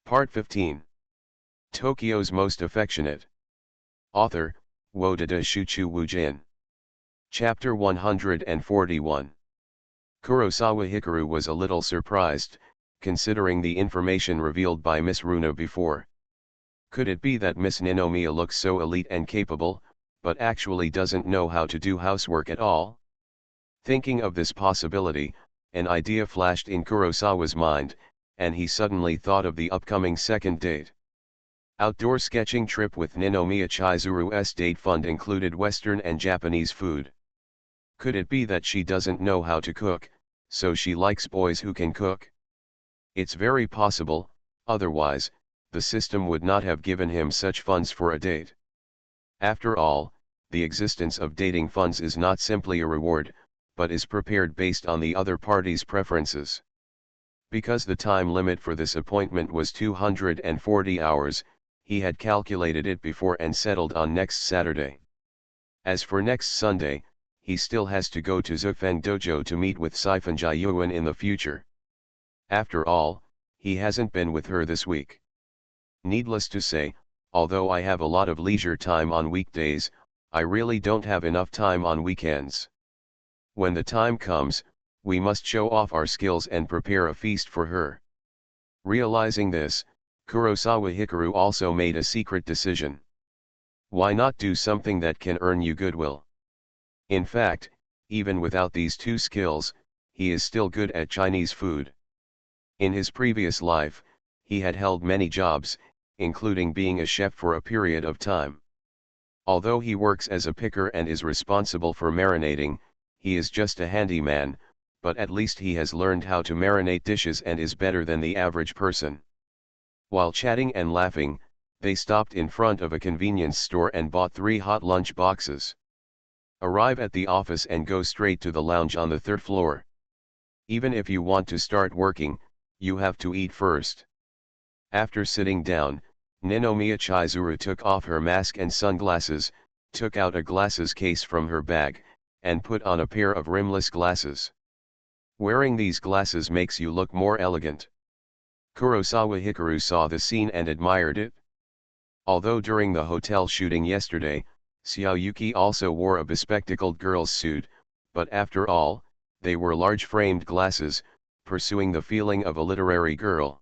Part 15. Tokyo's Most Affectionate. Author, Wodada Shuchu Wujin. Chapter 141. Kurosawa Hikaru was a little surprised, considering the information revealed by Miss Runa before. Could it be that Miss Ninomiya looks so elite and capable, but actually doesn't know how to do housework at all? Thinking of this possibility, an idea flashed in Kurosawa's mind, and he suddenly thought of the upcoming second date. Outdoor sketching trip with Ninomiya Chizuru's date fund included Western and Japanese food. Could it be that she doesn't know how to cook, so she likes boys who can cook? It's very possible, otherwise, the system would not have given him such funds for a date. After all, the existence of dating funds is not simply a reward, but is prepared based on the other party's preferences. Because the time limit for this appointment was 240 hours, he had calculated it before and settled on next Saturday. As for next Sunday, he still has to go to Zufeng Dojo to meet with Sifenjai Yuan in the future. After all, he hasn't been with her this week. Needless to say, although I have a lot of leisure time on weekdays, I really don't have enough time on weekends. When the time comes, we must show off our skills and prepare a feast for her. Realizing this, Kurosawa Hikaru also made a secret decision. Why not do something that can earn you goodwill? In fact, even without these two skills, he is still good at Chinese food. In his previous life, he had held many jobs, including being a chef for a period of time. Although he works as a picker and is responsible for marinating, he is just a handyman, but at least he has learned how to marinate dishes and is better than the average person. While chatting and laughing, they stopped in front of a convenience store and bought 3 hot lunch boxes. Arrive at the office and go straight to the lounge on the 3rd floor. Even if you want to start working, you have to eat first. After sitting down, Ninomiya Chizuru took off her mask and sunglasses, took out a glasses case from her bag, and put on a pair of rimless glasses. Wearing these glasses makes you look more elegant. Kurosawa Hikaru saw the scene and admired it. Although during the hotel shooting yesterday, Xiaoyuki also wore a bespectacled girl's suit, but after all, they were large framed glasses, pursuing the feeling of a literary girl.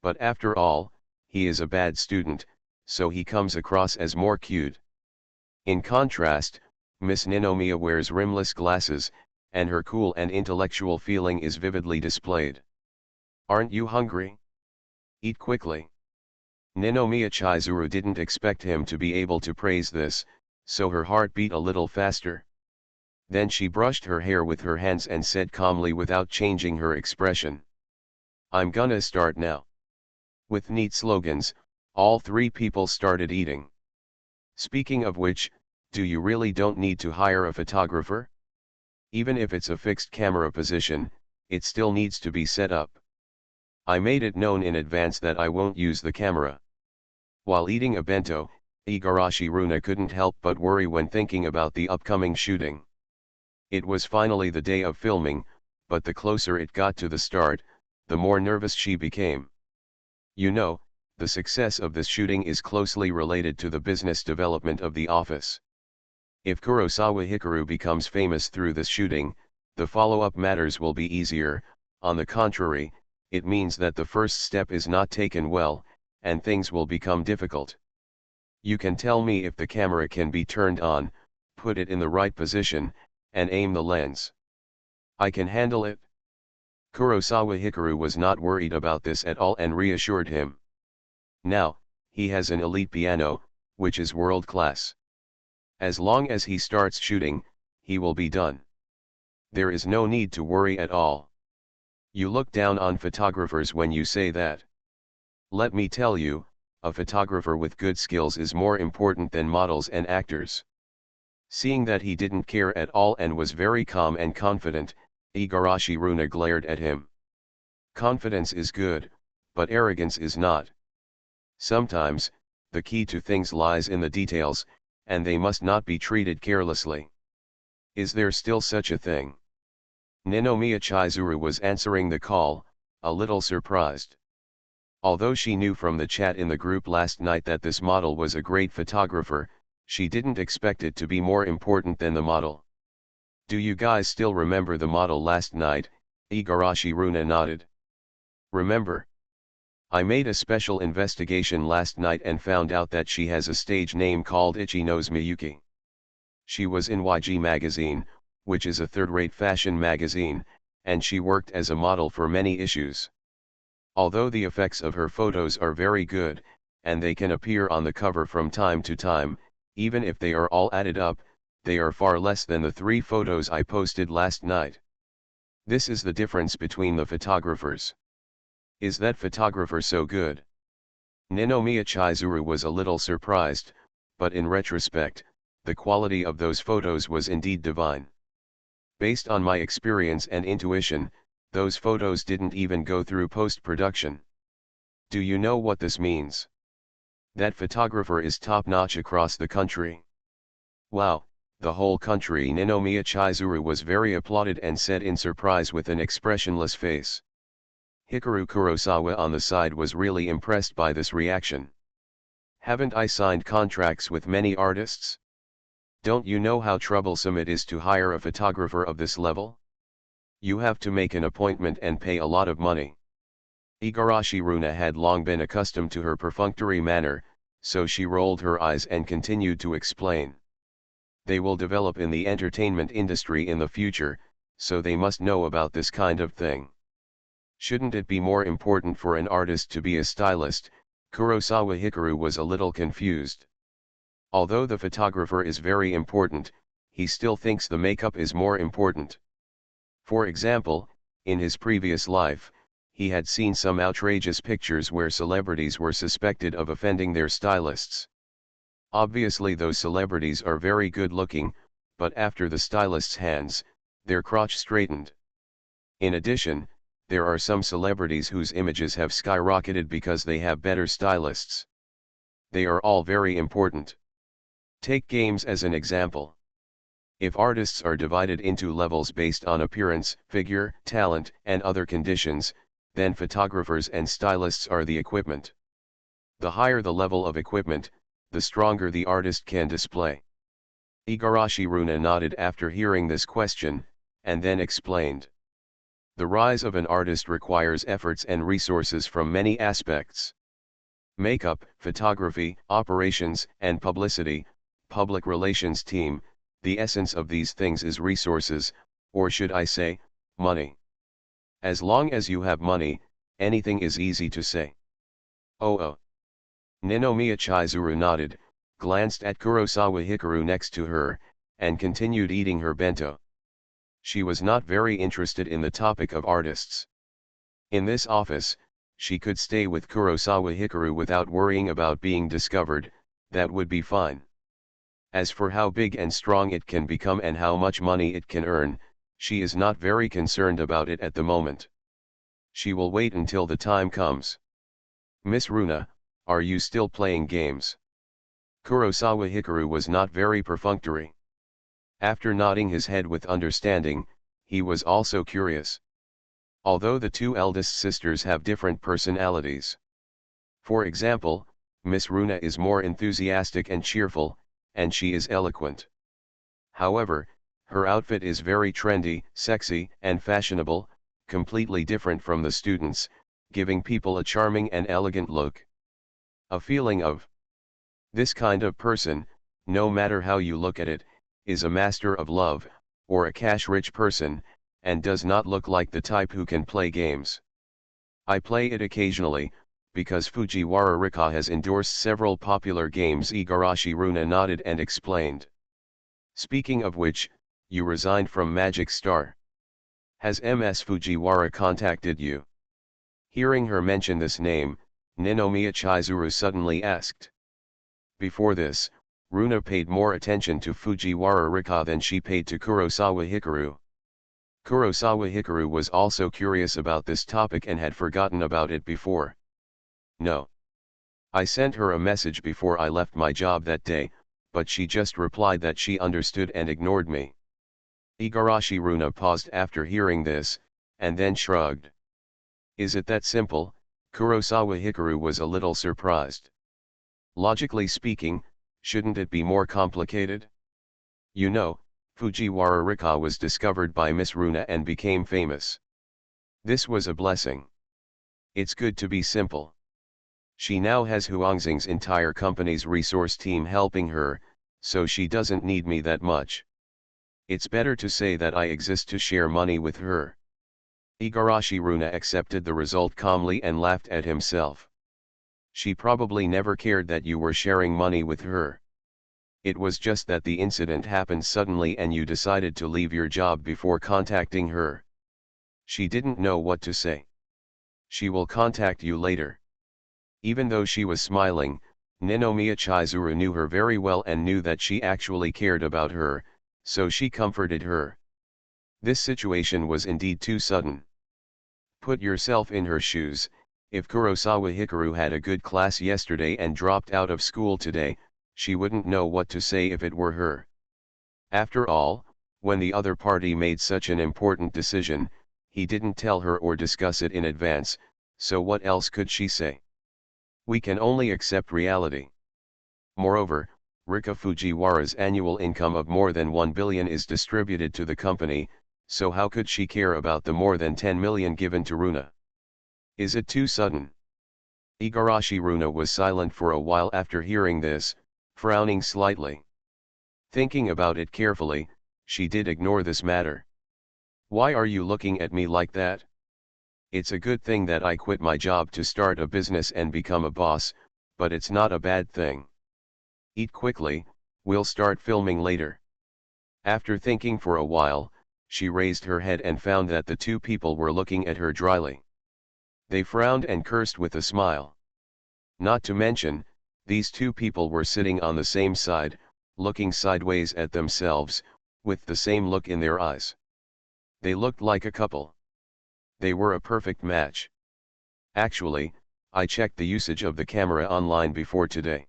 But after all, he is a bad student, so he comes across as more cute. In contrast, Miss Ninomiya wears rimless glasses, and her cool and intellectual feeling is vividly displayed. Aren't you hungry? Eat quickly. Ninomiya Chizuru didn't expect him to be able to praise this, so her heart beat a little faster. Then she brushed her hair with her hands and said calmly without changing her expression, "I'm gonna start now." With neat slogans, all 3 people started eating. Speaking of which, do you really don't need to hire a photographer? Even if it's a fixed camera position, it still needs to be set up. I made it known in advance that I won't use the camera. While eating a bento, Igarashi Runa couldn't help but worry when thinking about the upcoming shooting. It was finally the day of filming, but the closer it got to the start, the more nervous she became. You know, the success of this shooting is closely related to the business development of the office. If Kurosawa Hikaru becomes famous through this shooting, the follow-up matters will be easier. On the contrary, it means that the first step is not taken well, and things will become difficult. You can tell me if the camera can be turned on, put it in the right position, and aim the lens. I can handle it. Kurosawa Hikaru was not worried about this at all and reassured him. Now, he has an elite piano, which is world class. As long as he starts shooting, he will be done. There is no need to worry at all. You look down on photographers when you say that. Let me tell you, a photographer with good skills is more important than models and actors. Seeing that he didn't care at all and was very calm and confident, Igarashi Runa glared at him. Confidence is good, but arrogance is not. Sometimes, the key to things lies in the details, and they must not be treated carelessly. Is there still such a thing? Ninomiya Chizuru was answering the call, a little surprised. Although she knew from the chat in the group last night that this model was a great photographer, she didn't expect it to be more important than the model. Do you guys still remember the model last night? Igarashi Runa nodded. Remember? I made a special investigation last night and found out that she has a stage name called Ichi Nose Miyuki. She was in YG magazine, which is a third-rate fashion magazine, and she worked as a model for many issues. Although the effects of her photos are very good, and they can appear on the cover from time to time, even if they are all added up, they are far less than the 3 photos I posted last night. This is the difference between the photographers. Is that photographer so good? Ninomiya Chizuru was a little surprised, but in retrospect, the quality of those photos was indeed divine. Based on my experience and intuition, those photos didn't even go through post-production. Do you know what this means? That photographer is top-notch across the country. Wow, the whole country. Ninomiya Chizuru was very applauded and said in surprise with an expressionless face. Hikaru Kurosawa on the side was really impressed by this reaction. Haven't I signed contracts with many artists? Don't you know how troublesome it is to hire a photographer of this level? You have to make an appointment and pay a lot of money. Igarashi Runa had long been accustomed to her perfunctory manner, so she rolled her eyes and continued to explain. They will develop in the entertainment industry in the future, so they must know about this kind of thing. Shouldn't it be more important for an artist to be a stylist? Kurosawa Hikaru was a little confused. Although the photographer is very important, he still thinks the makeup is more important. For example, in his previous life, he had seen some outrageous pictures where celebrities were suspected of offending their stylists. Obviously those celebrities are very good looking, but after the stylist's hands, their crotch straightened. In addition, there are some celebrities whose images have skyrocketed because they have better stylists. They are all very important. Take games as an example. If artists are divided into levels based on appearance, figure, talent, and other conditions, then photographers and stylists are the equipment. The higher the level of equipment, the stronger the artist can display. Igarashi Runa nodded after hearing this question, and then explained. The rise of an artist requires efforts and resources from many aspects. Makeup, photography, operations, and publicity, public relations team. The essence of these things is resources, or should I say, money. As long as you have money, anything is easy to say. Oh. Ninomiya Chizuru nodded, glanced at Kurosawa Hikaru next to her, and continued eating her bento. She was not very interested in the topic of artists. In this office, she could stay with Kurosawa Hikaru without worrying about being discovered, that would be fine. As for how big and strong it can become and how much money it can earn, she is not very concerned about it at the moment. She will wait until the time comes. Miss Runa, are you still playing games? Kurosawa Hikaru was not very perfunctory. After nodding his head with understanding, he was also curious. Although the 2 eldest sisters have different personalities. For example, Miss Runa is more enthusiastic and cheerful, and she is eloquent. However, her outfit is very trendy, sexy, and fashionable, completely different from the students, giving people a charming and elegant look. A feeling of this kind of person, no matter how you look at it, is a master of love, or a cash-rich person, and does not look like the type who can play games. I play it occasionally, because Fujiwara Rika has endorsed several popular games. Igarashi Runa nodded and explained. Speaking of which, you resigned from Magic Star. Has MS Fujiwara contacted you? Hearing her mention this name, Ninomiya Chizuru suddenly asked. Before this, Runa paid more attention to Fujiwara Rika than she paid to Kurosawa Hikaru. Kurosawa Hikaru was also curious about this topic and had forgotten about it before. No. I sent her a message before I left my job that day, but she just replied that she understood and ignored me. Igarashi Runa paused after hearing this, and then shrugged. Is it that simple? Kurosawa Hikaru was a little surprised. Logically speaking, shouldn't it be more complicated? You know, Fujiwara Rika was discovered by Miss Runa and became famous. This was a blessing. It's good to be simple. She now has Huangxing's entire company's resource team helping her, so she doesn't need me that much. It's better to say that I exist to share money with her. Igarashi Runa accepted the result calmly and laughed at himself. She probably never cared that you were sharing money with her. It was just that the incident happened suddenly and you decided to leave your job before contacting her. She didn't know what to say. She will contact you later. Even though she was smiling, Ninomiya Chizuru knew her very well and knew that she actually cared about her, so she comforted her. This situation was indeed too sudden. Put yourself in her shoes. If Kurosawa Hikaru had a good class yesterday and dropped out of school today, she wouldn't know what to say if it were her. After all, when the other party made such an important decision, he didn't tell her or discuss it in advance, so what else could she say? We can only accept reality. Moreover, Rika Fujiwara's annual income of more than 1 billion is distributed to the company, so how could she care about the more than 10 million given to Runa? Is it too sudden? Igarashi Runa was silent for a while after hearing this, frowning slightly. Thinking about it carefully, she did ignore this matter. Why are you looking at me like that? It's a good thing that I quit my job to start a business and become a boss, but it's not a bad thing. Eat quickly, we'll start filming later. After thinking for a while, she raised her head and found that the two people were looking at her dryly. They frowned and cursed with a smile. Not to mention, these two people were sitting on the same side, looking sideways at themselves, with the same look in their eyes. They looked like a couple. They were a perfect match. Actually, I checked the usage of the camera online before today.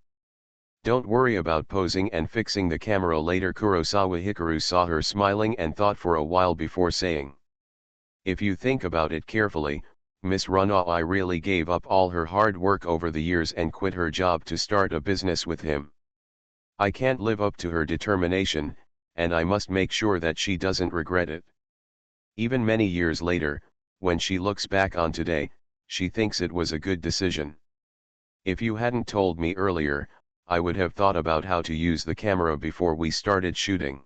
Don't worry about posing and fixing the camera later. Kurosawa Hikaru saw her smiling and thought for a while before saying. If you think about it carefully, Miss Runai really gave up all her hard work over the years and quit her job to start a business with him. I can't live up to her determination, and I must make sure that she doesn't regret it. Even many years later, when she looks back on today, she thinks it was a good decision. If you hadn't told me earlier, I would have thought about how to use the camera before we started shooting.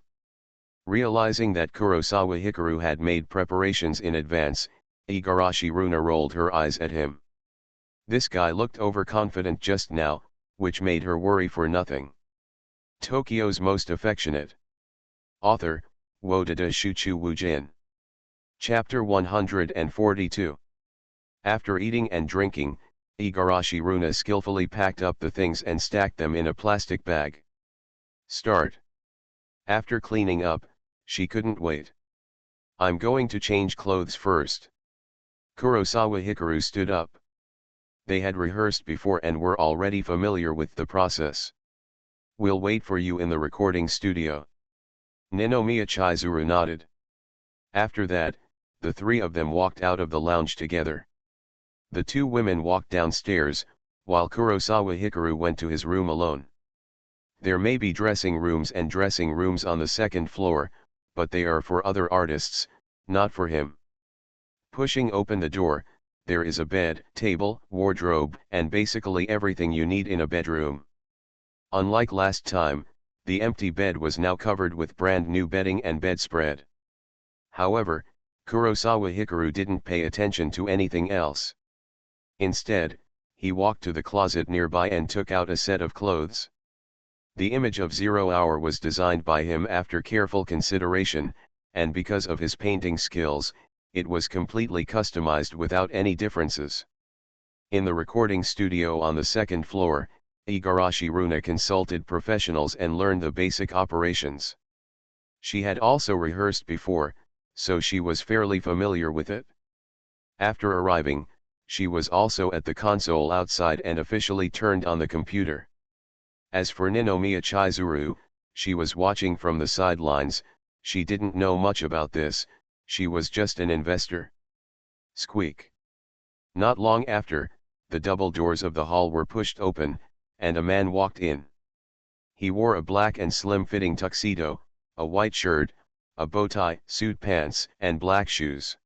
Realizing that Kurosawa Hikaru had made preparations in advance, Igarashi Runa rolled her eyes at him. This guy looked overconfident just now, which made her worry for nothing. Tokyo's Most Affectionate. Author, Wodada Shuchu Wujin. Chapter 142. After eating and drinking, Igarashi Runa skillfully packed up the things and stacked them in a plastic bag. Start. After cleaning up, she couldn't wait. I'm going to change clothes first. Kurosawa Hikaru stood up. They had rehearsed before and were already familiar with the process. We'll wait for you in the recording studio. Ninomiya Chizuru nodded. After that, the three of them walked out of the lounge together. The two women walked downstairs, while Kurosawa Hikaru went to his room alone. There may be dressing rooms and dressing rooms on the second floor, but they are for other artists, not for him. Pushing open the door, there is a bed, table, wardrobe, and basically everything you need in a bedroom. Unlike last time, the empty bed was now covered with brand new bedding and bedspread. However, Kurosawa Hikaru didn't pay attention to anything else. Instead, he walked to the closet nearby and took out a set of clothes. The image of 0 Hour was designed by him after careful consideration, and because of his painting skills, it was completely customized without any differences. In the recording studio on the second floor, Igarashi Runa consulted professionals and learned the basic operations. She had also rehearsed before, so she was fairly familiar with it. After arriving, she was also at the console outside and officially turned on the computer. As for Ninomiya Chizuru, she was watching from the sidelines. She didn't know much about this, she was just an investor. Squeak. Not long after, the double doors of the hall were pushed open, and a man walked in. He wore a black and slim-fitting tuxedo, a white shirt, a bow tie, suit pants, and black shoes.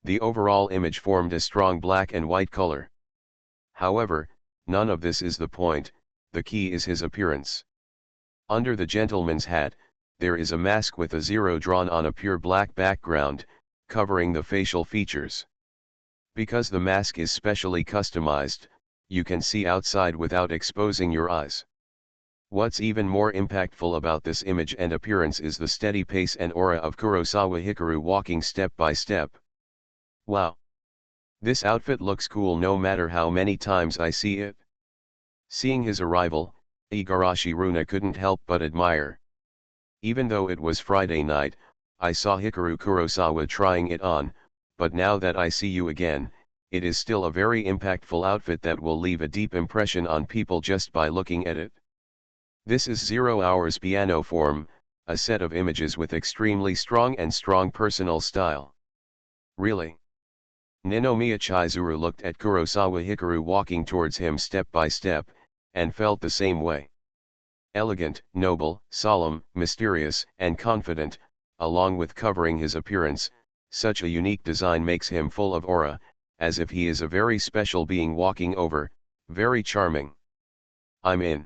The overall image formed a strong black and white color. However, none of this is the point, the key is his appearance. Under the gentleman's hat, there is a mask with a zero drawn on a pure black background, covering the facial features. Because the mask is specially customized, you can see outside without exposing your eyes. What's even more impactful about this image and appearance is the steady pace and aura of Kurosawa Hikaru walking step by step. Wow! This outfit looks cool no matter how many times I see it. Seeing his arrival, Igarashi Runa couldn't help but admire. Even though it was Friday night, I saw Hikaru Kurosawa trying it on, but now that I see you again, it is still a very impactful outfit that will leave a deep impression on people just by looking at it. This is 0 Hours Piano Form, a set of images with extremely strong personal style. Really? Ninomiya Chizuru looked at Kurosawa Hikaru walking towards him step by step, and felt the same way. Elegant, noble, solemn, mysterious, and confident, along with covering his appearance, such a unique design makes him full of aura, as if he is a very special being walking over, very charming. I'm in.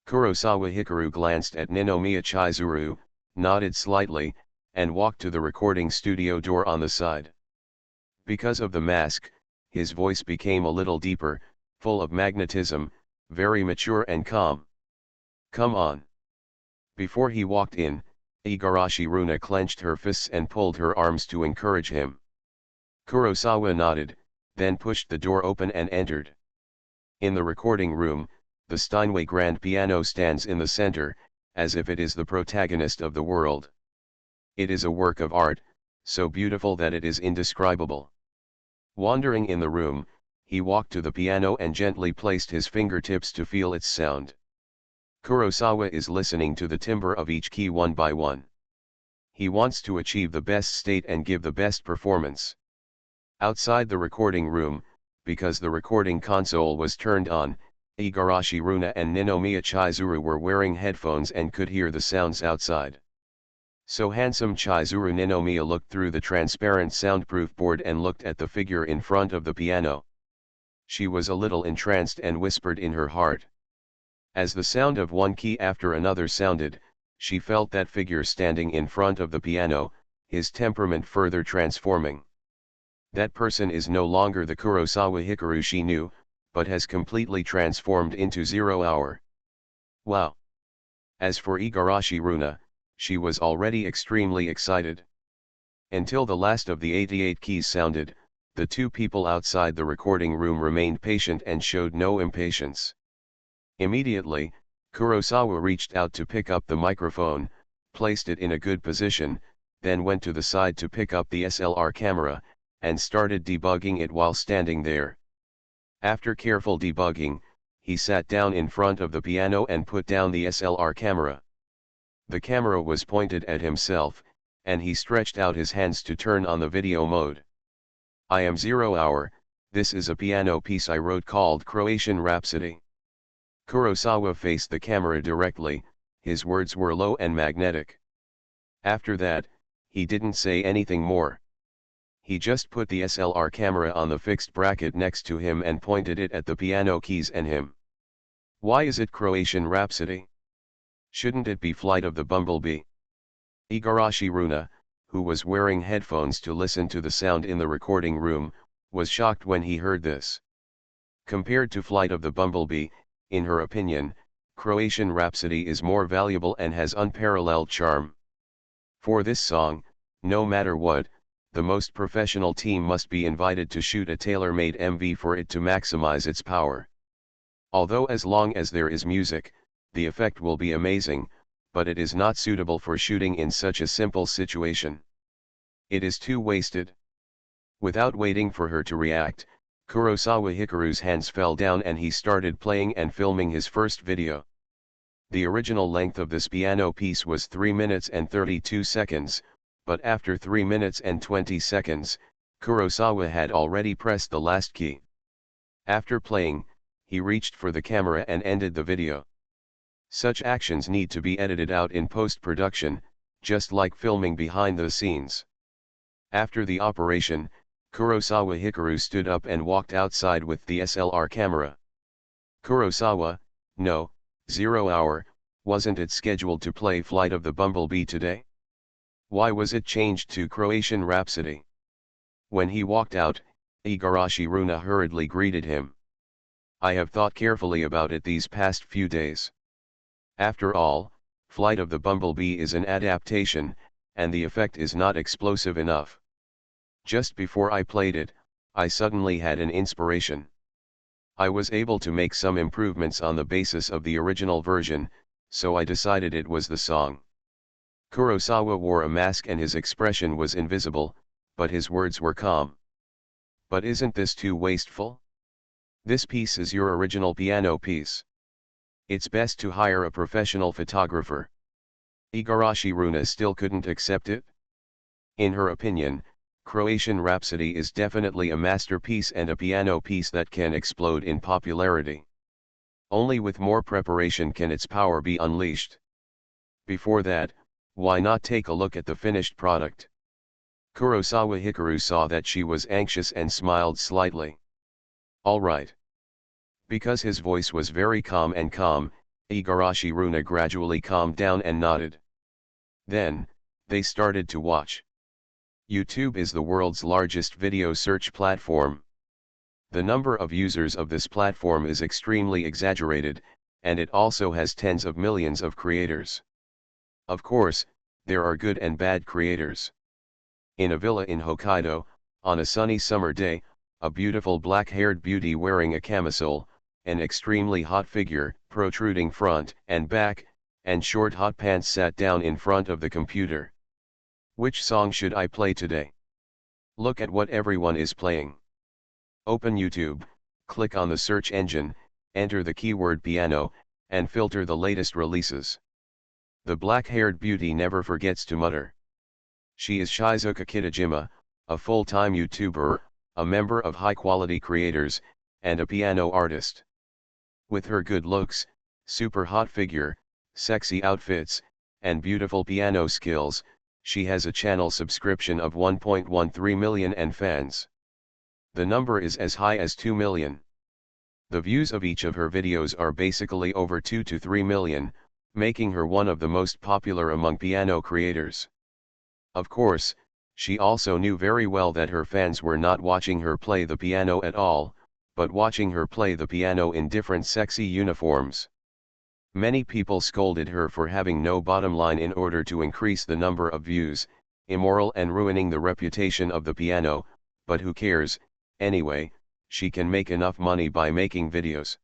Kurosawa Hikaru glanced at Ninomiya Chizuru, nodded slightly, and walked to the recording studio door on the side. Because of the mask, his voice became a little deeper, full of magnetism, very mature and calm. Come on. Before he walked in, Igarashi Runa clenched her fists and pulled her arms to encourage him. Kurosawa nodded, then pushed the door open and entered. In the recording room, the Steinway grand piano stands in the center, as if it is the protagonist of the world. It is a work of art, so beautiful that it is indescribable. Wandering in the room, he walked to the piano and gently placed his fingertips to feel its sound. Kurosawa is listening to the timbre of each key one by one. He wants to achieve the best state and give the best performance. Outside the recording room, because the recording console was turned on, Igarashi Runa and Ninomiya Chizuru were wearing headphones and could hear the sounds outside. So handsome Chizuru Ninomiya looked through the transparent soundproof board and looked at the figure in front of the piano. She was a little entranced and whispered in her heart. As the sound of one key after another sounded, she felt that figure standing in front of the piano, his temperament further transforming. That person is no longer the Kurosawa Hikaru she knew, but has completely transformed into 0 Hour. Wow! As for Igarashi Runa, she was already extremely excited. Until the last of the 88 keys sounded, the two people outside the recording room remained patient and showed no impatience. Immediately, Kurosawa reached out to pick up the microphone, placed it in a good position, then went to the side to pick up the SLR camera, and started debugging it while standing there. After careful debugging, he sat down in front of the piano and put down the SLR camera. The camera was pointed at himself, and he stretched out his hands to turn on the video mode. I am 0 Hour, this is a piano piece I wrote called Croatian Rhapsody. Kurosawa faced the camera directly, his words were low and magnetic. After that, he didn't say anything more. He just put the SLR camera on the fixed bracket next to him and pointed it at the piano keys and him. Why is it Croatian Rhapsody? Shouldn't it be Flight of the Bumblebee? Igarashi Runa, who was wearing headphones to listen to the sound in the recording room, was shocked when he heard this. Compared to Flight of the Bumblebee, in her opinion, Croatian Rhapsody is more valuable and has unparalleled charm. For this song, no matter what, the most professional team must be invited to shoot a tailor-made MV for it to maximize its power. Although as long as there is music, the effect will be amazing, but it is not suitable for shooting in such a simple situation. It is too wasted. Without waiting for her to react, Kurosawa Hikaru's hands fell down and he started playing and filming his first video. The original length of this piano piece was 3 minutes and 32 seconds, but after 3 minutes and 20 seconds, Kurosawa had already pressed the last key. After playing, he reached for the camera and ended the video. Such actions need to be edited out in post-production, just like filming behind the scenes. After the operation, Kurosawa Hikaru stood up and walked outside with the SLR camera. Kurosawa, no, 0 hour, wasn't it scheduled to play Flight of the Bumblebee today? Why was it changed to Croatian Rhapsody? When he walked out, Igarashi Runa hurriedly greeted him. I have thought carefully about it these past few days. After all, Flight of the Bumblebee is an adaptation, and the effect is not explosive enough. Just before I played it, I suddenly had an inspiration. I was able to make some improvements on the basis of the original version, so I decided it was the song. Kurosawa wore a mask and his expression was invisible, but his words were calm. But isn't this too wasteful? This piece is your original piano piece. It's best to hire a professional photographer. Igarashi Runa still couldn't accept it. In her opinion, Croatian Rhapsody is definitely a masterpiece and a piano piece that can explode in popularity. Only with more preparation can its power be unleashed. Before that, why not take a look at the finished product? Kurosawa Hikaru saw that she was anxious and smiled slightly. All right. Because his voice was very calm, Igarashi Runa gradually calmed down and nodded. Then, they started to watch. YouTube is the world's largest video search platform. The number of users of this platform is extremely exaggerated, and it also has tens of millions of creators. Of course, there are good and bad creators. In a villa in Hokkaido, on a sunny summer day, a beautiful black-haired beauty wearing a camisole, an extremely hot figure, protruding front and back, and short hot pants sat down in front of the computer. Which song should I play today? Look at what everyone is playing. Open YouTube, click on the search engine, enter the keyword piano, and filter the latest releases. The black-haired beauty never forgets to mutter. She is Shizuka Kitajima, a full-time YouTuber, a member of high-quality creators, and a piano artist. With her good looks, super hot figure, sexy outfits, and beautiful piano skills, she has a channel subscription of 1.13 million and fans. The number is as high as 2 million. The views of each of her videos are basically over 2 to 3 million, making her one of the most popular among piano creators. Of course, she also knew very well that her fans were not watching her play the piano at all, but watching her play the piano in different sexy uniforms. Many people scolded her for having no bottom line in order to increase the number of views, immoral and ruining the reputation of the piano, but who cares, anyway, she can make enough money by making videos.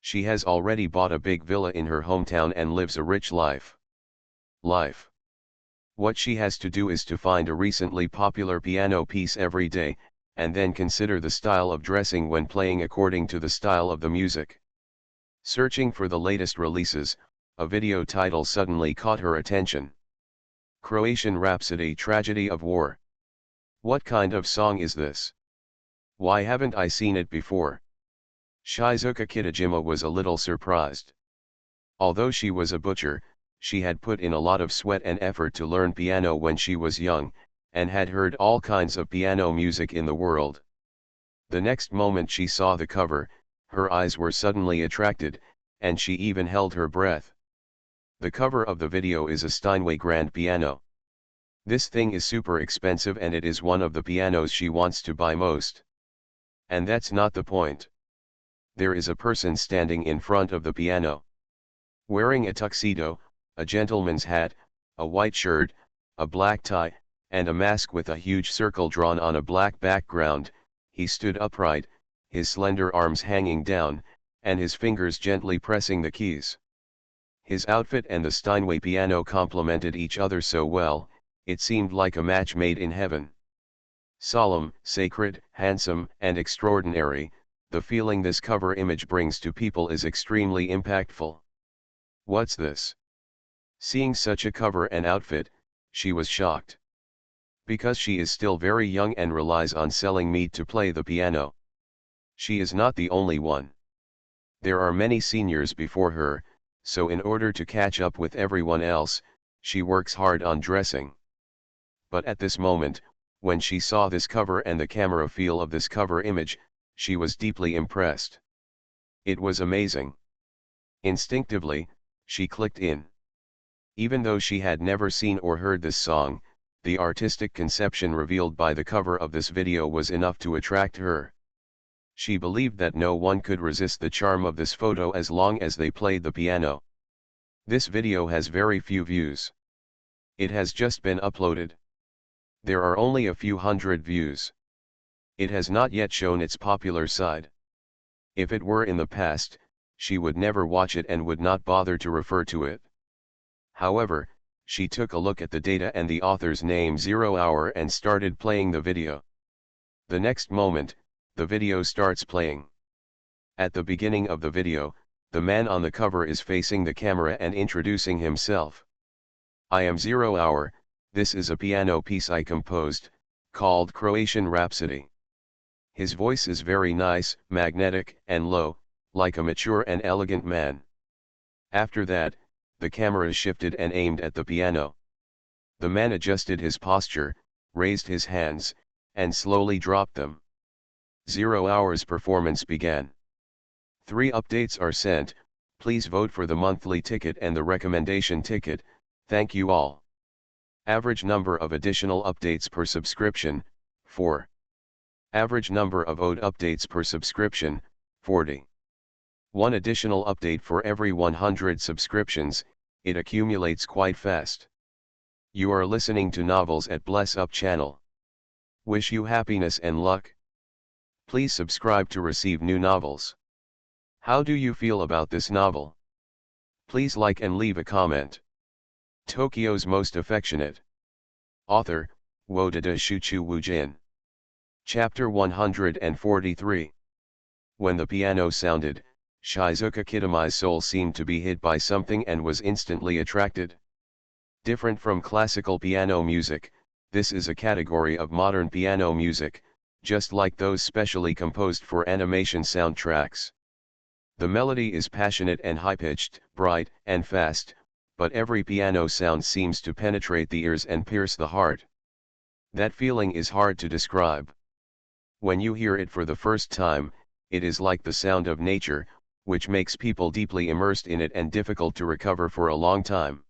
She has already bought a big villa in her hometown and lives a rich life. What she has to do is to find a recently popular piano piece every day, and then consider the style of dressing when playing according to the style of the music. Searching for the latest releases, a video title suddenly caught her attention. Croatian Rhapsody, Tragedy of War. What kind of song is this? Why haven't I seen it before? Shizuka Kitajima was a little surprised. Although she was a butcher, she had put in a lot of sweat and effort to learn piano when she was young, and had heard all kinds of piano music in the world. The next moment she saw the cover, her eyes were suddenly attracted, and she even held her breath. The cover of the video is a Steinway grand piano. This thing is super expensive and it is one of the pianos she wants to buy most. And that's not the point. There is a person standing in front of the piano. Wearing a tuxedo, a gentleman's hat, a white shirt, a black tie, and a mask with a huge circle drawn on a black background, he stood upright, his slender arms hanging down, and his fingers gently pressing the keys. His outfit and the Steinway piano complemented each other so well, it seemed like a match made in heaven. Solemn, sacred, handsome, and extraordinary, the feeling this cover image brings to people is extremely impactful. What's this? Seeing such a cover and outfit, she was shocked. Because she is still very young and relies on selling meat to play the piano. She is not the only one. There are many seniors before her, so in order to catch up with everyone else, she works hard on dressing. But at this moment, when she saw this cover and the camera feel of this cover image, she was deeply impressed. It was amazing. Instinctively, she clicked in. Even though she had never seen or heard this song, the artistic conception revealed by the cover of this video was enough to attract her. She believed that no one could resist the charm of this photo as long as they played the piano. This video has very few views. It has just been uploaded. There are only a few hundred views. It has not yet shown its popular side. If it were in the past, she would never watch it and would not bother to refer to it. However, she took a look at the data and the author's name 0 Hour and started playing the video. The next moment, the video starts playing. At the beginning of the video, the man on the cover is facing the camera and introducing himself. I am 0 Hour, this is a piano piece I composed, called Croatian Rhapsody. His voice is very nice, magnetic, and low, like a mature and elegant man. After that, the camera shifted and aimed at the piano. The man adjusted his posture, raised his hands, and slowly dropped them. 0 Hour's performance began. 3 updates are sent, please vote for the monthly ticket and the recommendation ticket, thank you all. Average number of additional updates per subscription, 4. Average number of OD updates per subscription, 40. 1 additional update for every 100 subscriptions, it accumulates quite fast. You are listening to Novels at Bless Up channel. Wish you happiness and luck. Please subscribe to receive new novels. How do you feel about this novel? Please like and leave a comment. Tokyo's Most Affectionate. Author, Wodada Shuchu Wujin. Chapter 143. When the piano sounded, Shizuka Kitami's soul seemed to be hit by something and was instantly attracted. Different from classical piano music, this is a category of modern piano music, just like those specially composed for animation soundtracks. The melody is passionate and high-pitched, bright and fast, but every piano sound seems to penetrate the ears and pierce the heart. That feeling is hard to describe. When you hear it for the first time, it is like the sound of nature, which makes people deeply immersed in it and difficult to recover for a long time.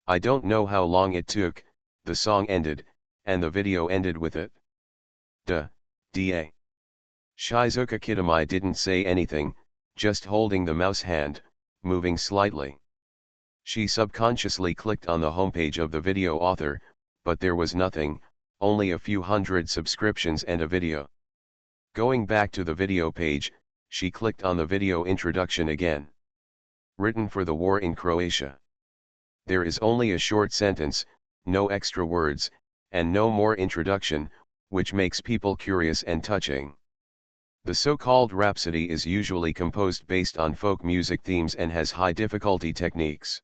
I don't know how long it took, the song ended, and the video ended with it. Da. Shizuka Kitami didn't say anything, just holding the mouse hand, moving slightly. She subconsciously clicked on the homepage of the video author, but there was nothing, only a few hundred subscriptions and a video. Going back to the video page, she clicked on the video introduction again. Written for the war in Croatia. There is only a short sentence, no extra words, and no more introduction, which makes people curious and touching. The so-called rhapsody is usually composed based on folk music themes and has high difficulty techniques.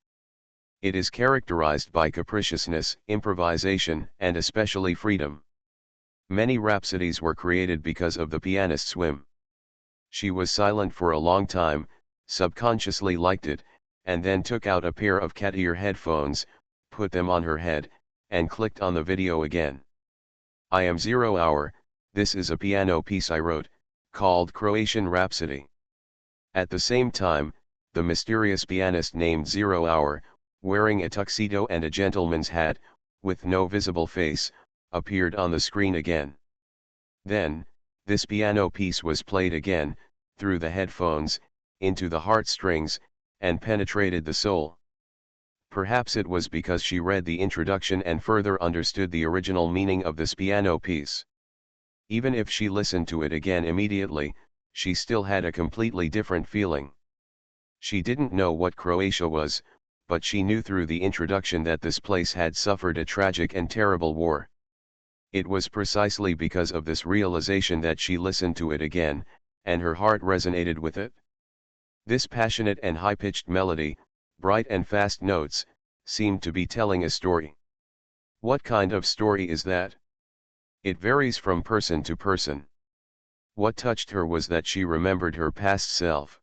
It is characterized by capriciousness, improvisation, and especially freedom. Many rhapsodies were created because of the pianist's whim. She was silent for a long time, subconsciously liked it, and then took out a pair of cat ear headphones, put them on her head, and clicked on the video again. I am 0 Hour, this is a piano piece I wrote, called Croatian Rhapsody. At the same time, the mysterious pianist named 0 Hour, wearing a tuxedo and a gentleman's hat, with no visible face, appeared on the screen again. Then, this piano piece was played again, through the headphones, into the heartstrings, and penetrated the soul. Perhaps it was because she read the introduction and further understood the original meaning of this piano piece. Even if she listened to it again immediately, she still had a completely different feeling. She didn't know what Croatia was, but she knew through the introduction that this place had suffered a tragic and terrible war. It was precisely because of this realization that she listened to it again, and her heart resonated with it. This passionate and high-pitched melody, bright and fast notes, seemed to be telling a story. What kind of story is that? It varies from person to person. What touched her was that she remembered her past self.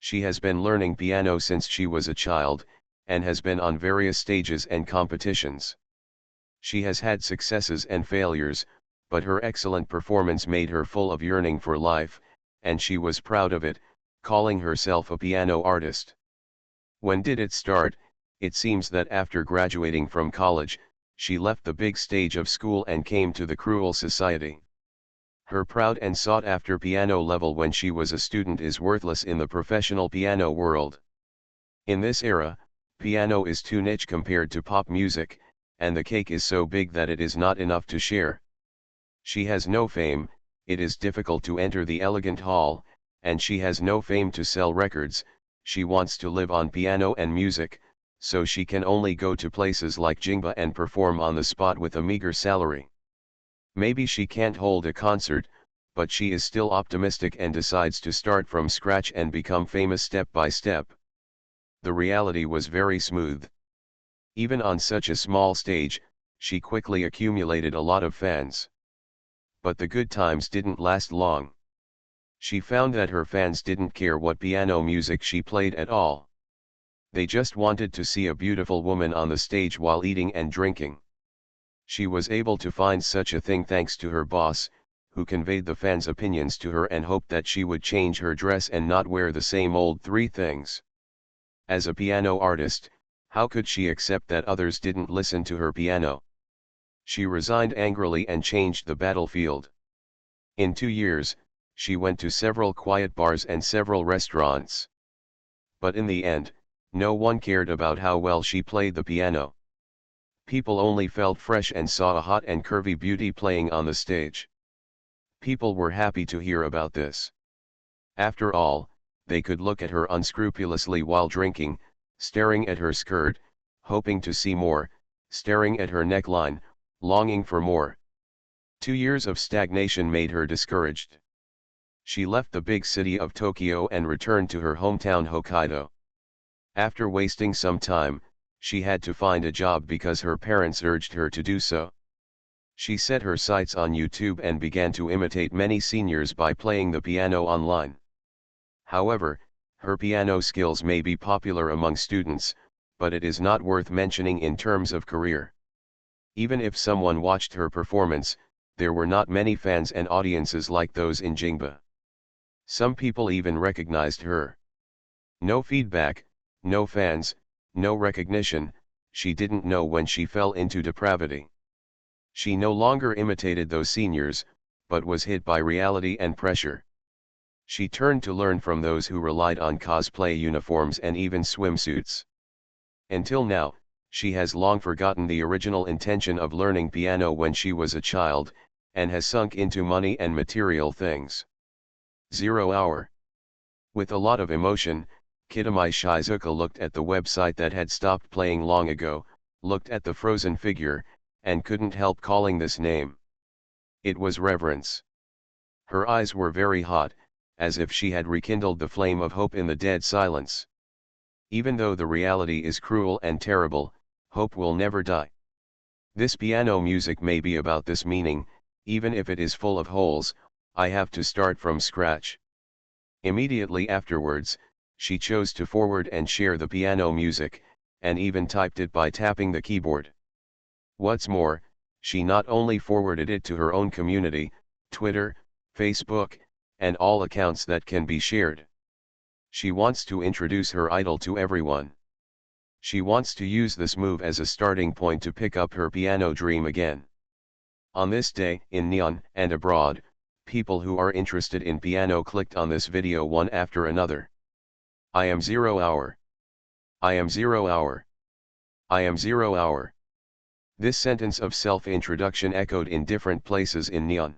She has been learning piano since she was a child, and has been on various stages and competitions. She has had successes and failures, but her excellent performance made her full of yearning for life, and she was proud of it, calling herself a piano artist. When did it start? It seems that after graduating from college, she left the big stage of school and came to the cruel society. Her proud and sought-after piano level when she was a student is worthless in the professional piano world. In this era, piano is too niche compared to pop music, and the cake is so big that it is not enough to share. She has no fame, it is difficult to enter the elegant hall, and she has no fame to sell records. She wants to live on piano and music, so she can only go to places like Jingba and perform on the spot with a meager salary. Maybe she can't hold a concert, but she is still optimistic and decides to start from scratch and become famous step by step. The reality was very smooth. Even on such a small stage, she quickly accumulated a lot of fans. But the good times didn't last long. She found that her fans didn't care what piano music she played at all. They just wanted to see a beautiful woman on the stage while eating and drinking. She was able to find such a thing thanks to her boss, who conveyed the fans' opinions to her and hoped that she would change her dress and not wear the same old three things. As a piano artist, how could she accept that others didn't listen to her piano? She resigned angrily and changed the battlefield. In 2 years, she went to several quiet bars and several restaurants. But in the end, no one cared about how well she played the piano. People only felt fresh and saw a hot and curvy beauty playing on the stage. People were happy to hear about this. After all, they could look at her unscrupulously while drinking, staring at her skirt, hoping to see more, staring at her neckline, longing for more. 2 years of stagnation made her discouraged. She left the big city of Tokyo and returned to her hometown Hokkaido. After wasting some time, she had to find a job because her parents urged her to do so. She set her sights on YouTube and began to imitate many seniors by playing the piano online. However, her piano skills may be popular among students, but it is not worth mentioning in terms of career. Even if someone watched her performance, there were not many fans and audiences like those in Jingba. Some people even recognized her. No feedback, no fans, no recognition. She didn't know when she fell into depravity. She no longer imitated those seniors, but was hit by reality and pressure. She turned to learn from those who relied on cosplay uniforms and even swimsuits. Until now, she has long forgotten the original intention of learning piano when she was a child, and has sunk into money and material things. 0 hour. With a lot of emotion, Kitamai Shizuka looked at the website that had stopped playing long ago, looked at the frozen figure, and couldn't help calling this name. It was reverence. Her eyes were very hot, as if she had rekindled the flame of hope in the dead silence. Even though the reality is cruel and terrible, hope will never die. This piano music may be about this meaning, even if it is full of holes. I have to start from scratch. Immediately afterwards, she chose to forward and share the piano music, and even typed it by tapping the keyboard. What's more, she not only forwarded it to her own community, Twitter, Facebook, and all accounts that can be shared. She wants to introduce her idol to everyone. She wants to use this move as a starting point to pick up her piano dream again. On this day, in Neon and abroad, people who are interested in piano clicked on this video one after another. I am 0 hour. I am 0 hour. I am 0 hour. This sentence of self-introduction echoed in different places in Neon.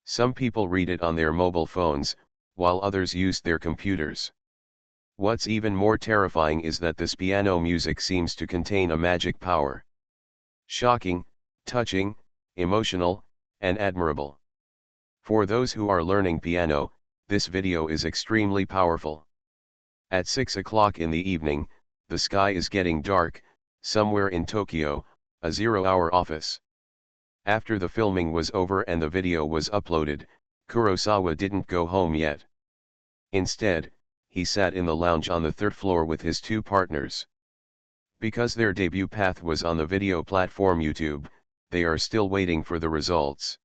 Some people read it on their mobile phones, while others used their computers. What's even more terrifying is that this piano music seems to contain a magic power. Shocking, touching, emotional, and admirable. For those who are learning piano, this video is extremely powerful. At 6 o'clock in the evening, the sky is getting dark, somewhere in Tokyo, a 0 hour office. After the filming was over and the video was uploaded, Kurosawa didn't go home yet. Instead, he sat in the lounge on the third floor with his two partners. Because their debut path was on the video platform YouTube, they are still waiting for the results.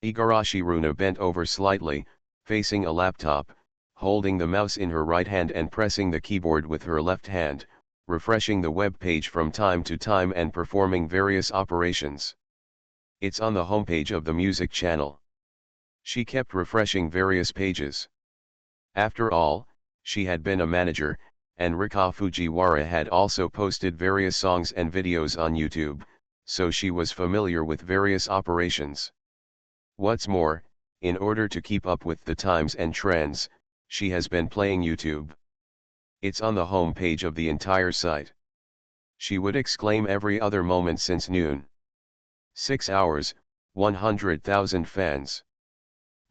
Igarashi Runa bent over slightly, facing a laptop, holding the mouse in her right hand and pressing the keyboard with her left hand, refreshing the web page from time to time and performing various operations. It's on the homepage of the music channel. She kept refreshing various pages. After all, she had been a manager, and Rika Fujiwara had also posted various songs and videos on YouTube, so she was familiar with various operations. What's more, in order to keep up with the times and trends, she has been playing YouTube. It's on the home page of the entire site. She would exclaim every other moment since noon. 6 hours, 100,000 fans.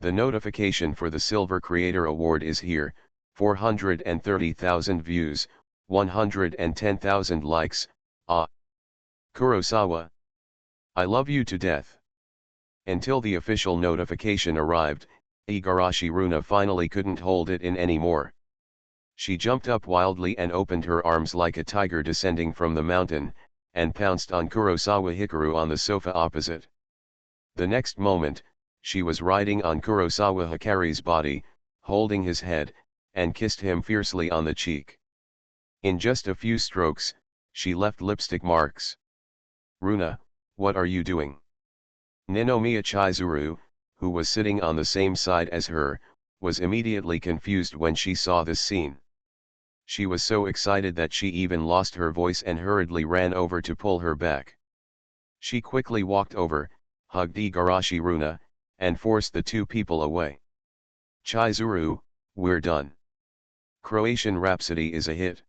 The notification for the Silver Creator Award is here, 430,000 views, 110,000 likes, ah. Kurosawa. I love you to death. Until the official notification arrived, Igarashi Runa finally couldn't hold it in anymore. She jumped up wildly and opened her arms like a tiger descending from the mountain, and pounced on Kurosawa Hikaru on the sofa opposite. The next moment, she was riding on Kurosawa Hikari's body, holding his head, and kissed him fiercely on the cheek. In just a few strokes, she left lipstick marks. Runa, what are you doing? Ninomiya Chizuru, who was sitting on the same side as her, was immediately confused when she saw this scene. She was so excited that she even lost her voice and hurriedly ran over to pull her back. She quickly walked over, hugged Igarashi Runa, and forced the two people away. Chizuru, we're done. Croatian Rhapsody is a hit.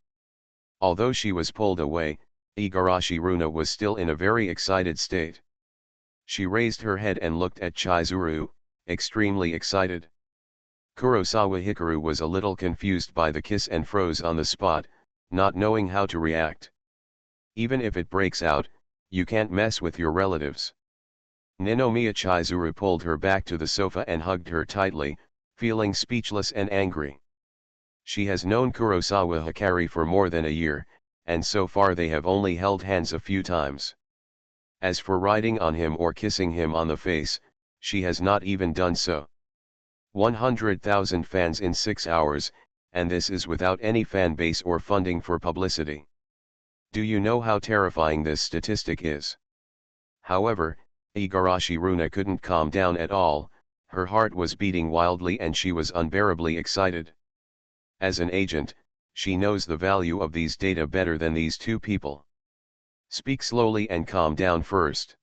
Although she was pulled away, Igarashi Runa was still in a very excited state. She raised her head and looked at Chizuru, extremely excited. Kurosawa Hikaru was a little confused by the kiss and froze on the spot, not knowing how to react. Even if it breaks out, you can't mess with your relatives. Ninomiya Chizuru pulled her back to the sofa and hugged her tightly, feeling speechless and angry. She has known Kurosawa Hikari for more than a year, and so far they have only held hands a few times. As for riding on him or kissing him on the face, she has not even done so. 100,000 fans in 6 hours, and this is without any fan base or funding for publicity. Do you know how terrifying this statistic is? However, Igarashi Runa couldn't calm down at all, her heart was beating wildly and she was unbearably excited. As an agent, she knows the value of these data better than these two people. Speak slowly and calm down first.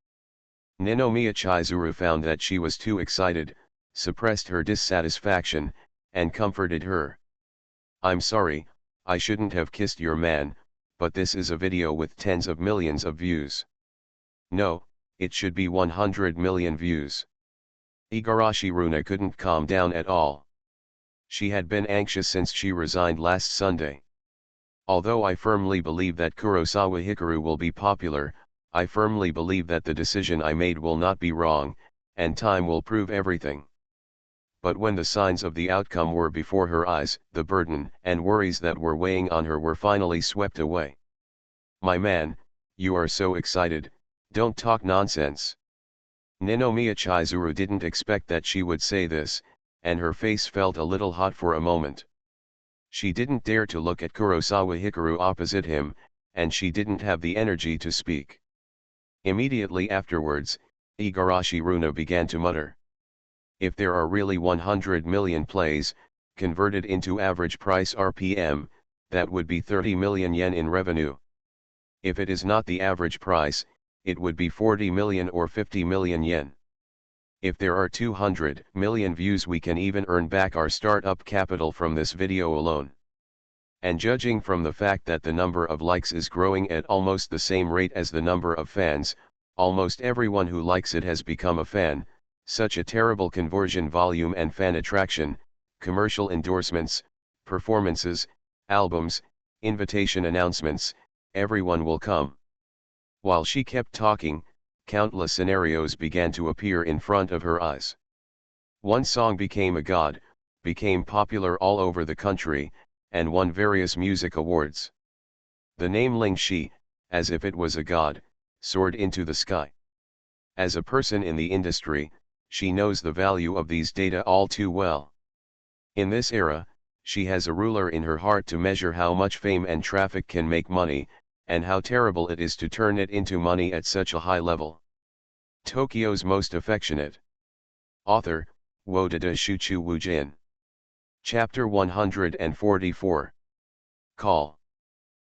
Ninomiya Chizuru found that she was too excited, suppressed her dissatisfaction, and comforted her. I'm sorry, I shouldn't have kissed your man, but this is a video with tens of millions of views. No, it should be 100 million views. Igarashi Runa couldn't calm down at all. She had been anxious since she resigned last Sunday. Although I firmly believe that Kurosawa Hikaru will be popular, I firmly believe that the decision I made will not be wrong, and time will prove everything. But when the signs of the outcome were before her eyes, the burden and worries that were weighing on her were finally swept away. My man, you are so excited, don't talk nonsense. Ninomiya Chizuru didn't expect that she would say this, and her face felt a little hot for a moment. She didn't dare to look at Kurosawa Hikaru opposite him, and she didn't have the energy to speak. Immediately afterwards, Igarashi Runa began to mutter. If there are really 100 million plays, converted into average price RPM, that would be 30 million yen in revenue. If it is not the average price, it would be 40 million or 50 million yen. If there are 200 million views, we can even earn back our startup capital from this video alone. And judging from the fact that the number of likes is growing at almost the same rate as the number of fans, almost everyone who likes it has become a fan. Such a terrible conversion volume and fan attraction, commercial endorsements, performances, albums, invitation announcements, everyone will come. While she kept talking, countless scenarios began to appear in front of her eyes. One song became a god, became popular all over the country, and won various music awards. The name Ling Shi, as if it was a god, soared into the sky. As a person in the industry, she knows the value of these data all too well. In this era, she has a ruler in her heart to measure how much fame and traffic can make money, and how terrible it is to turn it into money at such a high level. Tokyo's Most Affectionate. Author, Wodada Shuchu Wujin. Chapter 144. Call.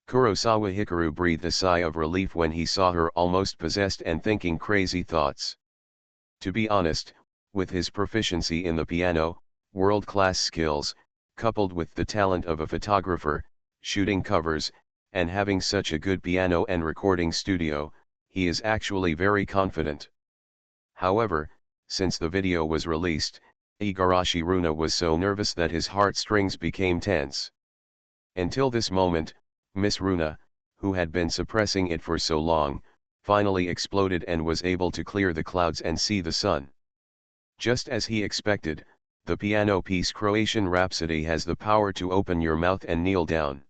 Kurosawa Hikaru breathed a sigh of relief when he saw her almost possessed and thinking crazy thoughts. To be honest, with his proficiency in the piano, world-class skills, coupled with the talent of a photographer, shooting covers, and having such a good piano and recording studio, he is actually very confident. However, since the video was released, Igarashi Runa was so nervous that his heartstrings became tense. Until this moment, Miss Runa, who had been suppressing it for so long, finally exploded and was able to clear the clouds and see the sun. Just as he expected, the piano piece Croatian Rhapsody has the power to open your mouth and kneel down.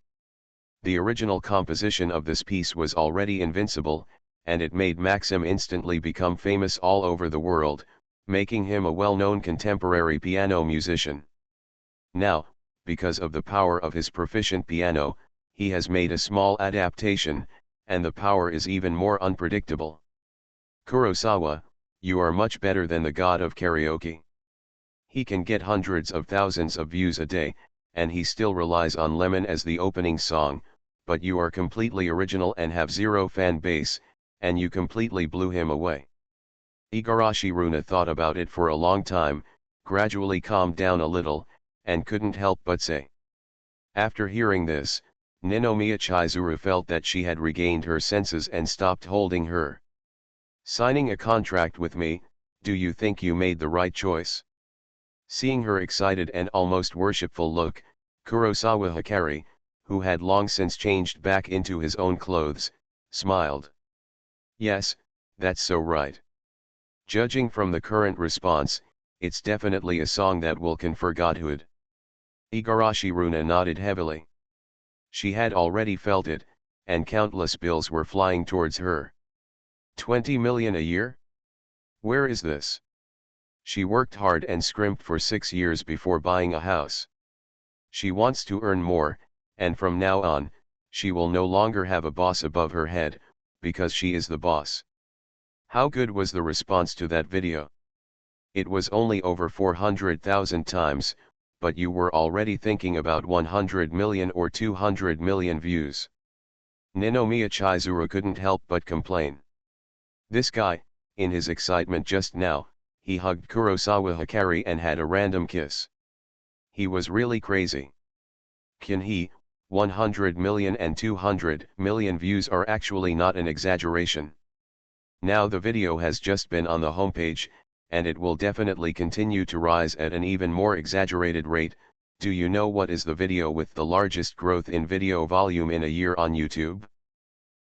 The original composition of this piece was already invincible, and it made Maxim instantly become famous all over the world, making him a well-known contemporary piano musician. Now, because of the power of his proficient piano, he has made a small adaptation, and the power is even more unpredictable. Kurosawa, you are much better than the god of karaoke. He can get hundreds of thousands of views a day, and he still relies on Lemon as the opening song, but you are completely original and have zero fan base, and you completely blew him away. Igarashi Runa thought about it for a long time, gradually calmed down a little, and couldn't help but say. After hearing this, Ninomiya Chizuru felt that she had regained her senses and stopped holding her. Signing a contract with me, do you think you made the right choice? Seeing her excited and almost worshipful look, Kurosawa Hikari, who had long since changed back into his own clothes, smiled. Yes, that's so right. Judging from the current response, it's definitely a song that will confer godhood. Igarashi Runa nodded heavily. She had already felt it, and countless bills were flying towards her. 20 million a year? Where is this? She worked hard and scrimped for 6 years before buying a house. She wants to earn more, and from now on, she will no longer have a boss above her head, because she is the boss. How good was the response to that video? It was only over 400,000 times, but you were already thinking about 100 million or 200 million views. Ninomiya Chizuru couldn't help but complain. This guy, in his excitement just now, he hugged Kurosawa Hikari and had a random kiss. He was really crazy. Can he? 100 million and 200 million views are actually not an exaggeration. Now the video has just been on the homepage, and it will definitely continue to rise at an even more exaggerated rate. Do you know what is the video with the largest growth in video volume in a year on YouTube?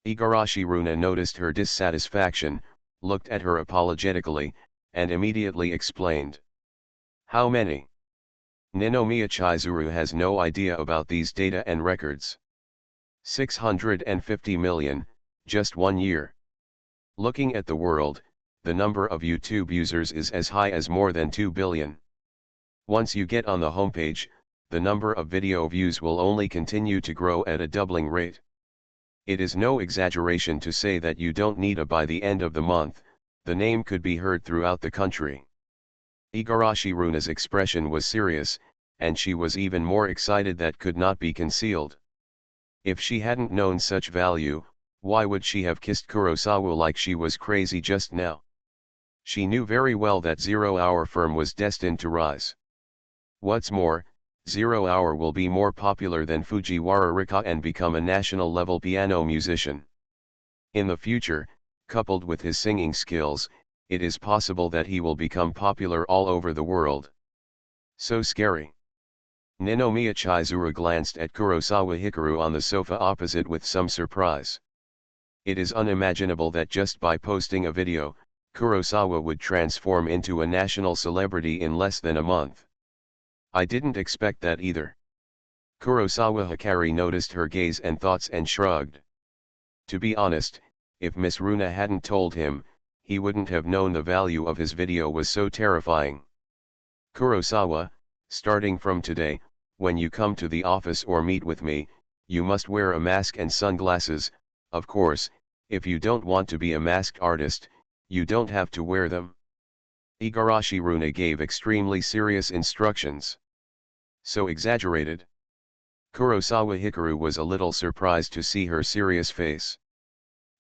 Igarashi Runa noticed her dissatisfaction, looked at her apologetically, and immediately explained. How many? Ninomiya Chizuru has no idea about these data and records. 650 million, just 1 year. Looking at the world, the number of YouTube users is as high as more than 2 billion. Once you get on the homepage, the number of video views will only continue to grow at a doubling rate. It is no exaggeration to say that you don't need a by the end of the month, the name could be heard throughout the country. Igarashi Runa's expression was serious, and she was even more excited that could not be concealed. If she hadn't known such value, why would she have kissed Kurosawa like she was crazy just now? She knew very well that Zero Hour firm was destined to rise. What's more, Zero Hour will be more popular than Fujiwara Rika and become a national-level piano musician. In the future, coupled with his singing skills, it is possible that he will become popular all over the world. So scary. Ninomiya Chizuru glanced at Kurosawa Hikaru on the sofa opposite with some surprise. It is unimaginable that just by posting a video, Kurosawa would transform into a national celebrity in less than a month. I didn't expect that either. Kurosawa Hikari noticed her gaze and thoughts and shrugged. To be honest, if Miss Runa hadn't told him, he wouldn't have known the value of his video was so terrifying. Kurosawa, starting from today, when you come to the office or meet with me, you must wear a mask and sunglasses. Of course, if you don't want to be a masked artist, you don't have to wear them. Igarashi Runa gave extremely serious instructions. So exaggerated. Kurosawa Hikaru was a little surprised to see her serious face.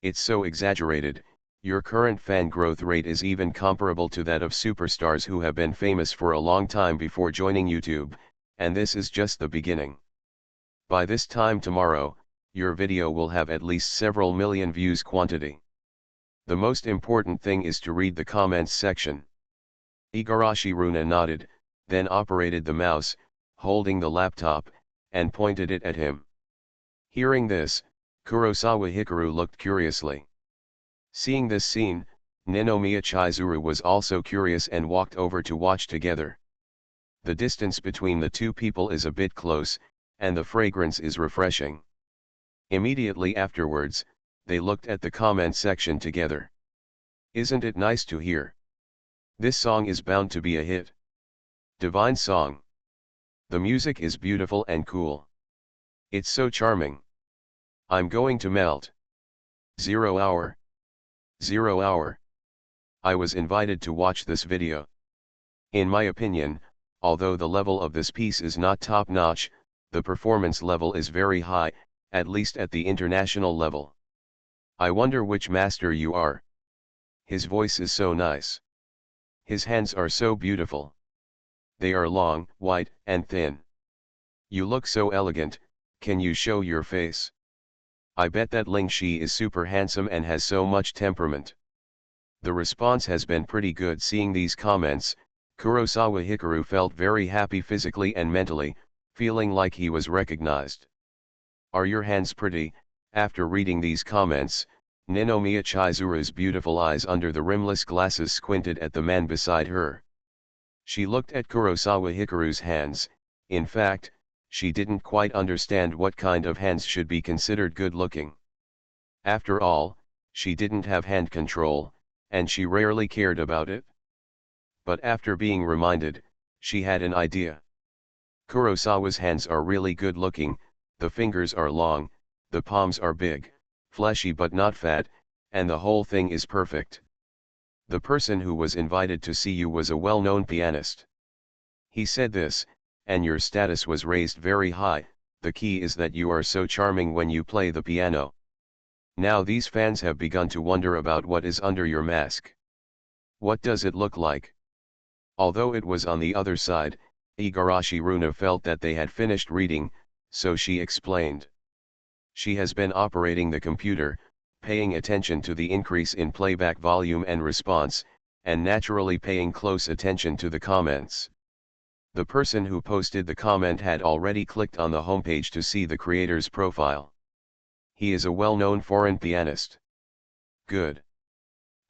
It's so exaggerated. Your current fan growth rate is even comparable to that of superstars who have been famous for a long time before joining YouTube, and this is just the beginning. By this time tomorrow, your video will have at least several million views quantity. The most important thing is to read the comments section. Igarashi Runa nodded, then operated the mouse, holding the laptop, and pointed it at him. Hearing this, Kurosawa Hikaru looked curiously. Seeing this scene, Ninomiya Chizuru was also curious and walked over to watch together. The distance between the two people is a bit close, and the fragrance is refreshing. Immediately afterwards, they looked at the comment section together. Isn't it nice to hear? This song is bound to be a hit. Divine song. The music is beautiful and cool. It's so charming. I'm going to melt. 0 hour. 0 hour. I was invited to watch this video. In my opinion, although the level of this piece is not top-notch, the performance level is very high, at least at the international level. I wonder which master you are. His voice is so nice. His hands are so beautiful. They are long, white, and thin. You look so elegant. Can you show your face? I bet that Ling Shi is super handsome and has so much temperament. The response has been pretty good. Seeing these comments, Kurosawa Hikaru felt very happy physically and mentally, feeling like he was recognized. Are your hands pretty? After reading these comments, Ninomiya Chizuru's beautiful eyes under the rimless glasses squinted at the man beside her. She looked at Kurosawa Hikaru's hands. In fact, she didn't quite understand what kind of hands should be considered good-looking. After all, she didn't have hand control, and she rarely cared about it. But after being reminded, she had an idea. Kurosawa's hands are really good-looking, the fingers are long, the palms are big, fleshy but not fat, and the whole thing is perfect. The person who was invited to see you was a well-known pianist. He said this, and your status was raised very high. The key is that you are so charming when you play the piano. Now these fans have begun to wonder about what is under your mask. What does it look like? Although it was on the other side, Igarashi Runa felt that they had finished reading, so she explained. She has been operating the computer, paying attention to the increase in playback volume and response, and naturally paying close attention to the comments. The person who posted the comment had already clicked on the homepage to see the creator's profile. He is a well-known foreign pianist. Good.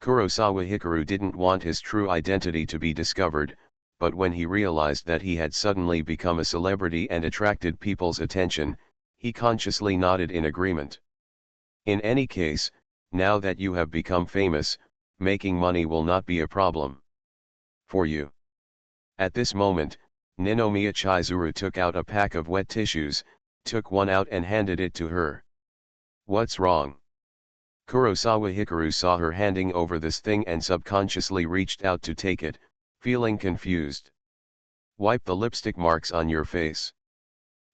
Kurosawa Hikaru didn't want his true identity to be discovered, but when he realized that he had suddenly become a celebrity and attracted people's attention, he consciously nodded in agreement. In any case, now that you have become famous, making money will not be a problem for you. At this moment, Ninomiya Chizuru took out a pack of wet tissues, took one out and handed it to her. What's wrong? Kurosawa Hikaru saw her handing over this thing and subconsciously reached out to take it, feeling confused. Wipe the lipstick marks on your face.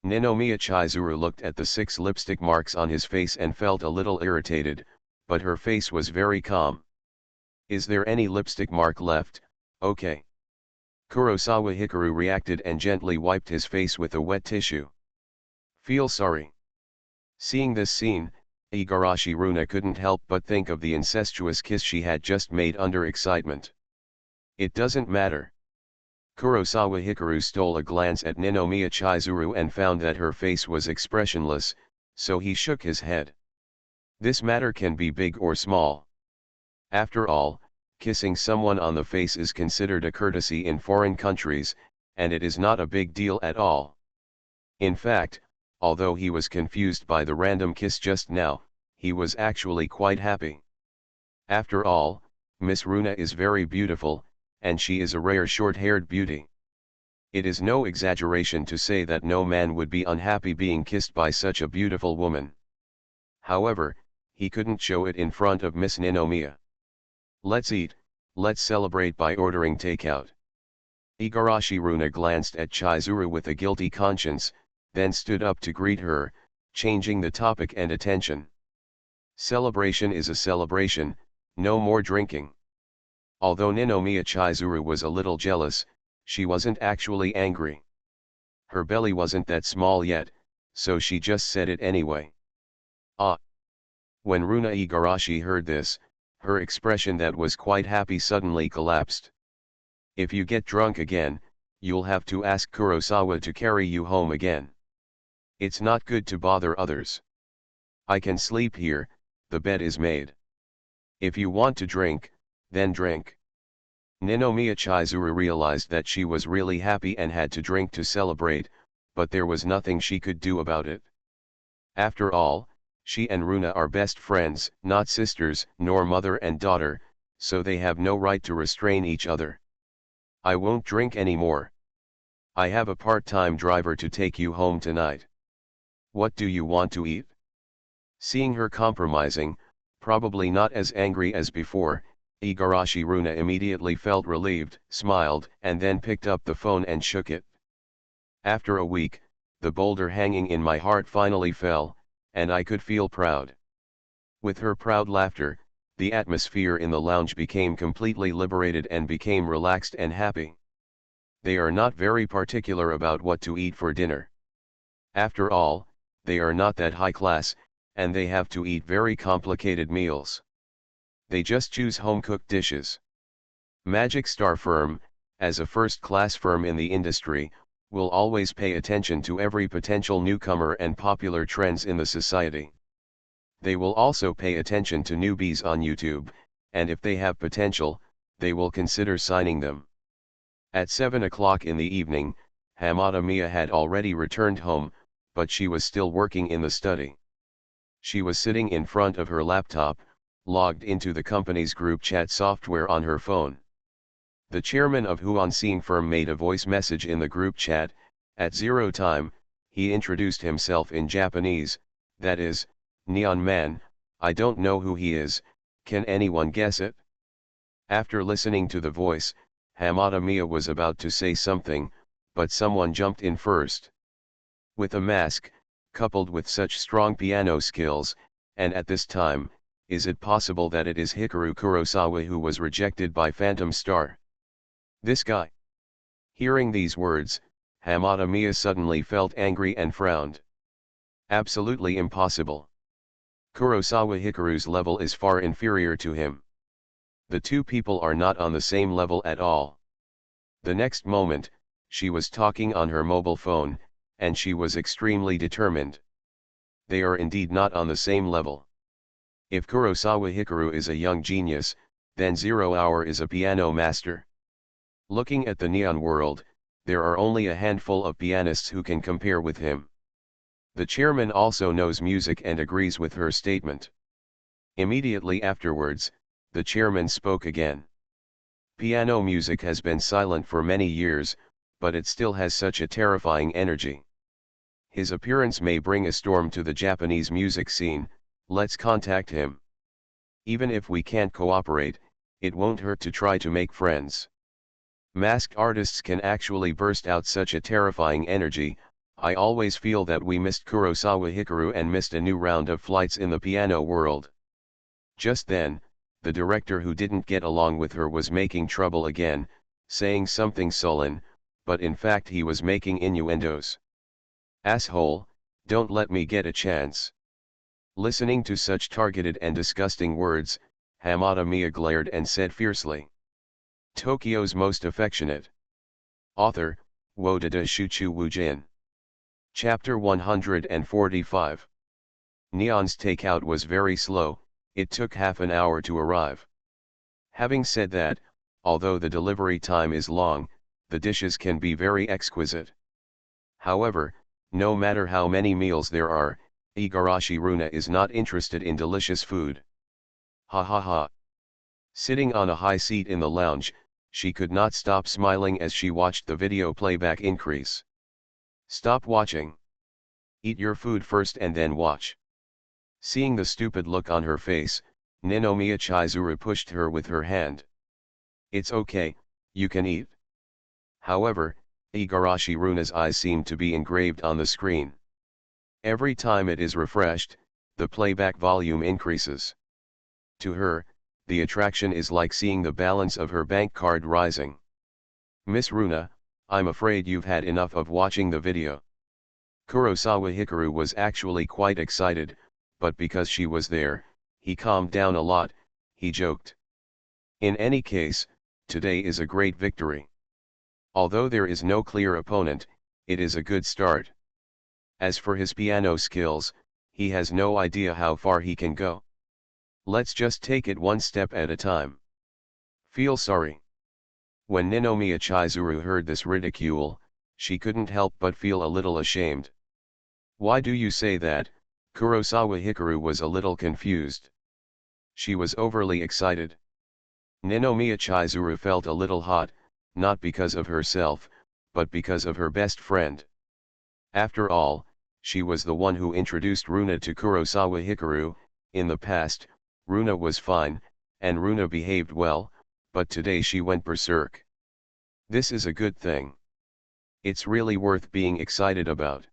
Ninomiya Chizuru looked at the 6 lipstick marks on his face and felt a little irritated, but her face was very calm. Is there any lipstick mark left? Okay. Kurosawa Hikaru reacted and gently wiped his face with a wet tissue. Feel sorry. Seeing this scene, Igarashi Runa couldn't help but think of the incestuous kiss she had just made under excitement. It doesn't matter. Kurosawa Hikaru stole a glance at Ninomiya Chizuru and found that her face was expressionless, so he shook his head. This matter can be big or small. After all, Kissing someone on the face is considered a courtesy in foreign countries, and it is not a big deal at all. In fact, although he was confused by the random kiss just now, he was actually quite happy. After all, Miss Runa is very beautiful, and she is a rare short-haired beauty. It is no exaggeration to say that no man would be unhappy being kissed by such a beautiful woman. However, he couldn't show it in front of Miss Ninomiya. Let's eat, let's celebrate by ordering takeout. Igarashi Runa glanced at Chizuru with a guilty conscience, then stood up to greet her, changing the topic and attention. Celebration is a celebration, no more drinking. Although Ninomiya Chizuru was a little jealous, she wasn't actually angry. Her belly wasn't that small yet, so she just said it anyway. Ah! When Runa Igarashi heard this, her expression that was quite happy suddenly collapsed. If you get drunk again, you'll have to ask Kurosawa to carry you home again. It's not good to bother others. I can sleep here, the bed is made. If you want to drink, then drink. Ninomiya Chizuru realized that she was really happy and had to drink to celebrate, but there was nothing she could do about it. After all, she and Runa are best friends, not sisters, nor mother and daughter, so they have no right to restrain each other. I won't drink anymore. I have a part-time driver to take you home tonight. What do you want to eat? Seeing her compromising, probably not as angry as before, Igarashi Runa immediately felt relieved, smiled, and then picked up the phone and shook it. After a week, the boulder hanging in my heart finally fell, and I could feel proud. With her proud laughter, the atmosphere in the lounge became completely liberated and became relaxed and happy. They are not very particular about what to eat for dinner. After all, they are not that high class, and they have to eat very complicated meals. They just choose home-cooked dishes. Magic Star Firm, as a first-class firm in the industry, will always pay attention to every potential newcomer and popular trends in the society. They will also pay attention to newbies on YouTube, and if they have potential, they will consider signing them. At 7 o'clock in the evening, Hamada Mia had already returned home, but she was still working in the study. She was sitting in front of her laptop, logged into the company's group chat software on her phone. The chairman of Huansing firm made a voice message in the group chat. At 0 time, he introduced himself in Japanese, that is, Neon Man, I don't know who he is, can anyone guess it? After listening to the voice, Hamada Mia was about to say something, but someone jumped in first. With a mask, coupled with such strong piano skills, and at this time, is it possible that it is Hikaru Kurosawa who was rejected by Phantom Star? This guy. Hearing these words, Hamada Mia suddenly felt angry and frowned. Absolutely impossible. Kurosawa Hikaru's level is far inferior to him. The two people are not on the same level at all. The next moment, she was talking on her mobile phone, and she was extremely determined. They are indeed not on the same level. If Kurosawa Hikaru is a young genius, then 0 Hour is a piano master. Looking at the neon world, there are only a handful of pianists who can compare with him. The chairman also knows music and agrees with her statement. Immediately afterwards, the chairman spoke again. Piano music has been silent for many years, but it still has such a terrifying energy. His appearance may bring a storm to the Japanese music scene, let's contact him. Even if we can't cooperate, it won't hurt to try to make friends. Masked artists can actually burst out such a terrifying energy. I always feel that we missed Kurosawa Hikaru and missed a new round of flights in the piano world. Just then, the director who didn't get along with her was making trouble again, saying something sullen, but in fact he was making innuendos. Asshole, don't let me get a chance. Listening to such targeted and disgusting words, Hamada Mia glared and said fiercely. Tokyo's most affectionate. Author, Wodada Shuchu Wujin. Chapter 145. Neon's takeout was very slow, it took half an hour to arrive. Having said that, although the delivery time is long, the dishes can be very exquisite. However, no matter how many meals there are, Igarashi Runa is not interested in delicious food. Ha ha ha. Sitting on a high seat in the lounge, she could not stop smiling as she watched the video playback increase. Stop watching. Eat your food first and then watch. Seeing the stupid look on her face, Ninomiya Chizuru pushed her with her hand. It's okay, you can eat. However, Igarashi Runa's eyes seemed to be engraved on the screen. Every time it is refreshed, the playback volume increases. To her, the attraction is like seeing the balance of her bank card rising. Miss Runa, I'm afraid you've had enough of watching the video. Kurosawa Hikaru was actually quite excited, but because she was there, he calmed down a lot, he joked. In any case, today is a great victory. Although there is no clear opponent, it is a good start. As for his piano skills, he has no idea how far he can go. Let's just take it one step at a time. Feel sorry. When Ninomiya Chizuru heard this ridicule, she couldn't help but feel a little ashamed. Why do you say that? Kurosawa Hikaru was a little confused. She was overly excited. Ninomiya Chizuru felt a little hot, not because of herself, but because of her best friend. After all, she was the one who introduced Runa to Kurosawa Hikaru. In the past, Runa was fine, and Runa behaved well, but today she went berserk. This is a good thing. It's really worth being excited about.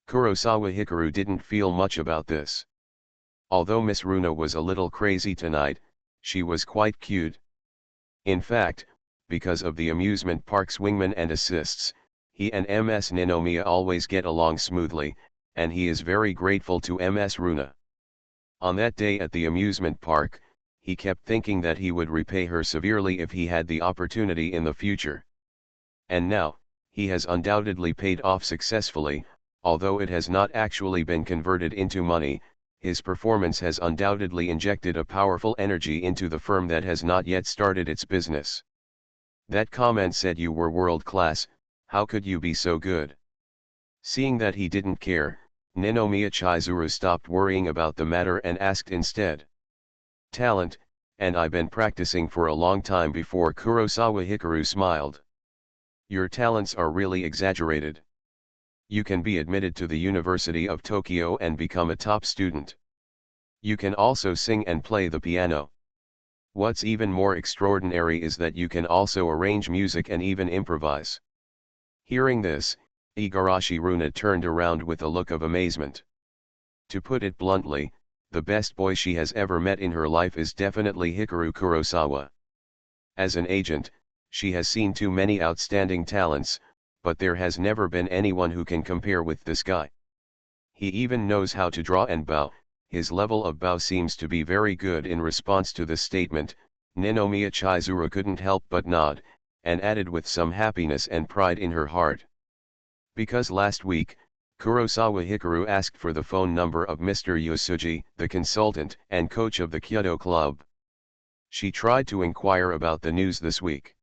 Kurosawa Hikaru didn't feel much about this. Although Miss Runa was a little crazy tonight, she was quite cute. In fact, because of the amusement park's wingman and assists, he and Ms. Ninomiya always get along smoothly, and he is very grateful to Ms. Runa. On that day at the amusement park, he kept thinking that he would repay her severely if he had the opportunity in the future. And now, he has undoubtedly paid off successfully, although it has not actually been converted into money. His performance has undoubtedly injected a powerful energy into the firm that has not yet started its business. That comment said you were world class, how could you be so good? Seeing that he didn't care, Ninomiya Chizuru stopped worrying about the matter and asked instead. Talent, and I've been practicing for a long time before. Kurosawa Hikaru smiled. Your talents are really exaggerated. You can be admitted to the University of Tokyo and become a top student. You can also sing and play the piano. What's even more extraordinary is that you can also arrange music and even improvise. Hearing this, Igarashi Runa turned around with a look of amazement. To put it bluntly, the best boy she has ever met in her life is definitely Hikaru Kurosawa. As an agent, she has seen too many outstanding talents, but there has never been anyone who can compare with this guy. He even knows how to draw and bow. His level of bow seems to be very good. In response to this statement, Ninomiya Chizuru couldn't help but nod, and added with some happiness and pride in her heart. Because last week, Kurosawa Hikaru asked for the phone number of Mr. Yosuji, the consultant and coach of the Kyoto Club. She tried to inquire about the news this week.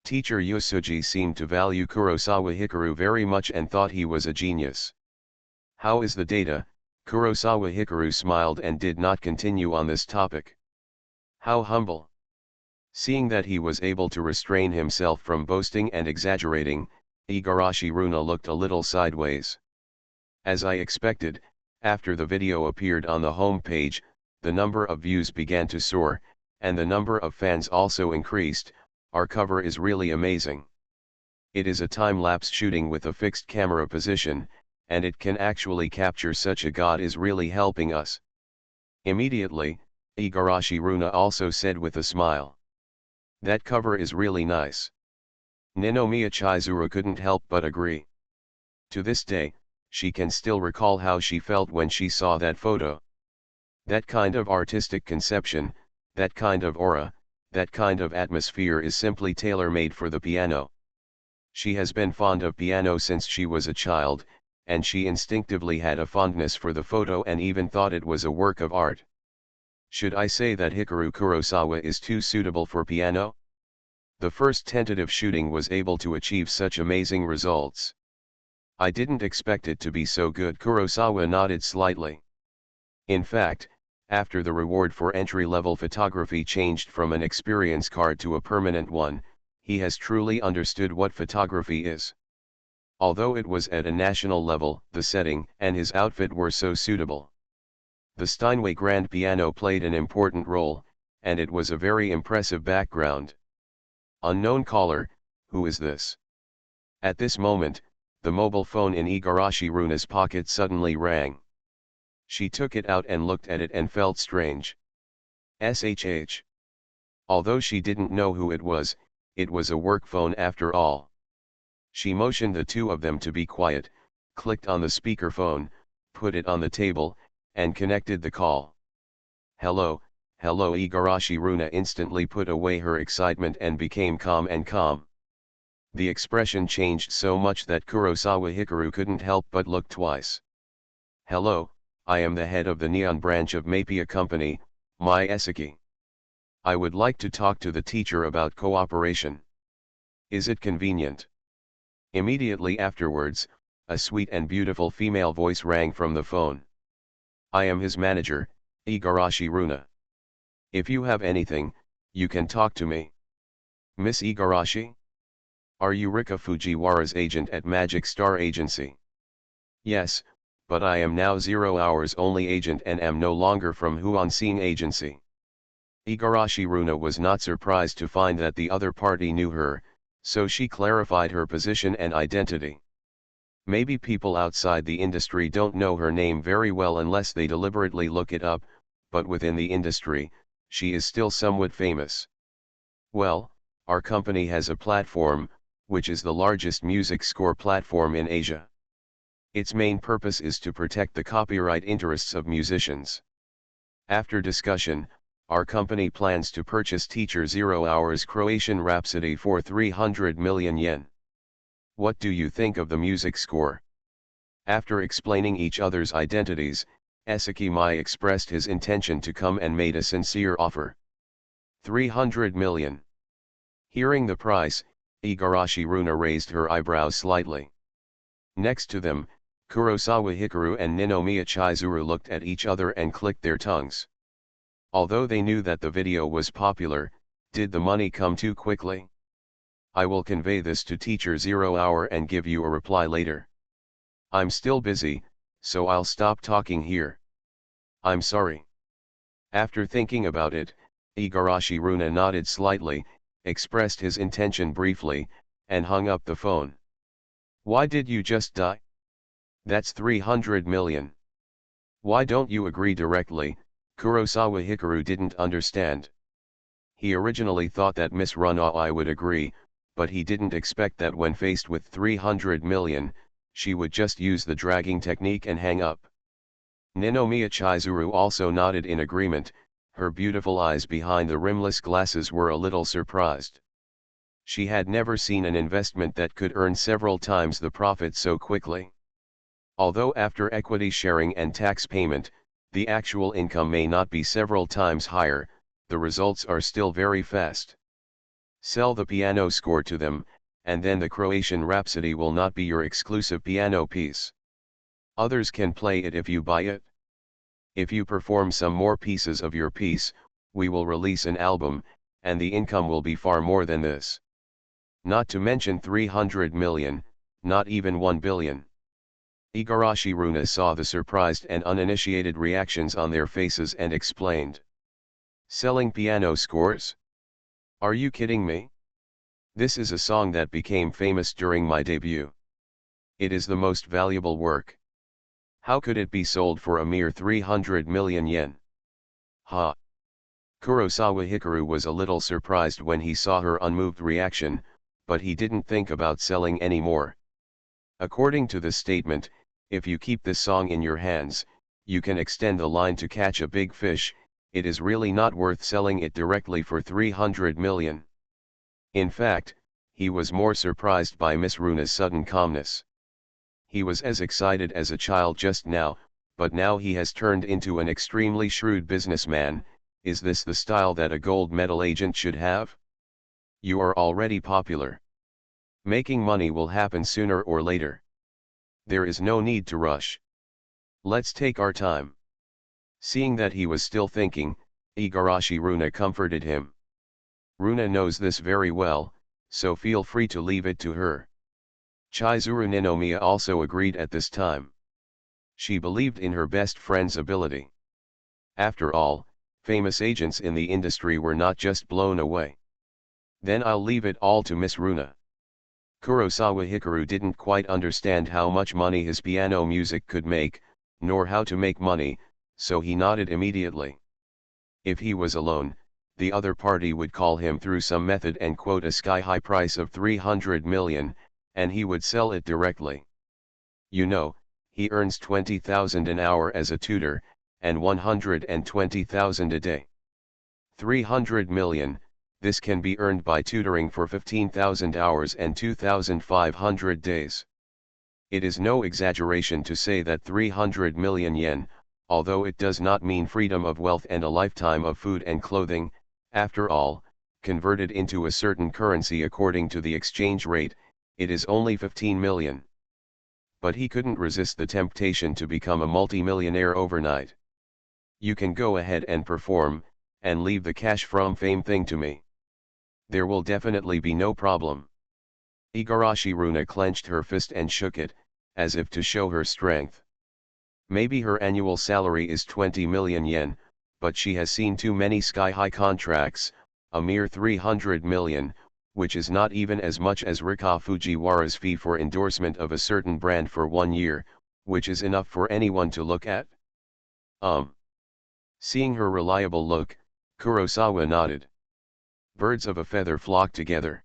Teacher Yosuji seemed to value Kurosawa Hikaru very much and thought he was a genius. How is the data? Kurosawa Hikaru smiled and did not continue on this topic. How humble. Seeing that he was able to restrain himself from boasting and exaggerating, Igarashi Runa looked a little sideways. As I expected, after the video appeared on the home page, the number of views began to soar, and the number of fans also increased. Our cover is really amazing. It is a time-lapse shooting with a fixed camera position, and it can actually capture such a god is really helping us. Immediately, Igarashi Runa also said with a smile. That cover is really nice. Ninomiya Chizuru couldn't help but agree. To this day, she can still recall how she felt when she saw that photo. That kind of artistic conception, that kind of aura, that kind of atmosphere is simply tailor-made for the piano. She has been fond of piano since she was a child, and she instinctively had a fondness for the photo and even thought it was a work of art. Should I say that Hikaru Kurosawa is too suitable for piano? The first tentative shooting was able to achieve such amazing results. I didn't expect it to be so good. Kurosawa nodded slightly. In fact, after the reward for entry-level photography changed from an experience card to a permanent one, he has truly understood what photography is. Although it was at a national level, the setting and his outfit were so suitable. The Steinway grand piano played an important role, and it was a very impressive background. Unknown caller, who is this? At this moment, the mobile phone in Igarashi Runa's pocket suddenly rang. She took it out and looked at it and felt strange. SHH. Although she didn't know who it was a work phone after all. She motioned the two of them to be quiet, clicked on the speakerphone, put it on the table, and connected the call. Hello, hello. Igarashi Runa instantly put away her excitement and became calm. The expression changed so much that Kurosawa Hikaru couldn't help but look twice. Hello, I am the head of the Neon branch of Mapia Company, Mai Esaki. I would like to talk to the teacher about cooperation. Is it convenient? Immediately afterwards, a sweet and beautiful female voice rang from the phone. I am his manager, Igarashi Runa. If you have anything, you can talk to me. Miss Igarashi? Are you Rika Fujiwara's agent at Magic Star Agency? Yes, but I am now 0 hours only agent and am no longer from Huansing Agency. Igarashi Runa was not surprised to find that the other party knew her, so she clarified her position and identity. Maybe people outside the industry don't know her name very well unless they deliberately look it up, but within the industry, she is still somewhat famous. Well, our company has a platform, which is the largest music score platform in Asia. Its main purpose is to protect the copyright interests of musicians. After discussion, our company plans to purchase Teacher 0 Hours Croatian Rhapsody for 300 million yen. What do you think of the music score? After explaining each other's identities, Esaki Mai expressed his intention to come and made a sincere offer. 300 million. Hearing the price, Igarashi Runa raised her eyebrows slightly. Next to them, Kurosawa Hikaru and Ninomiya Chizuru looked at each other and clicked their tongues. Although they knew that the video was popular, did the money come too quickly? I will convey this to Teacher 0 Hour and give you a reply later. I'm still busy, so I'll stop talking here. I'm sorry. After thinking about it, Igarashi Runa nodded slightly, expressed his intention briefly, and hung up the phone. Why did you just die? That's 300 million. Why don't you agree directly? Kurosawa Hikaru didn't understand. He originally thought that Miss Runai would agree, but he didn't expect that when faced with 300 million, she would just use the dragging technique and hang up. Ninomiya Chizuru also nodded in agreement, her beautiful eyes behind the rimless glasses were a little surprised. She had never seen an investment that could earn several times the profit so quickly. Although after equity sharing and tax payment, the actual income may not be several times higher, the results are still very fast. Sell the piano score to them, and then the Croatian Rhapsody will not be your exclusive piano piece. Others can play it if you buy it. If you perform some more pieces of your piece, we will release an album, and the income will be far more than this. Not to mention 300 million, not even 1 billion. Igarashi Runa saw the surprised and uninitiated reactions on their faces and explained. Selling piano scores? Are you kidding me? This is a song that became famous during my debut. It is the most valuable work. How could it be sold for a mere 300 million yen? Ha! Kurosawa Hikaru was a little surprised when he saw her unmoved reaction, but he didn't think about selling anymore. According to the statement, if you keep this song in your hands, you can extend the line to catch a big fish. It is really not worth selling it directly for 300 million. In fact, he was more surprised by Miss Runa's sudden calmness. He was as excited as a child just now, but now he has turned into an extremely shrewd businessman, is this the style that a gold medal agent should have? You are already popular. Making money will happen sooner or later. There is no need to rush. Let's take our time. Seeing that he was still thinking, Igarashi Runa comforted him. Runa knows this very well, so feel free to leave it to her. Chizuru Ninomiya also agreed at this time. She believed in her best friend's ability. After all, famous agents in the industry were not just blown away. Then I'll leave it all to Miss Runa. Kurosawa Hikaru didn't quite understand how much money his piano music could make, nor how to make money, so he nodded immediately. If he was alone, the other party would call him through some method and quote a sky-high price of 300 million, and he would sell it directly. You know, he earns 20,000 an hour as a tutor, and 120,000 a day. 300 million, this can be earned by tutoring for 15,000 hours and 2,500 days. It is no exaggeration to say that 300 million yen, although it does not mean freedom of wealth and a lifetime of food and clothing, after all, converted into a certain currency according to the exchange rate, it is only 15 million. But he couldn't resist the temptation to become a multimillionaire overnight. You can go ahead and perform, and leave the cash from fame thing to me. There will definitely be no problem. Igarashi Runa clenched her fist and shook it, as if to show her strength. Maybe her annual salary is 20 million yen, but she has seen too many sky-high contracts, a mere 300 million, which is not even as much as Rika Fujiwara's fee for endorsement of a certain brand for 1 year, which is enough for anyone to look at. Seeing her reliable look, Kurosawa nodded. Birds of a feather flock together.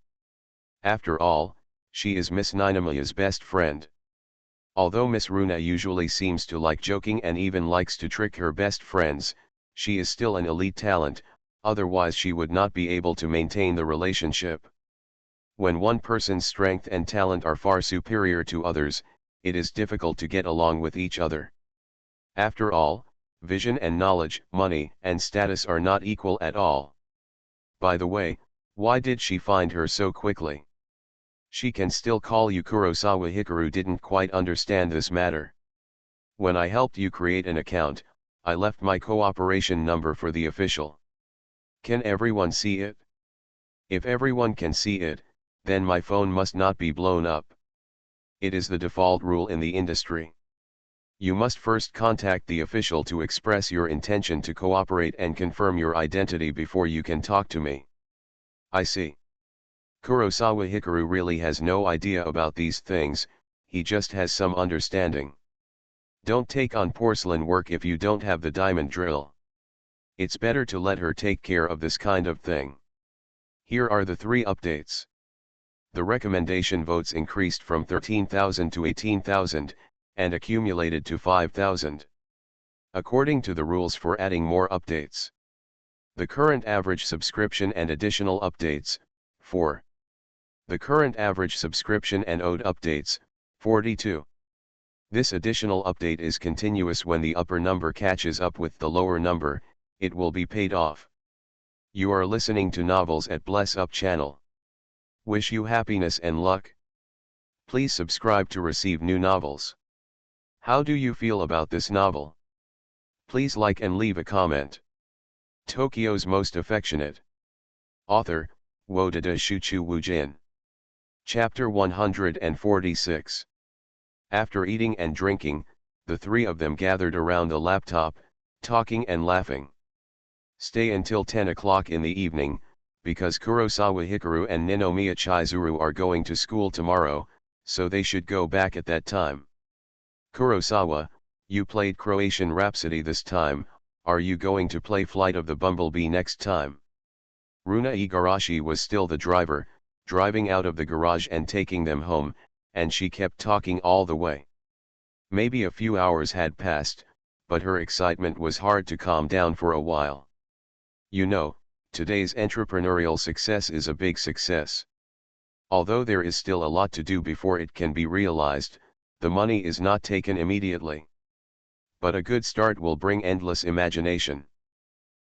After all, she is Miss Ninomiya's best friend. Although Miss Runa usually seems to like joking and even likes to trick her best friends, she is still an elite talent, otherwise she would not be able to maintain the relationship. When one person's strength and talent are far superior to others, it is difficult to get along with each other. After all, vision and knowledge, money and status are not equal at all. By the way, why did she find her so quickly? She can still call you. Kurosawa Hikaru didn't quite understand this matter. When I helped you create an account, I left my cooperation number for the official. Can everyone see it? If everyone can see it, then my phone must not be blown up. It is the default rule in the industry. You must first contact the official to express your intention to cooperate and confirm your identity before you can talk to me. I see. Kurosawa Hikaru really has no idea about these things, he just has some understanding. Don't take on porcelain work if you don't have the diamond drill. It's better to let her take care of this kind of thing. Here are the 3 updates. The recommendation votes increased from 13,000 to 18,000, and accumulated to 5,000. According to the rules for adding more updates. The current average subscription and additional updates, 4. The current average subscription and owed updates, 42. This additional update is continuous. When the upper number catches up with the lower number, it will be paid off. You are listening to Novels at Bless Up channel. Wish you happiness and luck. Please subscribe to receive new novels. How do you feel about this novel? Please like and leave a comment. Tokyo's Most Affectionate. Author, Wodada Shuchu Wujin. Chapter 146. After eating and drinking, the 3 of them gathered around the laptop, talking and laughing. Stay until 10 o'clock in the evening, because Kurosawa Hikaru and Ninomiya Chizuru are going to school tomorrow, so they should go back at that time. Kurosawa, you played Croatian Rhapsody this time, are you going to play Flight of the Bumblebee next time? Runa Igarashi was still the driver, driving out of the garage and taking them home, and she kept talking all the way. Maybe a few hours had passed, but her excitement was hard to calm down for a while. You know, today's entrepreneurial success is a big success. Although there is still a lot to do before it can be realized, the money is not taken immediately. But a good start will bring endless imagination.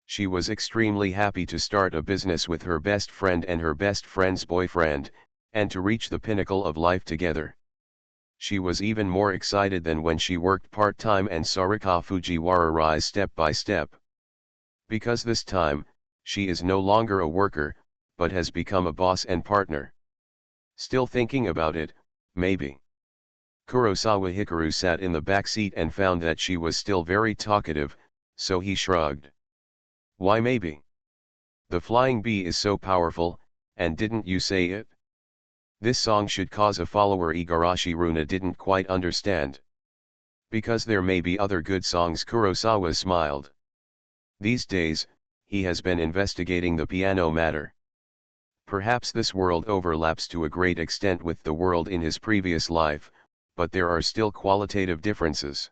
She was extremely happy to start a business with her best friend and her best friend's boyfriend, and to reach the pinnacle of life together. She was even more excited than when she worked part-time and saw Rika Fujiwara rise step by step. Because this time, she is no longer a worker, but has become a boss and partner. Still thinking about it, maybe. Kurosawa Hikaru sat in the back seat and found that she was still very talkative, so he shrugged. Why maybe? The flying bee is so powerful, and didn't you say it? This song should cause a follower. Igarashi Runa didn't quite understand. Because there may be other good songs. Kurosawa smiled. These days, he has been investigating the piano matter. Perhaps this world overlaps to a great extent with the world in his previous life, but there are still qualitative differences.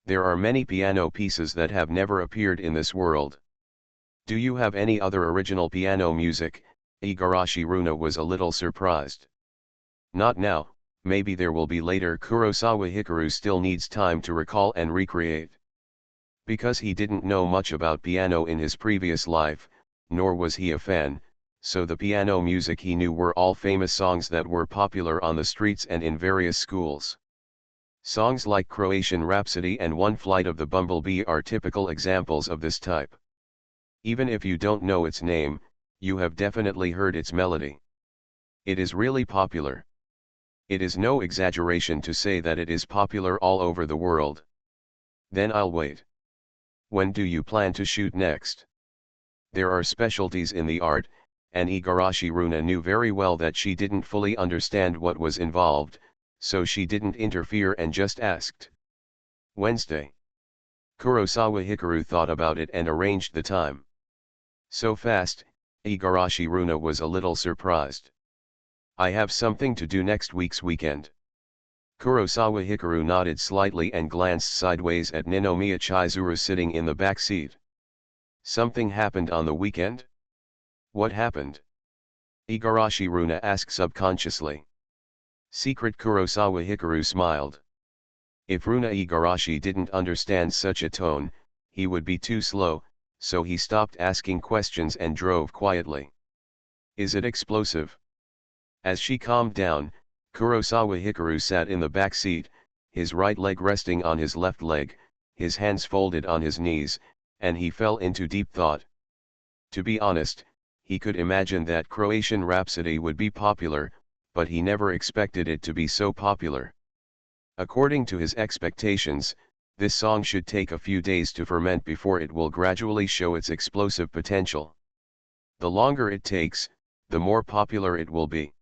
There are many piano pieces that have never appeared in this world. Do you have any other original piano music? Igarashi Runa was a little surprised. Not now, maybe there will be later. Kurosawa Hikaru still needs time to recall and recreate. Because he didn't know much about piano in his previous life, nor was he a fan, so the piano music he knew were all famous songs that were popular on the streets and in various schools. Songs like Croatian Rhapsody and One Flight of the Bumblebee are typical examples of this type. Even if you don't know its name, you have definitely heard its melody. It is really popular. It is no exaggeration to say that it is popular all over the world. Then I'll wait. When do you plan to shoot next? There are specialties in the art, and Igarashi Runa knew very well that she didn't fully understand what was involved, so she didn't interfere and just asked. Wednesday. Kurosawa Hikaru thought about it and arranged the time. So fast, Igarashi Runa was a little surprised. I have something to do next week's weekend. Kurosawa Hikaru nodded slightly and glanced sideways at Ninomiya Chizuru sitting in the back seat. Something happened on the weekend? What happened? Igarashi Runa asked subconsciously. Secret. Kurosawa Hikaru smiled. If Runa Igarashi didn't understand such a tone, he would be too slow, so he stopped asking questions and drove quietly. Is it explosive? As she calmed down, Kurosawa Hikaru sat in the back seat, his right leg resting on his left leg, his hands folded on his knees, and he fell into deep thought. To be honest, he could imagine that Croatian Rhapsody would be popular, but he never expected it to be so popular. According to his expectations, this song should take a few days to ferment before it will gradually show its explosive potential. The longer it takes, the more popular it will be.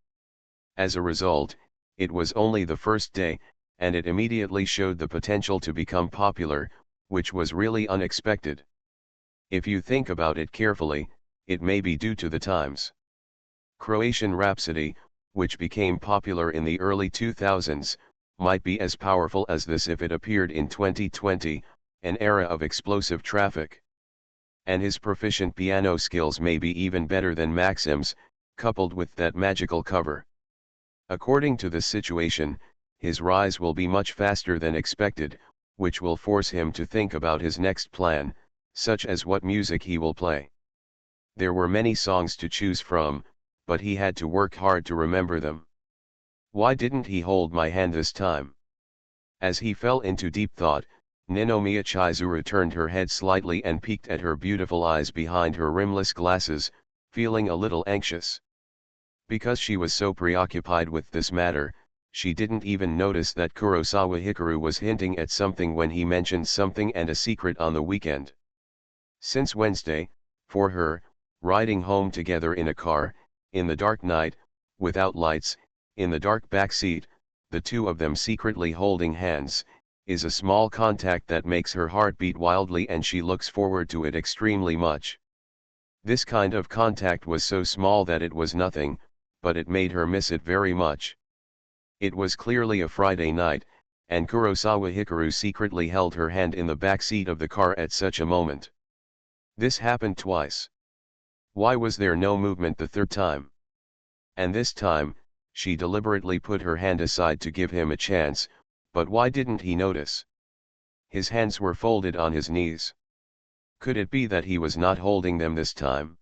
As a result, it was only the first day, and it immediately showed the potential to become popular, which was really unexpected. If you think about it carefully, it may be due to the times. Croatian Rhapsody, which became popular in the early 2000s, might be as powerful as this if it appeared in 2020, an era of explosive traffic. And his proficient piano skills may be even better than Maxim's, coupled with that magical cover. According to this situation, his rise will be much faster than expected, which will force him to think about his next plan, such as what music he will play. There were many songs to choose from, but he had to work hard to remember them. Why didn't he hold my hand this time? As he fell into deep thought, Ninomiya Chizuru turned her head slightly and peeked at her beautiful eyes behind her rimless glasses, feeling a little anxious. Because she was so preoccupied with this matter, she didn't even notice that Kurosawa Hikaru was hinting at something when he mentioned something and a secret on the weekend. Since Wednesday, for her, riding home together in a car, in the dark night, without lights, in the dark back seat, the two of them secretly holding hands, is a small contact that makes her heart beat wildly and she looks forward to it extremely much. This kind of contact was so small that it was nothing, but it made her miss it very much. It was clearly a Friday night, and Kurosawa Hikaru secretly held her hand in the back seat of the car at such a moment. This happened twice. Why was there no movement the third time? And this time, she deliberately put her hand aside to give him a chance, but why didn't he notice? His hands were folded on his knees. Could it be that he was not holding them this time?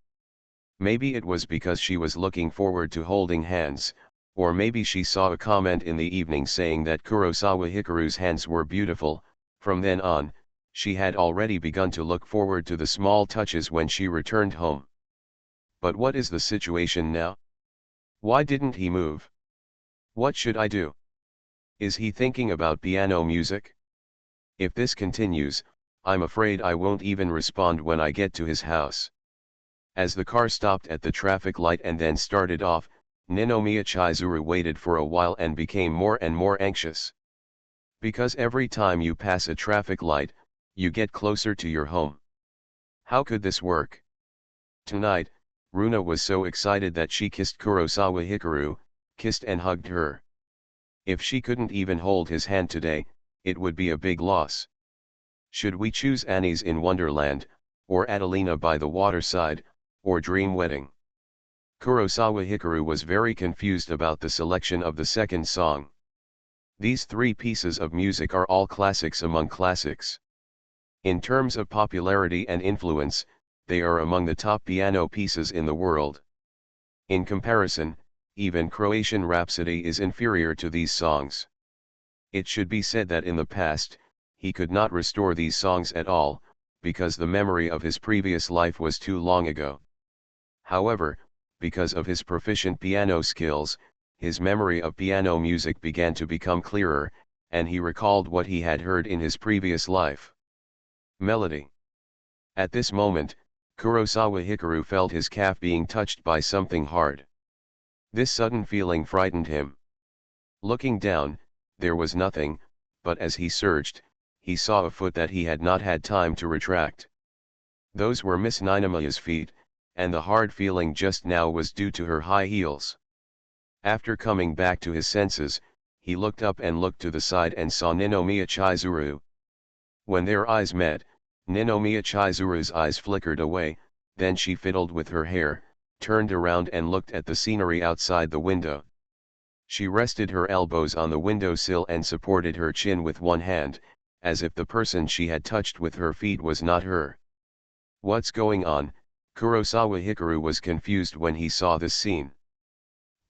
Maybe it was because she was looking forward to holding hands, or maybe she saw a comment in the evening saying that Kurosawa Hikaru's hands were beautiful. From then on, she had already begun to look forward to the small touches when she returned home. But what is the situation now? Why didn't he move? What should I do? Is he thinking about piano music? If this continues, I'm afraid I won't even respond when I get to his house. As the car stopped at the traffic light and then started off, Ninomiya Chizuru waited for a while and became more and more anxious. Because every time you pass a traffic light, you get closer to your home. How could this work? Tonight, Runa was so excited that she kissed Kurosawa Hikaru, kissed and hugged her. If she couldn't even hold his hand today, it would be a big loss. Should we choose Annie's in Wonderland, or Adelina by the waterside, or Dream Wedding? Kurosawa Hikaru was very confused about the selection of the second song. These three pieces of music are all classics among classics. In terms of popularity and influence, they are among the top piano pieces in the world. In comparison, even Croatian Rhapsody is inferior to these songs. It should be said that in the past, he could not restore these songs at all, because the memory of his previous life was too long ago. However, because of his proficient piano skills, his memory of piano music began to become clearer, and he recalled what he had heard in his previous life. Melody. At this moment, Kurosawa Hikaru felt his calf being touched by something hard. This sudden feeling frightened him. Looking down, there was nothing, but as he searched, he saw a foot that he had not had time to retract. Those were Miss Ninomiya's feet, and the hard feeling just now was due to her high heels. After coming back to his senses, he looked up and looked to the side and saw Ninomiya Chizuru. When their eyes met, Ninomiya Chizuru's eyes flickered away, then she fiddled with her hair, turned around and looked at the scenery outside the window. She rested her elbows on the windowsill and supported her chin with one hand, as if the person she had touched with her feet was not her. What's going on? Kurosawa Hikaru was confused when he saw this scene.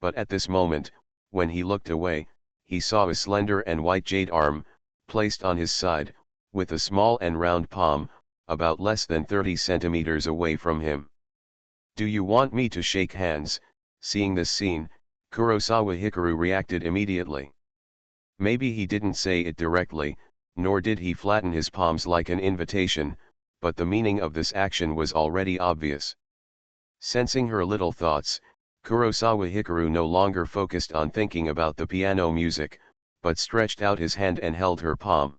But at this moment, when he looked away, he saw a slender and white jade arm, placed on his side, with a small and round palm, about less than 30 centimeters away from him. Do you want me to shake hands? Seeing this scene, Kurosawa Hikaru reacted immediately. Maybe he didn't say it directly, nor did he flatten his palms like an invitation, but the meaning of this action was already obvious. Sensing her little thoughts, Kurosawa Hikaru no longer focused on thinking about the piano music, but stretched out his hand and held her palm.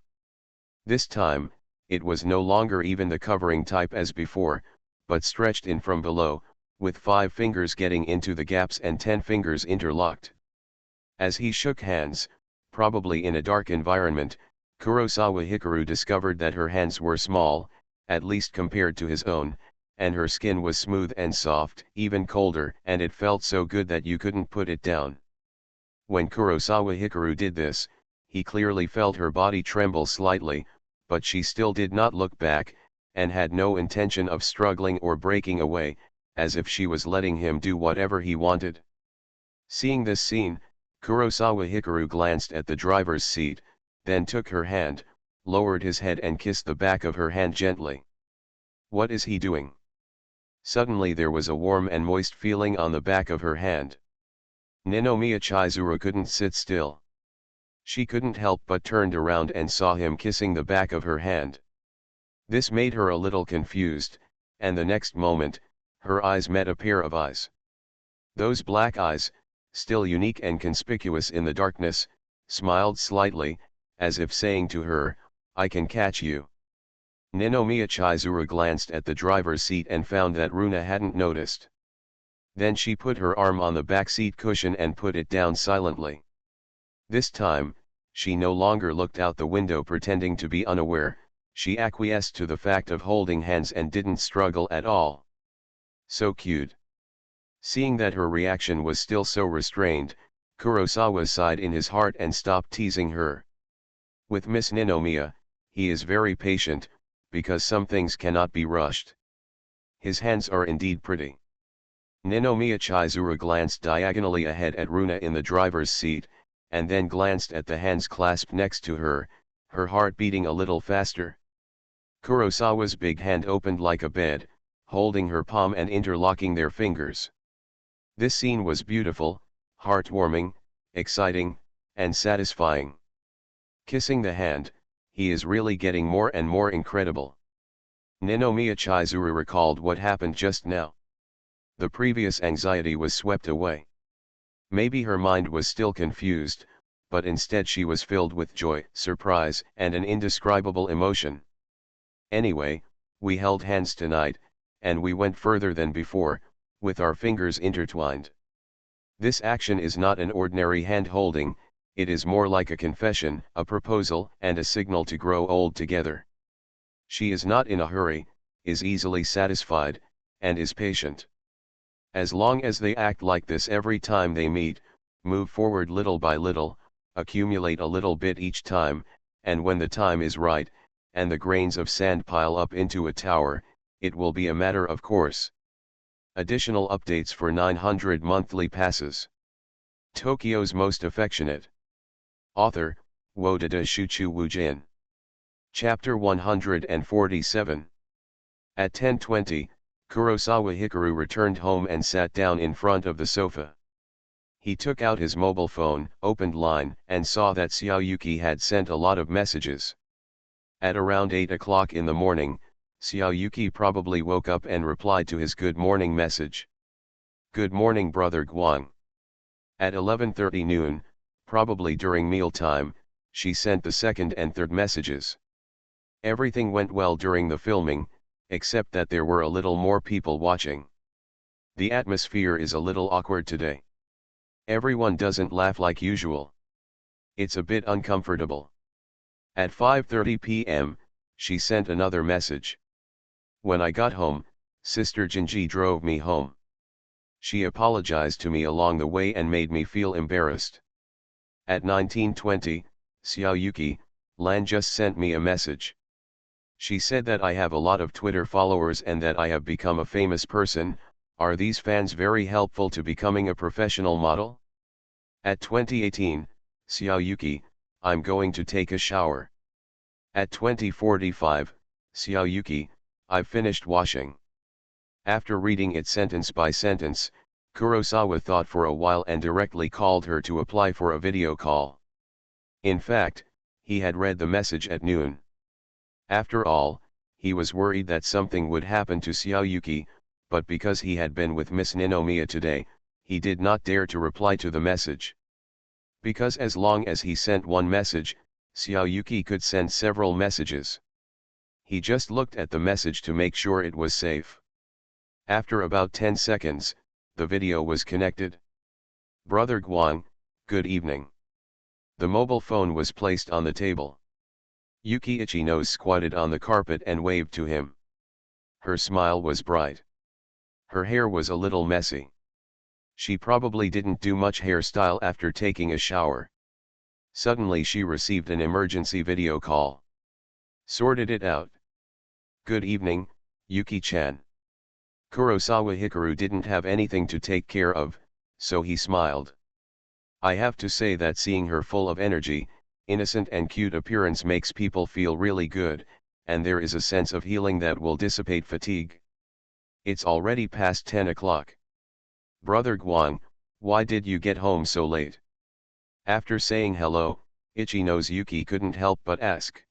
This time, it was no longer even the covering type as before, but stretched in from below, with 5 fingers getting into the gaps and 10 fingers interlocked. As he shook hands, probably in a dark environment, Kurosawa Hikaru discovered that her hands were small, at least compared to his own, and her skin was smooth and soft, even colder, and it felt so good that you couldn't put it down. When Kurosawa Hikaru did this, he clearly felt her body tremble slightly, but she still did not look back, and had no intention of struggling or breaking away, as if she was letting him do whatever he wanted. Seeing this scene, Kurosawa Hikaru glanced at the driver's seat, then took her hand, lowered his head and kissed the back of her hand gently. What is he doing? Suddenly there was a warm and moist feeling on the back of her hand. Ninomiya Chizuru couldn't sit still. She couldn't help but turned around and saw him kissing the back of her hand. This made her a little confused, and the next moment, her eyes met a pair of eyes. Those black eyes, still unique and conspicuous in the darkness, smiled slightly, as if saying to her, I can catch you. Ninomiya Chizuru glanced at the driver's seat and found that Runa hadn't noticed. Then she put her arm on the back seat cushion and put it down silently. This time, she no longer looked out the window pretending to be unaware, she acquiesced to the fact of holding hands and didn't struggle at all. So cute. Seeing that her reaction was still so restrained, Kurosawa sighed in his heart and stopped teasing her. With Miss Ninomiya, he is very patient, because some things cannot be rushed. His hands are indeed pretty. Ninomiya Chizuru glanced diagonally ahead at Runa in the driver's seat, and then glanced at the hands clasped next to her, her heart beating a little faster. Kurosawa's big hand opened like a bed, holding her palm and interlocking their fingers. This scene was beautiful, heartwarming, exciting, and satisfying. Kissing the hand, he is really getting more and more incredible. Ninomiya Chizuru recalled what happened just now. The previous anxiety was swept away. Maybe her mind was still confused, but instead she was filled with joy, surprise, and an indescribable emotion. Anyway, we held hands tonight, and we went further than before, with our fingers intertwined. This action is not an ordinary hand-holding, it is more like a confession, a proposal, and a signal to grow old together. She is not in a hurry, is easily satisfied, and is patient. As long as they act like this every time they meet, move forward little by little, accumulate a little bit each time, and when the time is right, and the grains of sand pile up into a tower, it will be a matter of course. Additional updates for 900 monthly passes. Tokyo's Most Affectionate. Author, Wodada Shuchu Wujin. Chapter 147. At 10:20, Kurosawa Hikaru returned home and sat down in front of the sofa. He took out his mobile phone, opened Line, and saw that Xiaoyuki had sent a lot of messages. At around 8 o'clock in the morning, Xiaoyuki probably woke up and replied to his good morning message. Good morning, brother Guang. At 11:30 noon, probably during mealtime, she sent the second and third messages. Everything went well during the filming, except that there were a little more people watching. The atmosphere is a little awkward today. Everyone doesn't laugh like usual. It's a bit uncomfortable. At 5:30 p.m., she sent another message. When I got home, Sister Jinji drove me home. She apologized to me along the way and made me feel embarrassed. At 19:20, Xiaoyuki, Lan just sent me a message. She said that I have a lot of Twitter followers and that I have become a famous person. Are these fans very helpful to becoming a professional model? At 20:18, Xiaoyuki, I'm going to take a shower. At 20:45, Xiaoyuki, I've finished washing. After reading it sentence by sentence, Kurosawa thought for a while and directly called her to apply for a video call. In fact, he had read the message at noon. After all, he was worried that something would happen to Xiaoyuki, but because he had been with Miss Ninomiya today, he did not dare to reply to the message. Because as long as he sent one message, Xiaoyuki could send several messages. He just looked at the message to make sure it was safe. After about 10 seconds, the video was connected. Brother Guang, good evening. The mobile phone was placed on the table. Yuki Ichino squatted on the carpet and waved to him. Her smile was bright. Her hair was a little messy. She probably didn't do much hairstyle after taking a shower. Suddenly she received an emergency video call. Sorted it out. Good evening, Yuki-chan. Kurosawa Hikaru didn't have anything to take care of, so he smiled. I have to say that seeing her full of energy, innocent and cute appearance makes people feel really good, and there is a sense of healing that will dissipate fatigue. It's already past 10 o'clock. Brother Guang, why did you get home so late? After saying hello, Ichino's Yuki couldn't help but ask.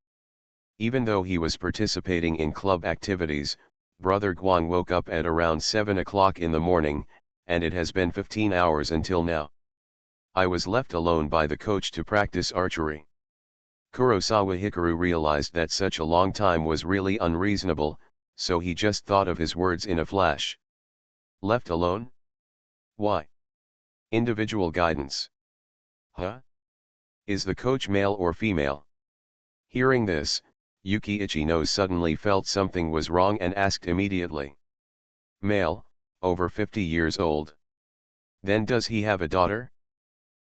Even though he was participating in club activities, Brother Guang woke up at around 7 o'clock in the morning, and it has been 15 hours until now. I was left alone by the coach to practice archery. Kurosawa Hikaru realized that such a long time was really unreasonable, so he just thought of his words in a flash. Left alone? Why? Individual guidance. Huh? Is the coach male or female? Hearing this, Yuki Ichino suddenly felt something was wrong and asked immediately. Male, over 50 years old. Then does he have a daughter?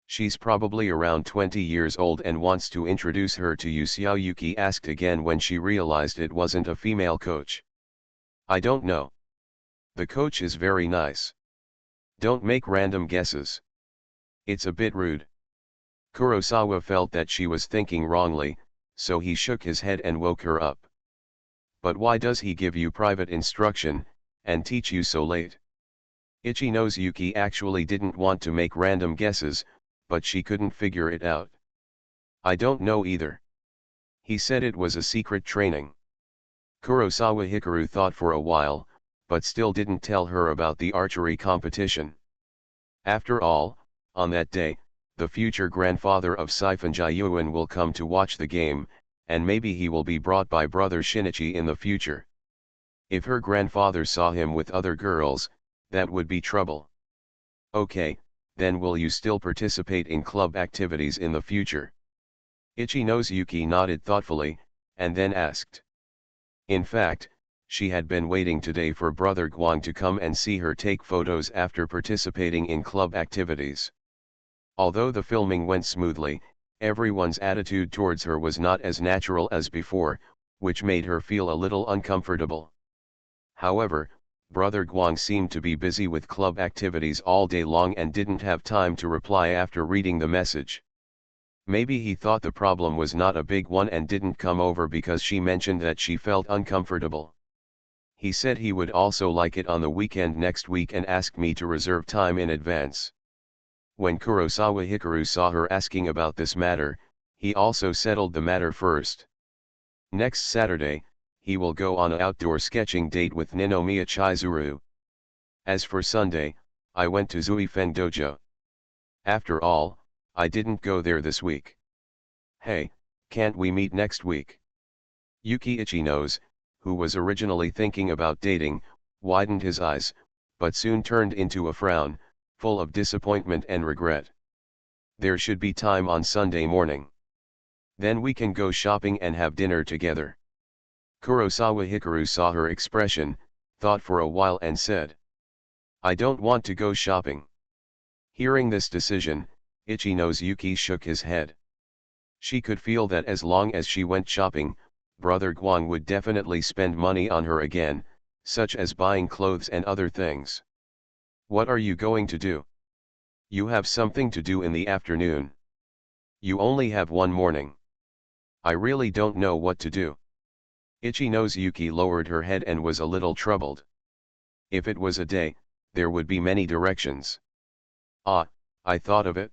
She's probably around 20 years old and wants to introduce her to you, Xiaoyuki asked again when she realized it wasn't a female coach. I don't know. The coach is very nice. Don't make random guesses. It's a bit rude. Kurosawa felt that she was thinking wrongly, so he shook his head and woke her up. But why does he give you private instruction, and teach you so late? Ichinosuke actually didn't want to make random guesses, but she couldn't figure it out. I don't know either. He said it was a secret training. Kurosawa Hikaru thought for a while, but still didn't tell her about the archery competition. After all, on that day, the future grandfather of Siphon Jiyuan will come to watch the game, and maybe he will be brought by brother Shinichi in the future. If her grandfather saw him with other girls, that would be trouble. Okay, then will you still participate in club activities in the future? Ichinosuke nodded thoughtfully, and then asked. In fact, she had been waiting today for Brother Guang to come and see her take photos after participating in club activities. Although the filming went smoothly, everyone's attitude towards her was not as natural as before, which made her feel a little uncomfortable. However, Brother Guang seemed to be busy with club activities all day long and didn't have time to reply after reading the message. Maybe he thought the problem was not a big one and didn't come over because she mentioned that she felt uncomfortable. He said he would also like it on the weekend next week and asked me to reserve time in advance. When Kurosawa Hikaru saw her asking about this matter, he also settled the matter first. Next Saturday, he will go on an outdoor sketching date with Ninomiya Chizuru. As for Sunday, I went to Zuifeng Dojo. After all, I didn't go there this week. Hey, can't we meet next week? Yuki Ichinos, who was originally thinking about dating, widened his eyes, but soon turned into a frown, full of disappointment and regret. There should be time on Sunday morning. Then we can go shopping and have dinner together. Kurosawa Hikaru saw her expression, thought for a while and said. I don't want to go shopping. Hearing this decision, Ichinosuke shook his head. She could feel that as long as she went shopping, Brother Guang would definitely spend money on her again, such as buying clothes and other things. What are you going to do? You have something to do in the afternoon. You only have one morning. I really don't know what to do. Ichinosuke lowered her head and was a little troubled. If it was a day, there would be many directions. Ah, I thought of it.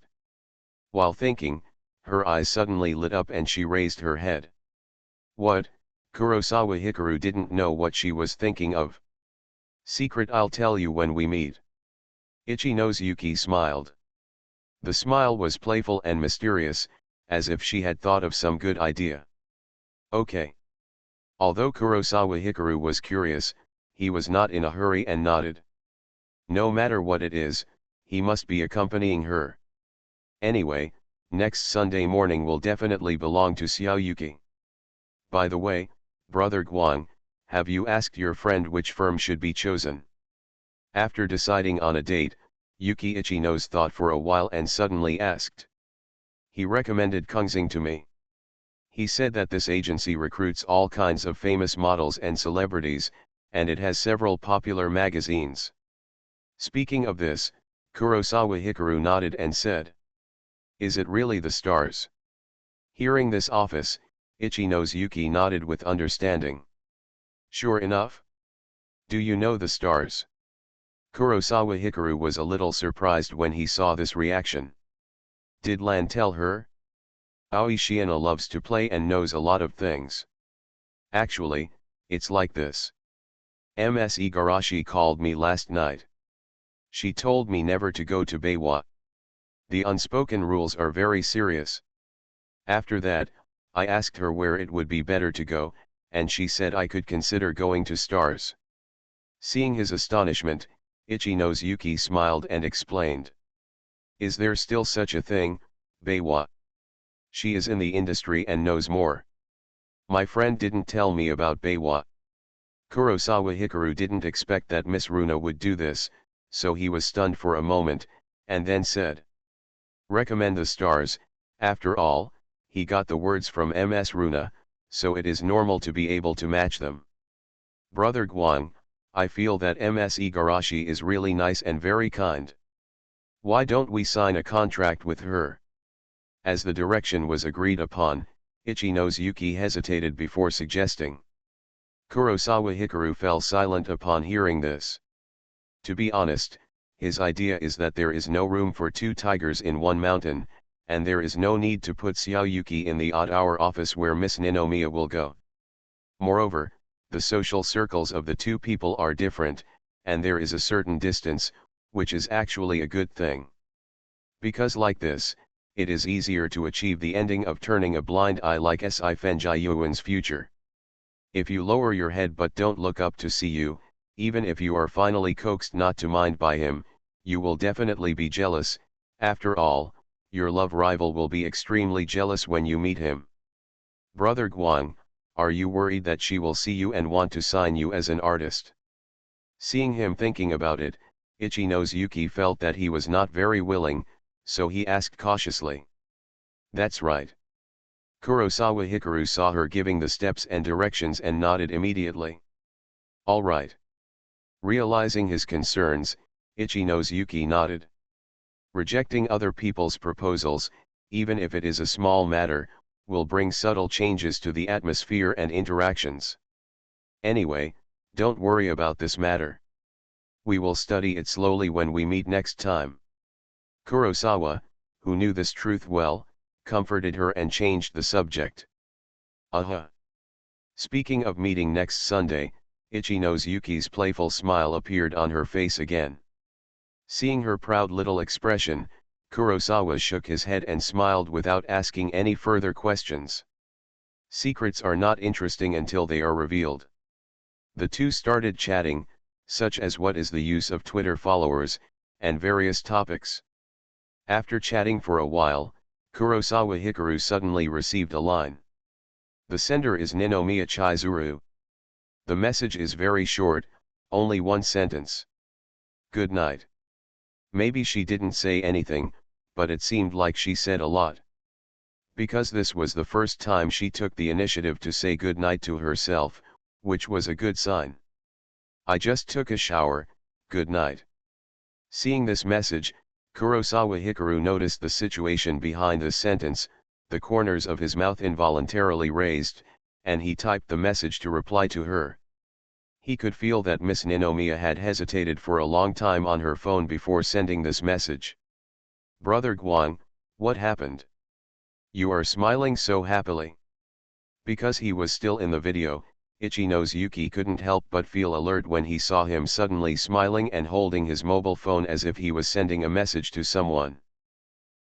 While thinking, her eyes suddenly lit up and she raised her head. What? Kurosawa Hikaru didn't know what she was thinking of. Secret, I'll tell you when we meet. Ichinosuke smiled. The smile was playful and mysterious, as if she had thought of some good idea. Okay. Although Kurosawa Hikaru was curious, he was not in a hurry and nodded. No matter what it is, he must be accompanying her. Anyway, next Sunday morning will definitely belong to Xiaoyuki. By the way, Brother Guang, have you asked your friend which firm should be chosen? After deciding on a date, Yuki Ichinos thought for a while and suddenly asked. He recommended Kungxing to me. He said that this agency recruits all kinds of famous models and celebrities, and it has several popular magazines. Speaking of this, Kurosawa Hikaru nodded and said. Is it really the stars? Hearing this office, Ichinosuke nodded with understanding. Sure enough. Do you know the stars? Kurosawa Hikaru was a little surprised when he saw this reaction. Did Lan tell her? Aoi Shiina loves to play and knows a lot of things. Actually, it's like this. Ms. Igarashi called me last night. She told me never to go to Beiwa. The unspoken rules are very serious. After that, I asked her where it would be better to go, and she said I could consider going to Stars. Seeing his astonishment, Ichinosuke smiled and explained. Is there still such a thing, Beiwa? She is in the industry and knows more. My friend didn't tell me about Beiwa. Kurosawa Hikaru didn't expect that Miss Runa would do this, so he was stunned for a moment, and then said. Recommend the stars. After all, he got the words from MS Runa, so it is normal to be able to match them. Brother Guang, I feel that Ms. Igarashi is really nice and very kind. Why don't we sign a contract with her? As the direction was agreed upon, Ichino's Yuki hesitated before suggesting. Kurosawa Hikaru fell silent upon hearing this. To be honest, his idea is that there is no room for two tigers in one mountain, and there is no need to put Xiao Yuki in the odd-hour office where Miss Ninomiya will go. Moreover, the social circles of the two people are different, and there is a certain distance, which is actually a good thing. Because like this, it is easier to achieve the ending of turning a blind eye like Si Fenjiyuan's future. If you lower your head but don't look up to see you, even if you are finally coaxed not to mind by him, you will definitely be jealous. After all, your love rival will be extremely jealous when you meet him. Brother Guang, are you worried that she will see you and want to sign you as an artist? Seeing him thinking about it, Ichino's Yuki felt that he was not very willing, so he asked cautiously. That's right. Kurosawa Hikaru saw her giving the steps and directions and nodded immediately. All right. Realizing his concerns, Ichino's Yuki nodded. Rejecting other people's proposals, even if it is a small matter, will bring subtle changes to the atmosphere and interactions. Anyway, don't worry about this matter. We will study it slowly when we meet next time. Kurosawa, who knew this truth well, comforted her and changed the subject. Speaking of meeting next Sunday, Ichino's Yuki's playful smile appeared on her face again. Seeing her proud little expression, Kurosawa shook his head and smiled without asking any further questions. Secrets are not interesting until they are revealed. The two started chatting, such as what is the use of Twitter followers, and various topics. After chatting for a while, Kurosawa Hikaru suddenly received a line. The sender is Ninomiya Chizuru. The message is very short, only one sentence. Good night. Maybe she didn't say anything, but it seemed like she said a lot. Because this was the first time she took the initiative to say good night to herself, which was a good sign. I just took a shower, good night. Seeing this message, Kurosawa Hikaru noticed the situation behind the sentence, the corners of his mouth involuntarily raised, and he typed the message to reply to her. He could feel that Miss Ninomiya had hesitated for a long time on her phone before sending this message. Brother Guang, what happened? You are smiling so happily. Because he was still in the video, Ichino's Yuki couldn't help but feel alert when he saw him suddenly smiling and holding his mobile phone as if he was sending a message to someone.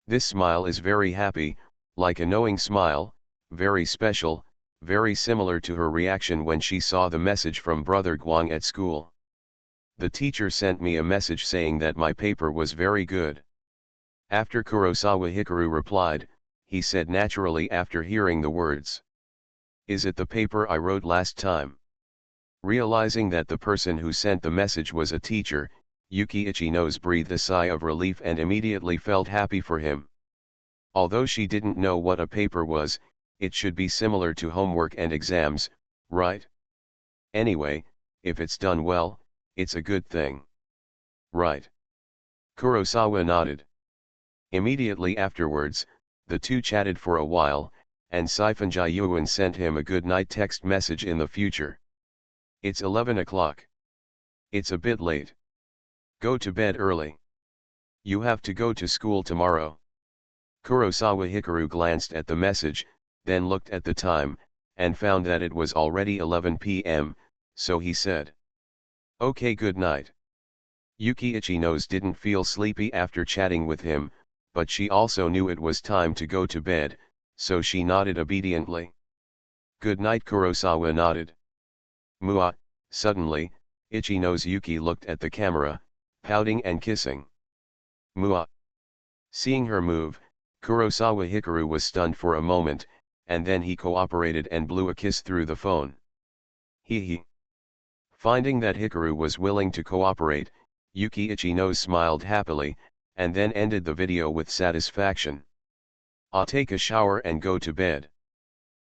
This smile is very happy, like a knowing smile, very special, very similar to her reaction when she saw the message from Brother Guang at school. The teacher sent me a message saying that my paper was very good. After Kurosawa Hikaru replied, he said naturally after hearing the words. Is it the paper I wrote last time? Realizing that the person who sent the message was a teacher, Yuki Ichino's breathed a sigh of relief and immediately felt happy for him. Although she didn't know what a paper was, it should be similar to homework and exams, right? Anyway, if it's done well, it's a good thing. Right. Kurosawa nodded. Immediately afterwards, the two chatted for a while, and Sifenjiyuan sent him a good night text message in the future. It's 11 o'clock. It's a bit late. Go to bed early. You have to go to school tomorrow. Kurosawa Hikaru glanced at the message, then looked at the time, and found that it was already 11 p.m., so he said. Okay, good night. Yuki Ichino's didn't feel sleepy after chatting with him, but she also knew it was time to go to bed, so she nodded obediently. Good night. Kurosawa nodded. Mua, suddenly, Ichino's Yuki looked at the camera, pouting and kissing. Mua. Seeing her move, Kurosawa Hikaru was stunned for a moment, and then he cooperated and blew a kiss through the phone. Hee. Finding that Hikaru was willing to cooperate, Yuki Ichino smiled happily, and then ended the video with satisfaction. "I'll take a shower and go to bed."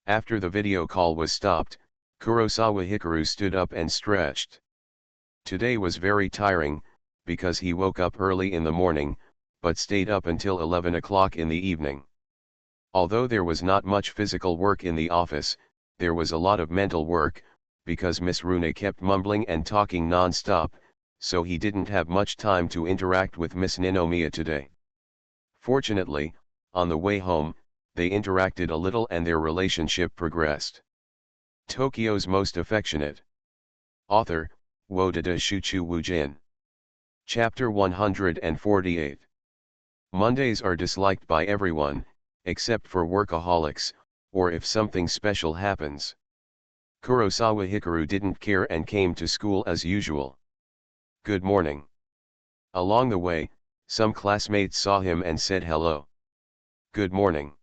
After the video call was stopped, Kurosawa Hikaru stood up and stretched. Today was very tiring, because he woke up early in the morning, but stayed up until 11 o'clock in the evening. Although there was not much physical work in the office, there was a lot of mental work, because Miss Runa kept mumbling and talking non-stop, so he didn't have much time to interact with Miss Ninomiya today. Fortunately, on the way home, they interacted a little and their relationship progressed. Tokyo's Most Affectionate. Author, Wodada Shuchu Wujin. Chapter 148. Mondays are disliked by everyone, except for workaholics, or if something special happens. Kurosawa Hikaru didn't care and came to school as usual. "Good morning." Along the way, some classmates saw him and said hello. "Good morning."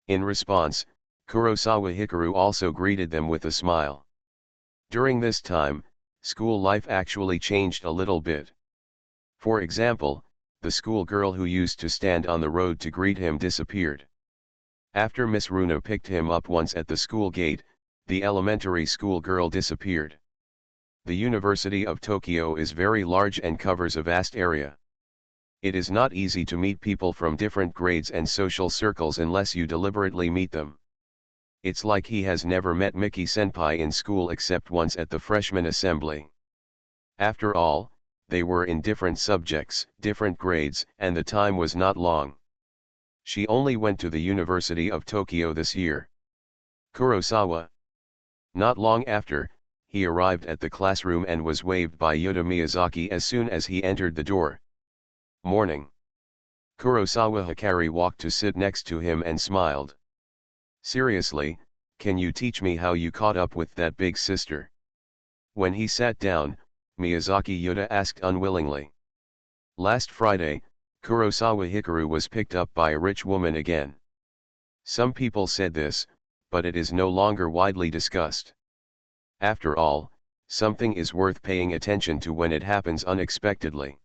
In response, Kurosawa Hikaru also greeted them with a smile. During this time, school life actually changed a little bit. For example, the schoolgirl who used to stand on the road to greet him disappeared. After Miss Runa picked him up once at the school gate, the elementary school girl disappeared. The University of Tokyo is very large and covers a vast area. It is not easy to meet people from different grades and social circles unless you deliberately meet them. It's like he has never met Miki Senpai in school except once at the freshman assembly. After all, they were in different subjects, different grades, and the time was not long. She only went to the University of Tokyo this year. Kurosawa. Not long after, he arrived at the classroom and was waved by Yuta Miyazaki as soon as he entered the door. "Morning." Kurosawa Hikari walked to sit next to him and smiled. "Seriously, can you teach me how you caught up with that big sister?" When he sat down, Miyazaki Yuta asked unwillingly. Last Friday, Kurosawa Hikaru was picked up by a rich woman again. Some people said this, but it is no longer widely discussed. After all, something is worth paying attention to when it happens unexpectedly.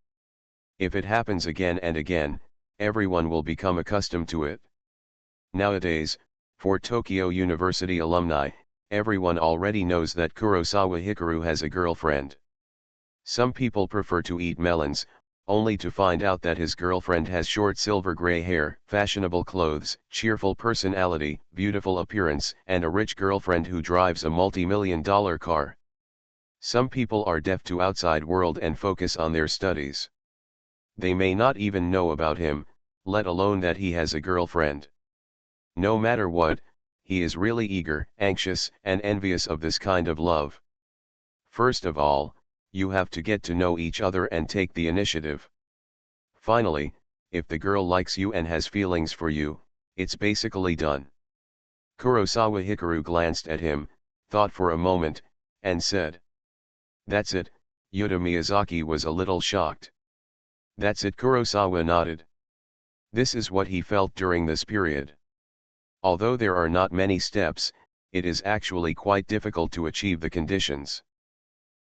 If it happens again and again, everyone will become accustomed to it. Nowadays, for Tokyo University alumni, everyone already knows that Kurosawa Hikaru has a girlfriend. Some people prefer to eat melons, only to find out that his girlfriend has short silver gray hair, fashionable clothes, cheerful personality, beautiful appearance, and a rich girlfriend who drives a multi-million-dollar car. Some people are deaf to outside world and focus on their studies. They may not even know about him, let alone that he has a girlfriend. No matter what, he is really eager, anxious, and envious of this kind of love. First of all, you have to get to know each other and take the initiative. Finally, if the girl likes you and has feelings for you, it's basically done. Kurosawa Hikaru glanced at him, thought for a moment, and said, "That's it." Yuta Miyazaki was a little shocked. "That's it." Kurosawa nodded. This is what he felt during this period. Although there are not many steps, it is actually quite difficult to achieve the conditions.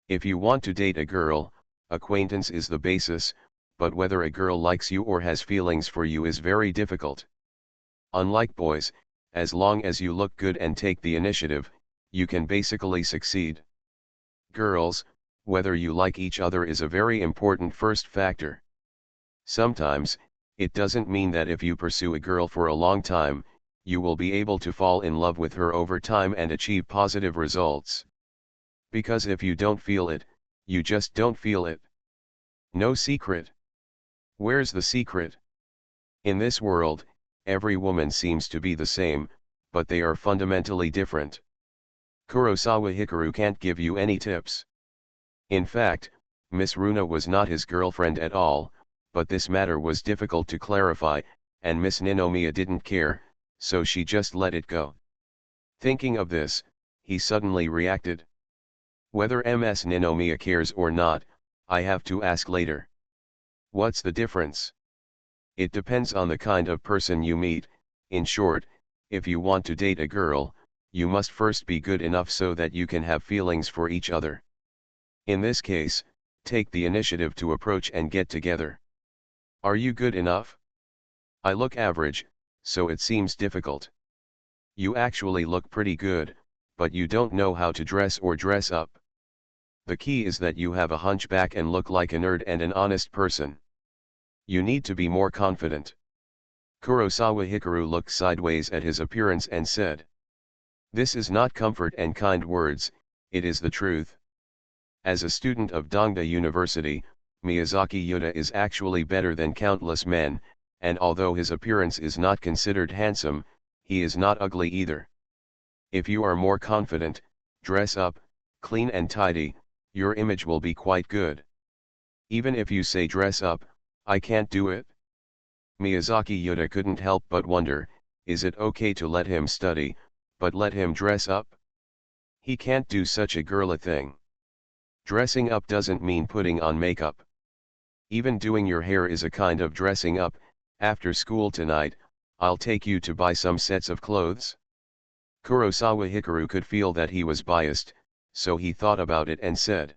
If you want to date a girl, acquaintance is the basis, but whether a girl likes you or has feelings for you is very difficult. Unlike boys, as long as you look good and take the initiative, you can basically succeed. Girls, whether you like each other is a very important first factor. Sometimes, it doesn't mean that if you pursue a girl for a long time, you will be able to fall in love with her over time and achieve positive results. Because if you don't feel it, you just don't feel it. No secret. Where's the secret? In this world, every woman seems to be the same, but they are fundamentally different. Kurosawa Hikaru can't give you any tips. In fact, Miss Runa was not his girlfriend at all, but this matter was difficult to clarify, and Miss Ninomiya didn't care, so she just let it go. Thinking of this, he suddenly reacted. Whether Ms. Ninomiya cares or not, I have to ask later. What's the difference? It depends on the kind of person you meet. In short, if you want to date a girl, you must first be good enough so that you can have feelings for each other. In this case, take the initiative to approach and get together. Are you good enough? I look average, so it seems difficult. You actually look pretty good, but you don't know how to dress or dress up. The key is that you have a hunchback and look like a nerd and an honest person. You need to be more confident. Kurosawa Hikaru looked sideways at his appearance and said, "This is not comfort and kind words, it is the truth." As a student of Dongda University, Miyazaki Yuta is actually better than countless men, and although his appearance is not considered handsome, he is not ugly either. If you are more confident, dress up, clean and tidy, your image will be quite good. Even if you say dress up, I can't do it. Miyazaki Yuta couldn't help but wonder, is it okay to let him study, but let him dress up? He can't do such a girly thing. Dressing up doesn't mean putting on makeup. Even doing your hair is a kind of dressing up. After school tonight, I'll take you to buy some sets of clothes. Kurosawa Hikaru could feel that he was biased, so he thought about it and said,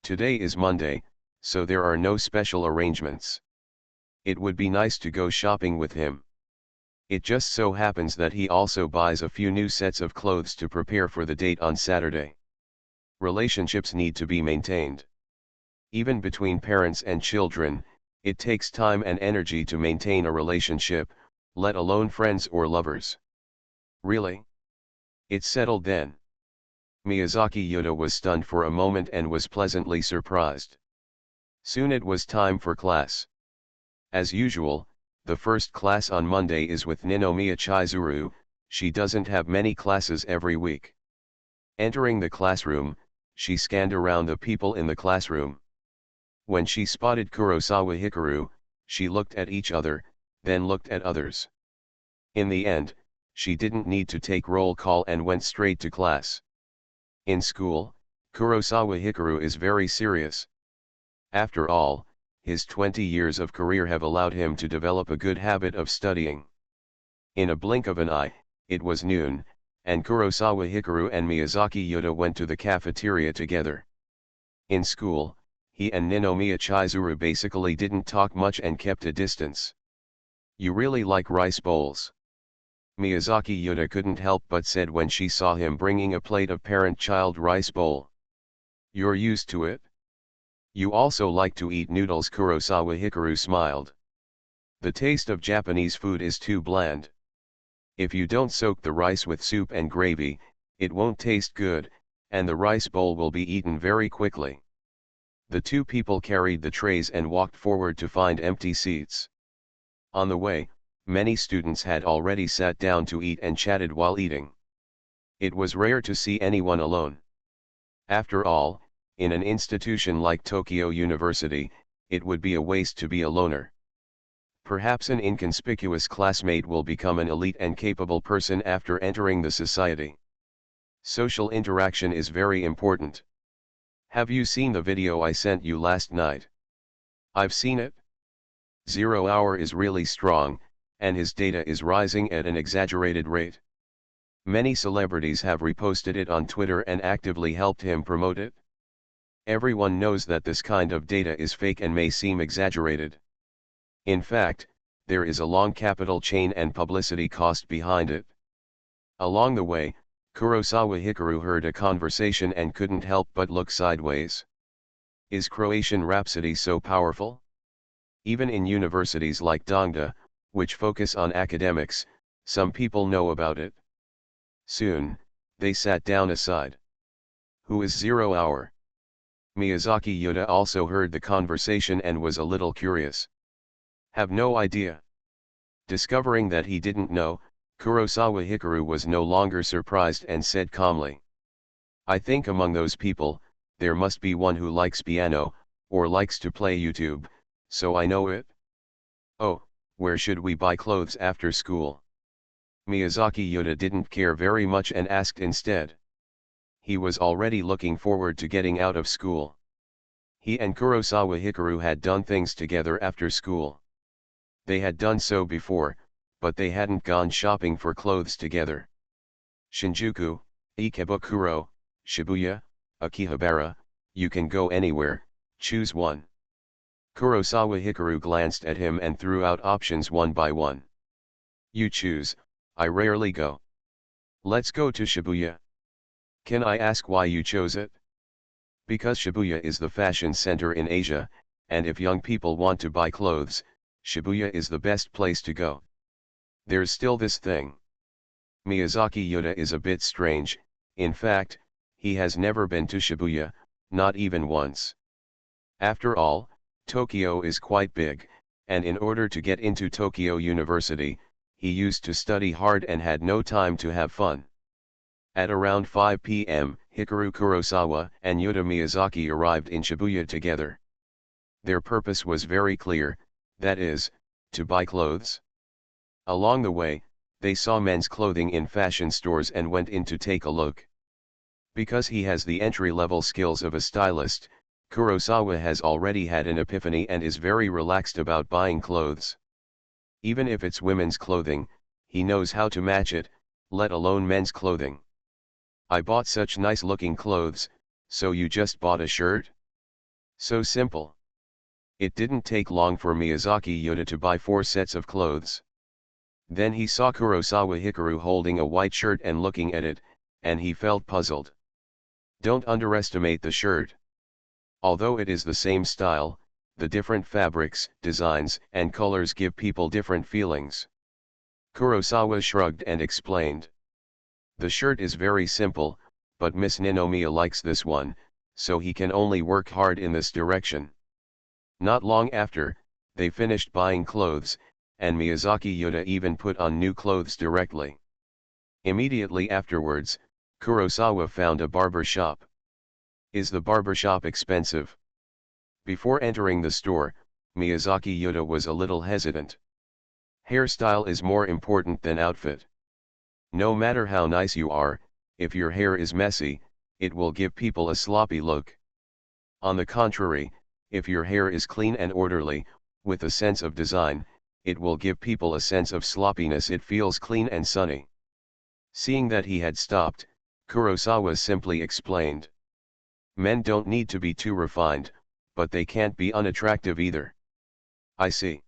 "Today is Monday, so there are no special arrangements. It would be nice to go shopping with him." It just so happens that he also buys a few new sets of clothes to prepare for the date on Saturday. Relationships need to be maintained. Even between parents and children, it takes time and energy to maintain a relationship, let alone friends or lovers. Really? It's settled then. Miyazaki Yuta was stunned for a moment and was pleasantly surprised. Soon it was time for class. As usual, the first class on Monday is with Ninomiya Chizuru. She doesn't have many classes every week. Entering the classroom, she scanned around the people in the classroom. When she spotted Kurosawa Hikaru, she looked at each other, then looked at others. In the end, she didn't need to take roll call and went straight to class. In school, Kurosawa Hikaru is very serious. After all, his 20 years of career have allowed him to develop a good habit of studying. In a blink of an eye, it was noon, and Kurosawa Hikaru and Miyazaki Yuta went to the cafeteria together. In school, he and Ninomiya Chizuru basically didn't talk much and kept a distance. "You really like rice bowls?" Miyazaki Yuta couldn't help but said when she saw him bringing a plate of parent-child rice bowl. "You're used to it? You also like to eat noodles?" Kurosawa Hikaru smiled. "The taste of Japanese food is too bland. If you don't soak the rice with soup and gravy, it won't taste good, and the rice bowl will be eaten very quickly." The two people carried the trays and walked forward to find empty seats. On the way, many students had already sat down to eat and chatted while eating. It was rare to see anyone alone. After all, in an institution like Tokyo University, it would be a waste to be a loner. Perhaps an inconspicuous classmate will become an elite and capable person after entering the society. Social interaction is very important. Have you seen the video I sent you last night? I've seen it. 0 Hour is really strong, and his data is rising at an exaggerated rate. Many celebrities have reposted it on Twitter and actively helped him promote it. Everyone knows that this kind of data is fake and may seem exaggerated. In fact, there is a long capital chain and publicity cost behind it. Along the way, Kurosawa Hikaru heard a conversation and couldn't help but look sideways. Is Croatian Rhapsody so powerful? Even in universities like Dongda, which focus on academics, some people know about it. Soon, they sat down aside. Who is 0 Hour? Miyazaki Yuta also heard the conversation and was a little curious. Have no idea. Discovering that he didn't know, Kurosawa Hikaru was no longer surprised and said calmly, "I think among those people, there must be one who likes piano, or likes to play YouTube, so I know it." "Oh, where should we buy clothes after school?" Miyazaki Yuta didn't care very much and asked instead. He was already looking forward to getting out of school. He and Kurosawa Hikaru had done things together after school. They had done so before, but they hadn't gone shopping for clothes together. Shinjuku, Ikebukuro, Shibuya, Akihabara, you can go anywhere, choose one. Kurosawa Hikaru glanced at him and threw out options one by one. You choose, I rarely go. Let's go to Shibuya. Can I ask why you chose it? Because Shibuya is the fashion center in Asia, and if young people want to buy clothes, Shibuya is the best place to go. There's still this thing. Miyazaki Yuta is a bit strange, in fact, he has never been to Shibuya, not even once. After all, Tokyo is quite big, and in order to get into Tokyo University, he used to study hard and had no time to have fun. At around 5 p.m., Hikaru Kurosawa and Yuta Miyazaki arrived in Shibuya together. Their purpose was very clear, that is, to buy clothes. Along the way, they saw men's clothing in fashion stores and went in to take a look. Because he has the entry-level skills of a stylist, Kurosawa has already had an epiphany and is very relaxed about buying clothes. Even if it's women's clothing, he knows how to match it, let alone men's clothing. I bought such nice-looking clothes, so you just bought a shirt? So simple. It didn't take long for Miyazaki Yuta to buy 4 sets of clothes. Then he saw Kurosawa Hikaru holding a white shirt and looking at it, and he felt puzzled. Don't underestimate the shirt. Although it is the same style, the different fabrics, designs, and colors give people different feelings. Kurosawa shrugged and explained. The shirt is very simple, but Miss Ninomiya likes this one, so he can only work hard in this direction. Not long after, they finished buying clothes, and Miyazaki Yuta even put on new clothes directly. Immediately afterwards, Kurosawa found a barber shop. Is the barber shop expensive? Before entering the store, Miyazaki Yuta was a little hesitant. Hairstyle is more important than outfit. No matter how nice you are, if your hair is messy, it will give people a sloppy look. On the contrary, if your hair is clean and orderly, with a sense of design, it will give people a sense of sloppiness. It feels clean and sunny. Seeing that he had stopped, Kurosawa simply explained. Men don't need to be too refined, but they can't be unattractive either. I see.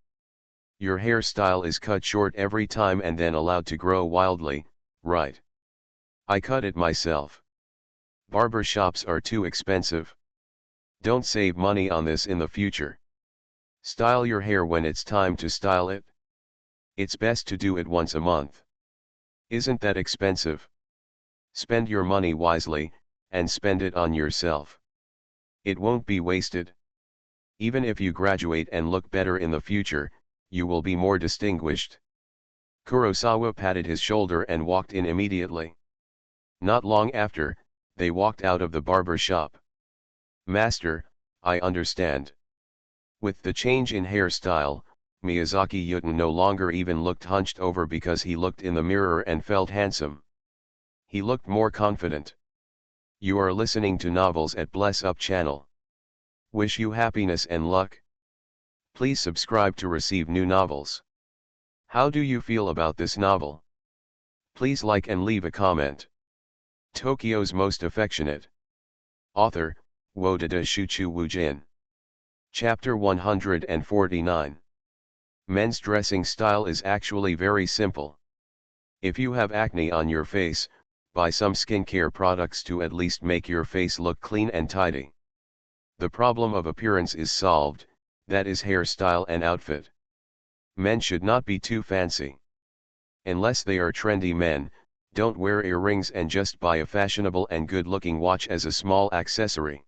Your hairstyle is cut short every time and then allowed to grow wildly, right? I cut it myself. Barber shops are too expensive. Don't save money on this in the future. Style your hair when it's time to style it. It's best to do it once a month. Isn't that expensive? Spend your money wisely, and spend it on yourself. It won't be wasted. Even if you graduate and look better in the future, you will be more distinguished. Kurosawa patted his shoulder and walked in immediately. Not long after, they walked out of the barber shop. Master, I understand. With the change in hairstyle, Miyazaki Yuta no longer even looked hunched over because he looked in the mirror and felt handsome. He looked more confident. You are listening to Novels at Bless Up channel. Wish you happiness and luck. Please subscribe to receive new novels. How do you feel about this novel? Please like and leave a comment. Tokyo's Most Affectionate. Author, Wodada Shuchu Wujin. Chapter 149. Men's dressing style is actually very simple. If you have acne on your face, buy some skincare products to at least make your face look clean and tidy. The problem of appearance is solved, that is hairstyle and outfit. Men should not be too fancy. Unless they are trendy men, don't wear earrings and just buy a fashionable and good-looking watch as a small accessory.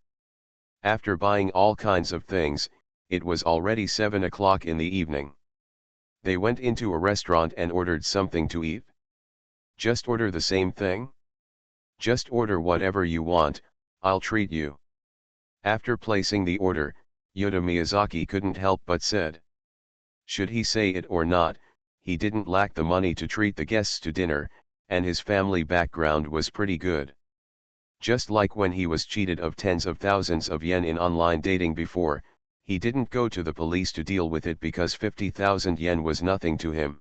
After buying all kinds of things, it was already 7 o'clock in the evening. They went into a restaurant and ordered something to eat. Just order the same thing? Just order whatever you want, I'll treat you. After placing the order, Yuta Miyazaki couldn't help but said. Should he say it or not, he didn't lack the money to treat the guests to dinner, and his family background was pretty good. Just like when he was cheated of tens of thousands of yen in online dating before, he didn't go to the police to deal with it because 50,000 yen was nothing to him.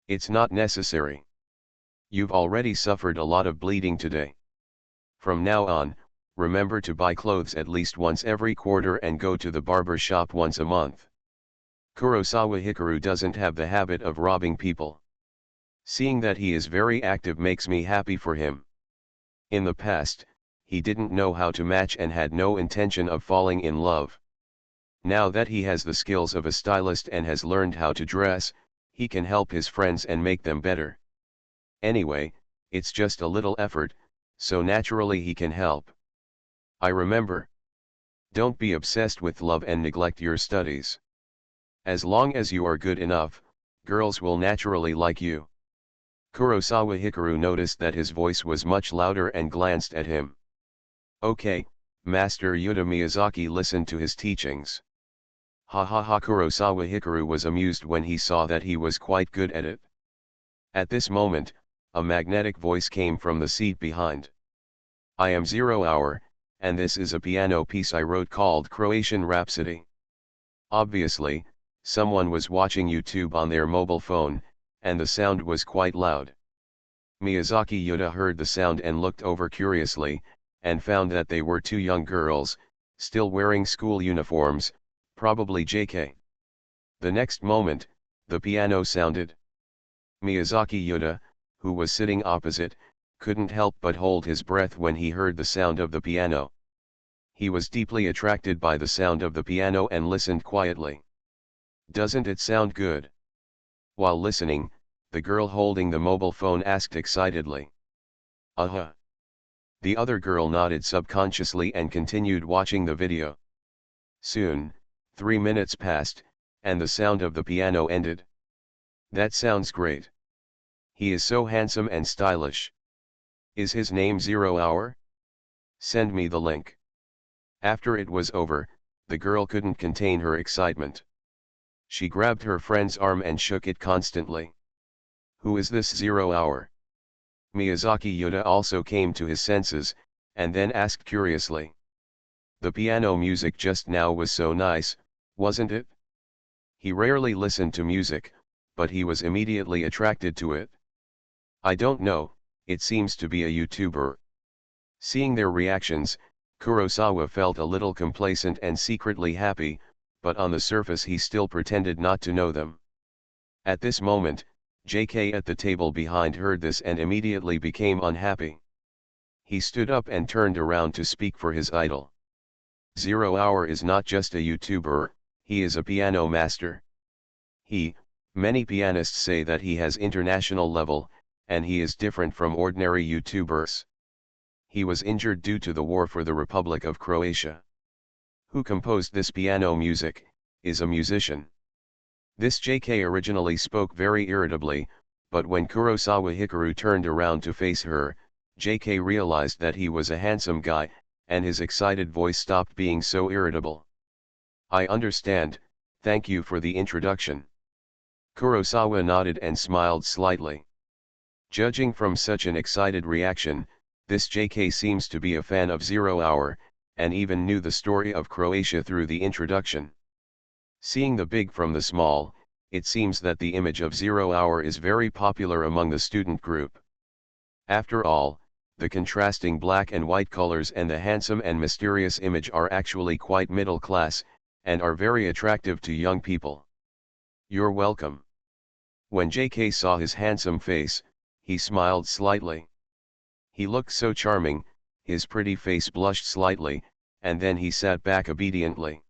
It's not necessary. You've already suffered a lot of bleeding today. From now on, remember to buy clothes at least once every quarter and go to the barber shop once a month. Kurosawa Hikaru doesn't have the habit of robbing people. Seeing that he is very active makes me happy for him. In the past, he didn't know how to match and had no intention of falling in love. Now that he has the skills of a stylist and has learned how to dress, he can help his friends and make them better. Anyway, it's just a little effort, so naturally he can help. I remember. Don't be obsessed with love and neglect your studies. As long as you are good enough, girls will naturally like you. Kurosawa Hikaru noticed that his voice was much louder and glanced at him. Okay, Master Yuta Miyazaki listened to his teachings. Ha ha ha. Kurosawa Hikaru was amused when he saw that he was quite good at it. At this moment, a magnetic voice came from the seat behind. I am 0 Hour, and this is a piano piece I wrote called Croatian Rhapsody. Obviously, someone was watching YouTube on their mobile phone, and the sound was quite loud. Miyazaki Yuta heard the sound and looked over curiously, and found that they were 2 young girls, still wearing school uniforms, probably JK. The next moment, the piano sounded. Miyazaki Yuta, who was sitting opposite, couldn't help but hold his breath when he heard the sound of the piano. He was deeply attracted by the sound of the piano and listened quietly. Doesn't it sound good? While listening, the girl holding the mobile phone asked excitedly. Uh-huh. The other girl nodded subconsciously and continued watching the video. Soon, 3 minutes passed, and the sound of the piano ended. That sounds great. He is so handsome and stylish. Is his name 0 Hour? Send me the link. After it was over, the girl couldn't contain her excitement. She grabbed her friend's arm and shook it constantly. Who is this 0 Hour? Miyazaki Yuta also came to his senses, and then asked curiously. The piano music just now was so nice, wasn't it? He rarely listened to music, but he was immediately attracted to it. I don't know, it seems to be a YouTuber. Seeing their reactions, Kurosawa felt a little complacent and secretly happy, but on the surface he still pretended not to know them. At this moment, JK at the table behind heard this and immediately became unhappy. He stood up and turned around to speak for his idol. 0 Hour is not just a YouTuber, he is a piano master. Many pianists say that he has international level, and he is different from ordinary YouTubers. He was injured due to the war for the Republic of Croatia. Who composed this piano music, is a musician. This JK originally spoke very irritably, but when Kurosawa Hikaru turned around to face her, JK realized that he was a handsome guy, and his excited voice stopped being so irritable. I understand, thank you for the introduction. Kurosawa nodded and smiled slightly. Judging from such an excited reaction, this JK seems to be a fan of 0 Hour, and even knew the story of Croatia through the introduction. Seeing the big from the small, it seems that the image of 0 Hour is very popular among the student group. After all, the contrasting black and white colors and the handsome and mysterious image are actually quite middle class, and are very attractive to young people. You're welcome. When JK saw his handsome face, he smiled slightly. He looked so charming, his pretty face blushed slightly, and then he sat back obediently.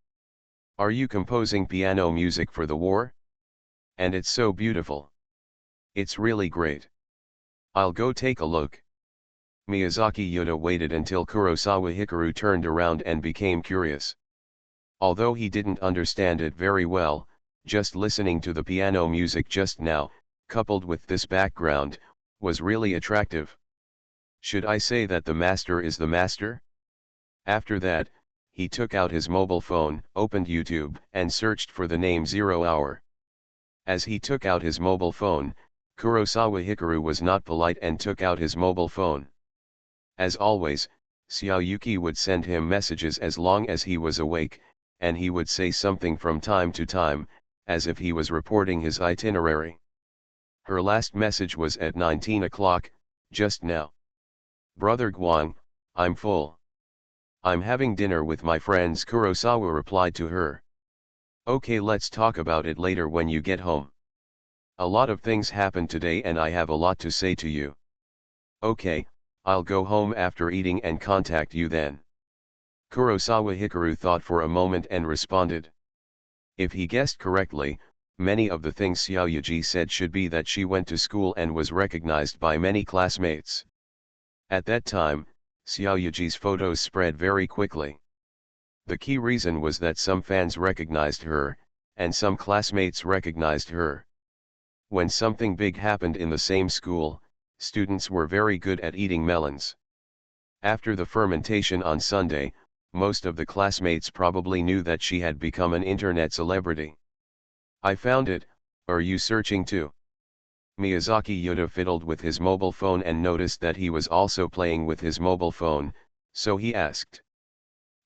Are you composing piano music for the war? And it's so beautiful. It's really great. I'll go take a look. Miyazaki Yuta waited until Kurosawa Hikaru turned around and became curious. Although he didn't understand it very well, just listening to the piano music just now, coupled with this background, was really attractive. Should I say that the master is the master? After that, he took out his mobile phone, opened YouTube, and searched for the name 0 Hour. As he took out his mobile phone, Kurosawa Hikaru was not polite and took out his mobile phone. As always, Xiaoyuki would send him messages as long as he was awake, and he would say something from time to time, as if he was reporting his itinerary. Her last message was at 19 o'clock, just now. Brother Guang, I'm full. I'm having dinner with my friends, Kurosawa replied to her. Okay, let's talk about it later when you get home. A lot of things happened today and I have a lot to say to you. Okay, I'll go home after eating and contact you then. Kurosawa Hikaru thought for a moment and responded. If he guessed correctly, many of the things Xiaoyuji said should be that she went to school and was recognized by many classmates. At that time, Xiaoyuji's photos spread very quickly. The key reason was that some fans recognized her, and some classmates recognized her. When something big happened in the same school, students were very good at eating melons. After the fermentation on Sunday, most of the classmates probably knew that she had become an internet celebrity. I found it, are you searching too? Miyazaki Yuta fiddled with his mobile phone and noticed that he was also playing with his mobile phone, so he asked.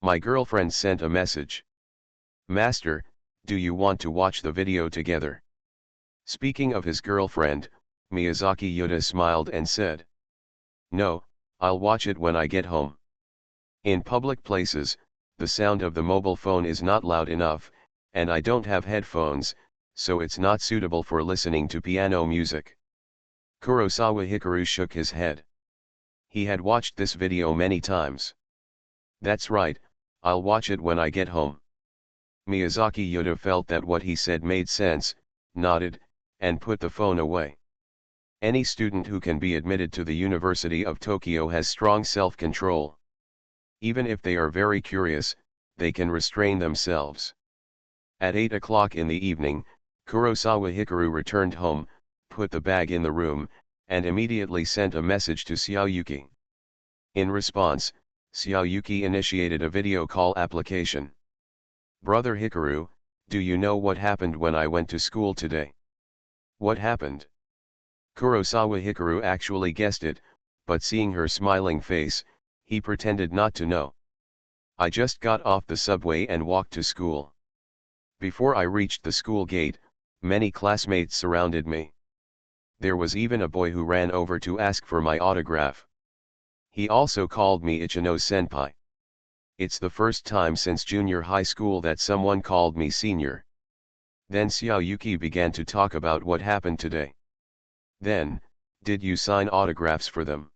My girlfriend sent a message. Master, do you want to watch the video together? Speaking of his girlfriend, Miyazaki Yuta smiled and said. No, I'll watch it when I get home. In public places, the sound of the mobile phone is not loud enough, and I don't have headphones, so it's not suitable for listening to piano music. Kurosawa Hikaru shook his head. He had watched this video many times. That's right, I'll watch it when I get home. Miyazaki Yuta felt that what he said made sense, nodded, and put the phone away. Any student who can be admitted to the University of Tokyo has strong self-control. Even if they are very curious, they can restrain themselves. At 8 o'clock in the evening, Kurosawa Hikaru returned home, put the bag in the room, and immediately sent a message to Xiaoyuki. In response, Xiaoyuki initiated a video call application. Brother Hikaru, do you know what happened when I went to school today? What happened? Kurosawa Hikaru actually guessed it, but seeing her smiling face, he pretended not to know. I just got off the subway and walked to school. Before I reached the school gate, many classmates surrounded me. There was even a boy who ran over to ask for my autograph. He also called me Ichino-senpai. It's the first time since junior high school that someone called me senior. Then Xiaoyuki began to talk about what happened today. Then, did you sign autographs for them?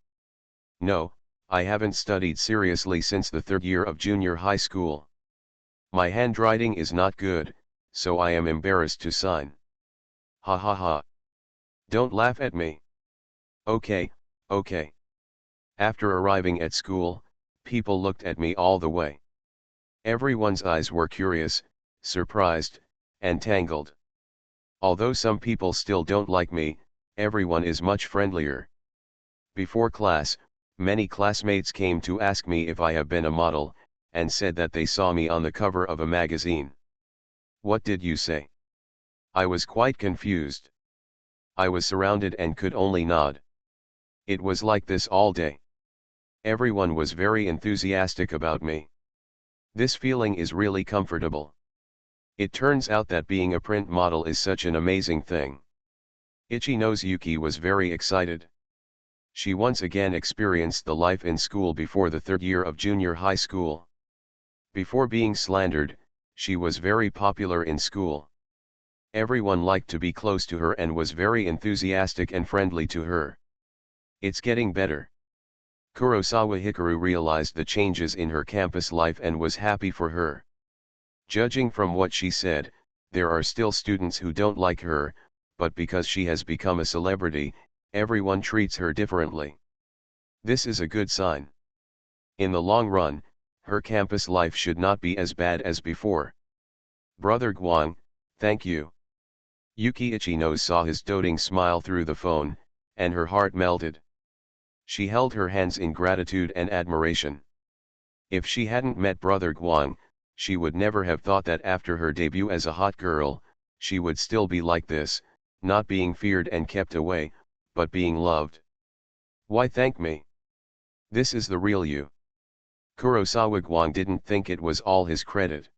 No, I haven't studied seriously since the third year of junior high school. My handwriting is not good, so I am embarrassed to sign. Ha ha ha. Don't laugh at me. Okay, okay. After arriving at school, people looked at me all the way. Everyone's eyes were curious, surprised, and tangled. Although some people still don't like me, everyone is much friendlier. Before class, many classmates came to ask me if I have been a model, and said that they saw me on the cover of a magazine. What did you say? I was quite confused. I was surrounded and could only nod. It was like this all day. Everyone was very enthusiastic about me. This feeling is really comfortable. It turns out that being a print model is such an amazing thing. Ichinosuke was very excited. She once again experienced the life in school before the third year of junior high school. Before being slandered, she was very popular in school. Everyone liked to be close to her and was very enthusiastic and friendly to her. It's getting better. Kurosawa Hikaru realized the changes in her campus life and was happy for her. Judging from what she said, there are still students who don't like her, but because she has become a celebrity, everyone treats her differently. This is a good sign. In the long run, her campus life should not be as bad as before. Brother Guang, thank you. Yuki Ichino saw his doting smile through the phone, and her heart melted. She held her hands in gratitude and admiration. If she hadn't met Brother Guang, she would never have thought that after her debut as a hot girl, she would still be like this, not being feared and kept away, but being loved. Why thank me? This is the real you. Kurosawa Guang didn't think it was all his credit.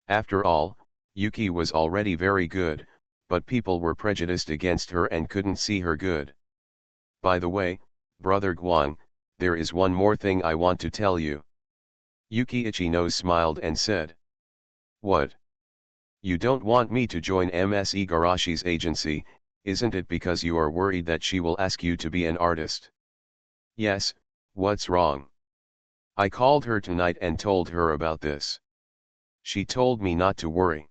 After all, Yuki was already very good, but people were prejudiced against her and couldn't see her good. By the way, Brother Guang, there is one more thing I want to tell you. Yuki Ichinose smiled and said. What? You don't want me to join Ms. Igarashi's agency, isn't it because you are worried that she will ask you to be an artist? Yes, what's wrong? I called her tonight and told her about this. She told me not to worry.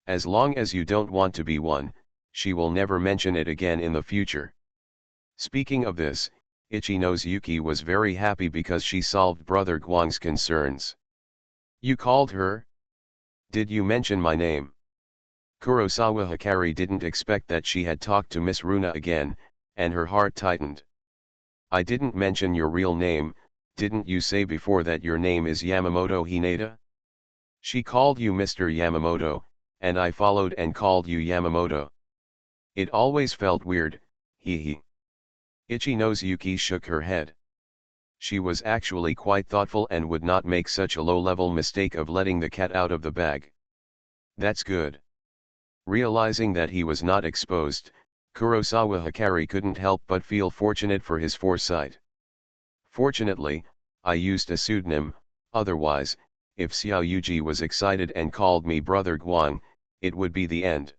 As long as you don't want to be one, she will never mention it again in the future. Speaking of this, Ichinose Yuki was very happy because she solved Brother Guang's concerns. You called her? Did you mention my name? Kurosawa Hikari didn't expect that she had talked to Miss Runa again, and her heart tightened. I didn't mention your real name, didn't you say before that your name is Yamamoto Hinata? She called you Mr. Yamamoto, and I followed and called you Yamamoto. It always felt weird, hee. Ichinose Yuki shook her head. She was actually quite thoughtful and would not make such a low-level mistake of letting the cat out of the bag. That's good. Realizing that he was not exposed, Kurosawa Hikari couldn't help but feel fortunate for his foresight. Fortunately, I used a pseudonym, otherwise, if Xiao Yuji was excited and called me Brother Guang, it would be the end.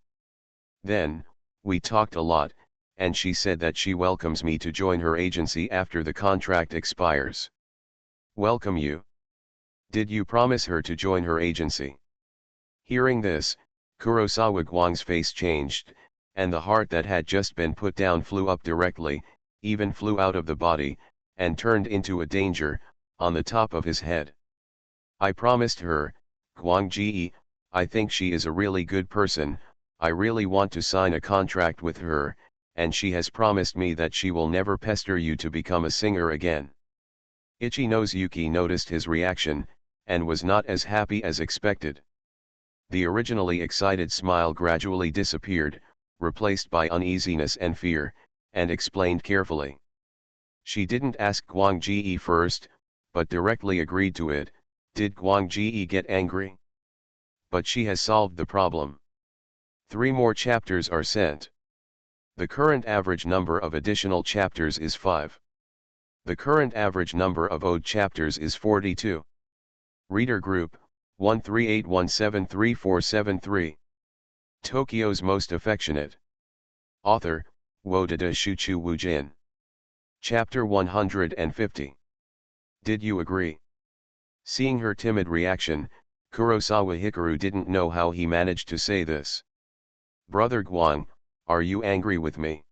Then, we talked a lot, and she said that she welcomes me to join her agency after the contract expires. Welcome you. Did you promise her to join her agency? Hearing this, Kurosawa Guang's face changed, and the heart that had just been put down flew up directly, even flew out of the body, and turned into a danger, on the top of his head. I promised her, Guang Ji, I think she is a really good person, I really want to sign a contract with her, and she has promised me that she will never pester you to become a singer again. Ichinose Yuki noticed his reaction, and was not as happy as expected. The originally excited smile gradually disappeared, replaced by uneasiness and fear, and explained carefully. She didn't ask Guang Ji first, but directly agreed to it. Did Guang Ji get angry? But she has solved the problem. 3 more chapters are sent. The current average number of additional chapters is 5. The current average number of ode chapters is 42. Reader group, 138173473. Tokyo's Most Affectionate. Author, Wodada Shuchu Wujin. Chapter 150. Did you agree? Seeing her timid reaction, Kurosawa Hikaru didn't know how he managed to say this. Brother Guang, are you angry with me?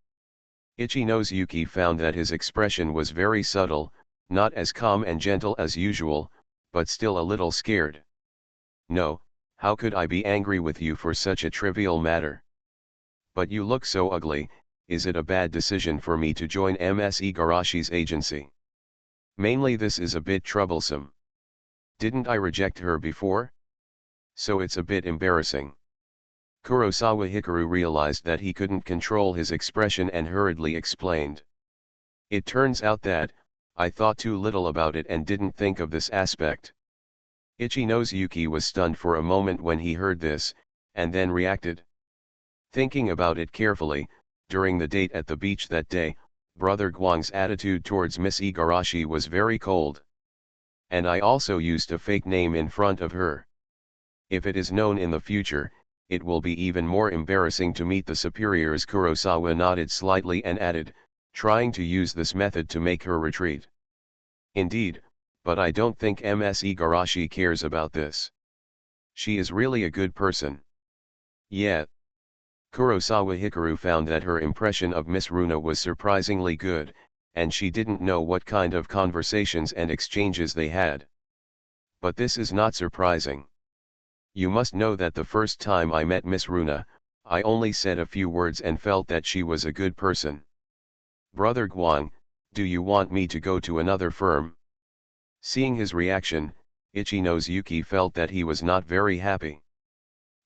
Ichinose Yuki found that his expression was very subtle, not as calm and gentle as usual, but still a little scared. No, how could I be angry with you for such a trivial matter? But you look so ugly, is it a bad decision for me to join Ms. Igarashi's agency? Mainly this is a bit troublesome. Didn't I reject her before? So it's a bit embarrassing. Kurosawa Hikaru realized that he couldn't control his expression and hurriedly explained. It turns out that, I thought too little about it and didn't think of this aspect. Ichinose Yuki was stunned for a moment when he heard this, and then reacted. Thinking about it carefully, during the date at the beach that day, Brother Guang's attitude towards Miss Igarashi was very cold. And I also used a fake name in front of her. If it is known in the future, it will be even more embarrassing to meet the superiors. Kurosawa nodded slightly and added, trying to use this method to make her retreat. Indeed, but I don't think Ms. Igarashi cares about this. She is really a good person. Yeah. Kurosawa Hikaru found that her impression of Miss Runa was surprisingly good, and she didn't know what kind of conversations and exchanges they had. But this is not surprising. You must know that the first time I met Miss Runa, I only said a few words and felt that she was a good person. Brother Guang, do you want me to go to another firm? Seeing his reaction, Ichinose Yuki felt that he was not very happy.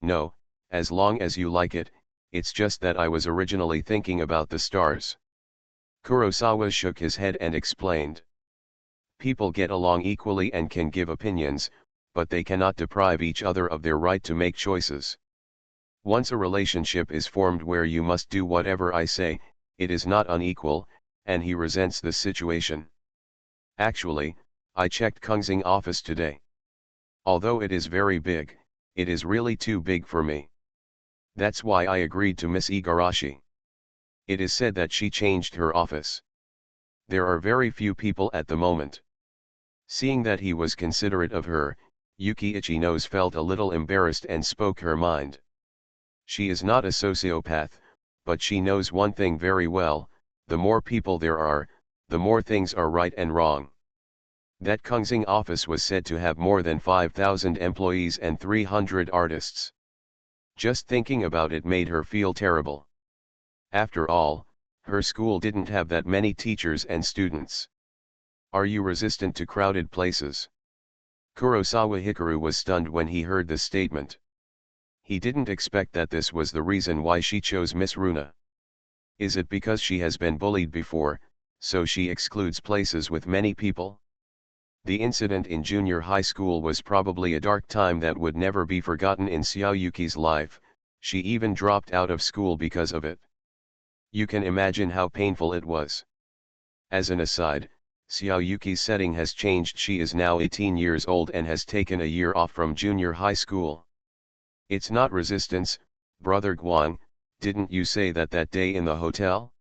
No, as long as you like it, it's just that I was originally thinking about the stars. Kurosawa shook his head and explained. People get along equally and can give opinions, but they cannot deprive each other of their right to make choices. Once a relationship is formed where you must do whatever I say, it is not unequal, and he resents this situation. Actually, I checked Kungsing office today. Although it is very big, it is really too big for me. That's why I agreed to Miss Igarashi. It is said that she changed her office. There are very few people at the moment. Seeing that he was considerate of her, Yuki Ichino's felt a little embarrassed and spoke her mind. She is not a sociopath, but she knows one thing very well: the more people there are, the more things are right and wrong. That Kungsing office was said to have more than 5,000 employees and 300 artists. Just thinking about it made her feel terrible. After all, her school didn't have that many teachers and students. Are you resistant to crowded places? Kurosawa Hikaru was stunned when he heard this statement. He didn't expect that this was the reason why she chose Miss Runa. Is it because she has been bullied before, so she excludes places with many people? The incident in junior high school was probably a dark time that would never be forgotten in Xiaoyuki's life. She even dropped out of school because of it. You can imagine how painful it was. As an aside, Xiaoyuki's setting has changed. She is now 18 years old and has taken a year off from junior high school. It's not resistance, brother Guang, didn't you say that day in the hotel?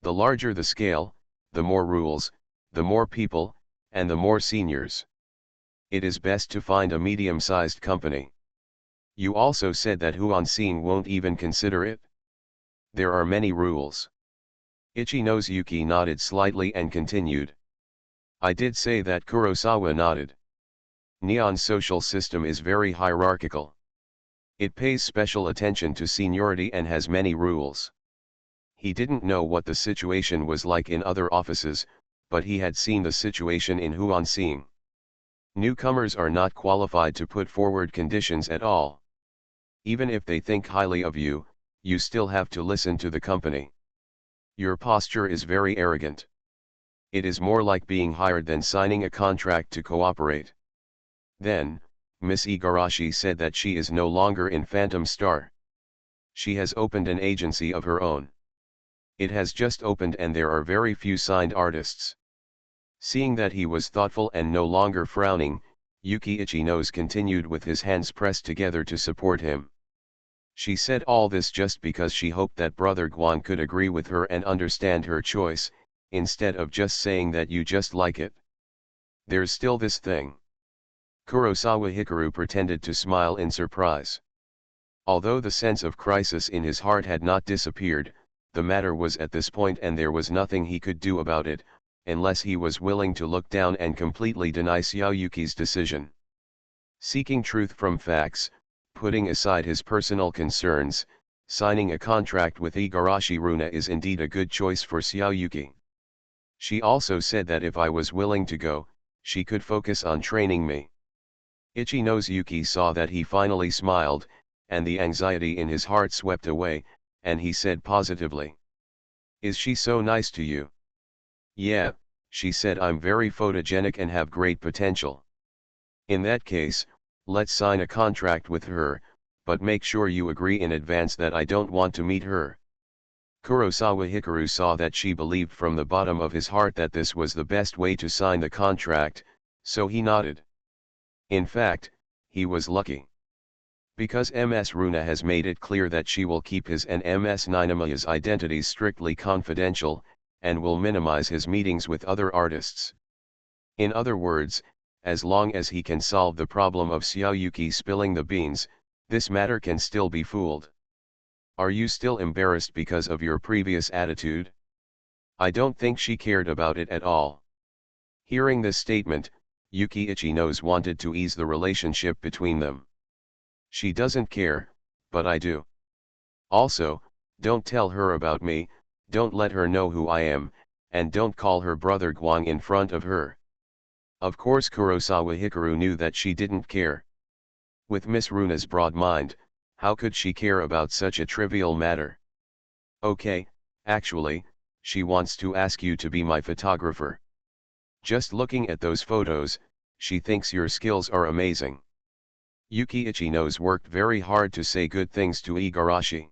The larger the scale, the more rules, the more people, and the more seniors. It is best to find a medium-sized company. You also said that Huansing won't even consider it. There are many rules. Ichino's Yuki nodded slightly and continued. I did say that. Kurosawa nodded. Neon's social system is very hierarchical. It pays special attention to seniority and has many rules. He didn't know what the situation was like in other offices, but he had seen the situation in Huansing. Newcomers are not qualified to put forward conditions at all. Even if they think highly of you, you still have to listen to the company. Your posture is very arrogant. It is more like being hired than signing a contract to cooperate. Then, Miss Igarashi said that she is no longer in Phantom Star. She has opened an agency of her own. It has just opened and there are very few signed artists. Seeing that he was thoughtful and no longer frowning, Yuki Ichino's continued with his hands pressed together to support him. She said all this just because she hoped that Brother Guan could agree with her and understand her choice, instead of just saying that you just like it. There's still this thing. Kurosawa Hikaru pretended to smile in surprise. Although the sense of crisis in his heart had not disappeared, the matter was at this point and there was nothing he could do about it, unless he was willing to look down and completely deny Xiaoyuki's decision. Seeking truth from facts, putting aside his personal concerns, signing a contract with Igarashi Runa is indeed a good choice for Xiaoyuki. She also said that if I was willing to go, she could focus on training me. Ichino's Yuki saw that he finally smiled, and the anxiety in his heart swept away, and he said positively. Is she so nice to you? Yeah, she said I'm very photogenic and have great potential. In that case, let's sign a contract with her, but make sure you agree in advance that I don't want to meet her. Kurosawa Hikaru saw that she believed from the bottom of his heart that this was the best way to sign the contract, so he nodded. In fact, he was lucky. Because Ms. Runa has made it clear that she will keep his and Ms. Ninamaya's identities strictly confidential, and will minimize his meetings with other artists. In other words, as long as he can solve the problem of Xiaoyuki spilling the beans, this matter can still be fooled. Are you still embarrassed because of your previous attitude? I don't think she cared about it at all. Hearing this statement, Yuki Ichino's wanted to ease the relationship between them. She doesn't care, but I do. Also, don't tell her about me, don't let her know who I am, and don't call her brother Guang in front of her. Of course Kurosawa Hikaru knew that she didn't care. With Miss Runa's broad mind, how could she care about such a trivial matter? Okay, actually, she wants to ask you to be my photographer. Just looking at those photos, she thinks your skills are amazing. Yuki Ichino's worked very hard to say good things to Igarashi.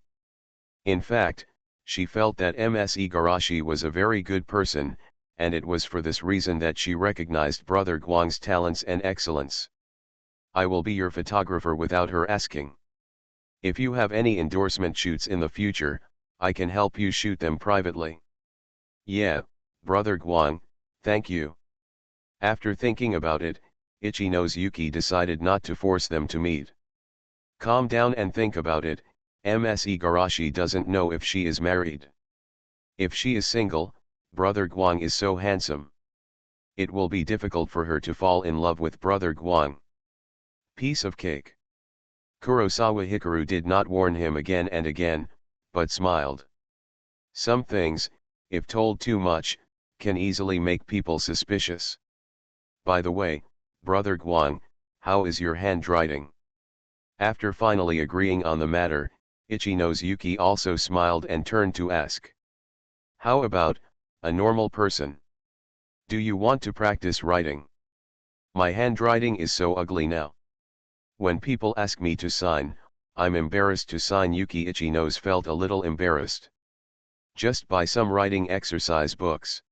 In fact, she felt that Ms. Igarashi was a very good person, and it was for this reason that she recognized Brother Guang's talents and excellence. I will be your photographer without her asking. If you have any endorsement shoots in the future, I can help you shoot them privately. Yeah, Brother Guang, thank you. After thinking about it, Ichino's Yuki decided not to force them to meet. Calm down and think about it, Ms. Igarashi doesn't know if she is married. If she is single, Brother Guang is so handsome. It will be difficult for her to fall in love with Brother Guang. Piece of cake. Kurosawa Hikaru did not warn him again and again, but smiled. Some things, if told too much, can easily make people suspicious. By the way, Brother Guang, how is your handwriting? After finally agreeing on the matter, Ichino's Yuki also smiled and turned to ask. How about, a normal person? Do you want to practice writing? My handwriting is so ugly now. When people ask me to sign, I'm embarrassed to sign. Yuki Ichino's felt a little embarrassed. Just buy some writing exercise books.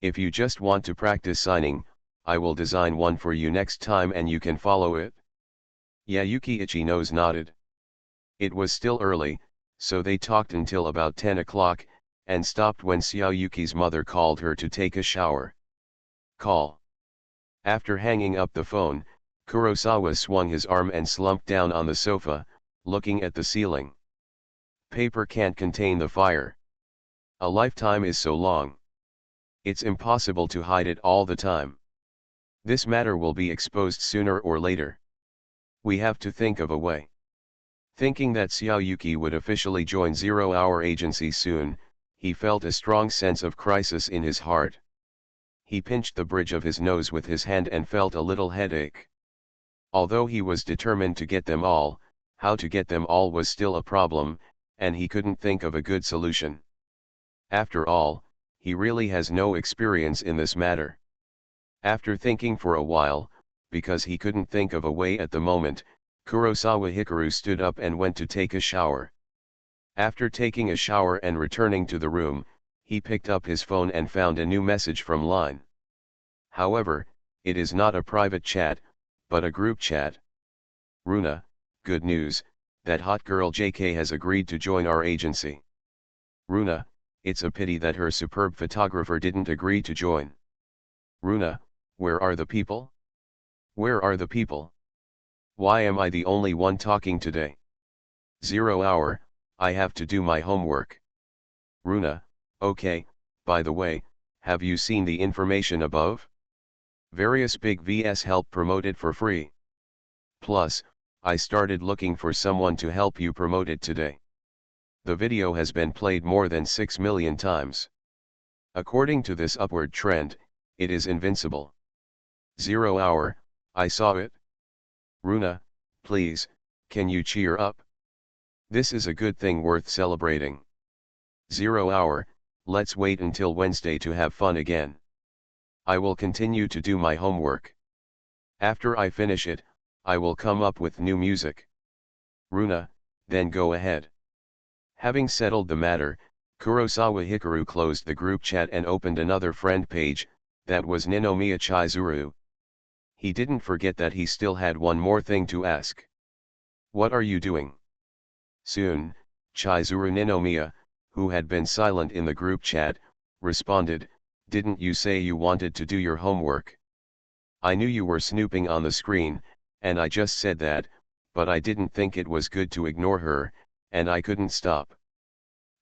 If you just want to practice signing, I will design one for you next time and you can follow it. Yeah, Yuki Ichino's nodded. It was still early, so they talked until about 10 o'clock, and stopped when Xiao Yuki's mother called her to take a shower. Call. After hanging up the phone, Kurosawa swung his arm and slumped down on the sofa, looking at the ceiling. Paper can't contain the fire. A lifetime is so long. It's impossible to hide it all the time. This matter will be exposed sooner or later. We have to think of a way. Thinking that Xiao Yuki would officially join Zero Hour Agency soon, he felt a strong sense of crisis in his heart. He pinched the bridge of his nose with his hand and felt a little headache. Although he was determined to get them all, how to get them all was still a problem, and he couldn't think of a good solution. After all, he really has no experience in this matter. After thinking for a while, because he couldn't think of a way at the moment, Kurosawa Hikaru stood up and went to take a shower. After taking a shower and returning to the room, he picked up his phone and found a new message from Line. However, it is not a private chat, but a group chat. Runa, good news, that hot girl JK has agreed to join our agency. Runa, it's a pity that her superb photographer didn't agree to join. Runa, where are the people? Where are the people? Why am I the only one talking today? 0 hour, I have to do my homework. Runa, okay, by the way, have you seen the information above? Various big vs help promoted for free. Plus, I started looking for someone to help you promote it today. The video has been played more than 6 million times. According to this upward trend, it is invincible. 0 hour, I saw it. Runa, please, can you cheer up? This is a good thing worth celebrating. 0 hour, let's wait until Wednesday to have fun again. I will continue to do my homework. After I finish it, I will come up with new music. Runa, then go ahead. Having settled the matter, Kurosawa Hikaru closed the group chat and opened another friend page, that was Ninomiya Chizuru. He didn't forget that he still had one more thing to ask. What are you doing? Soon, Chizuru Ninomiya, who had been silent in the group chat, responded, didn't you say you wanted to do your homework? I knew you were snooping on the screen, and I just said that, but I didn't think it was good to ignore her, and I couldn't stop.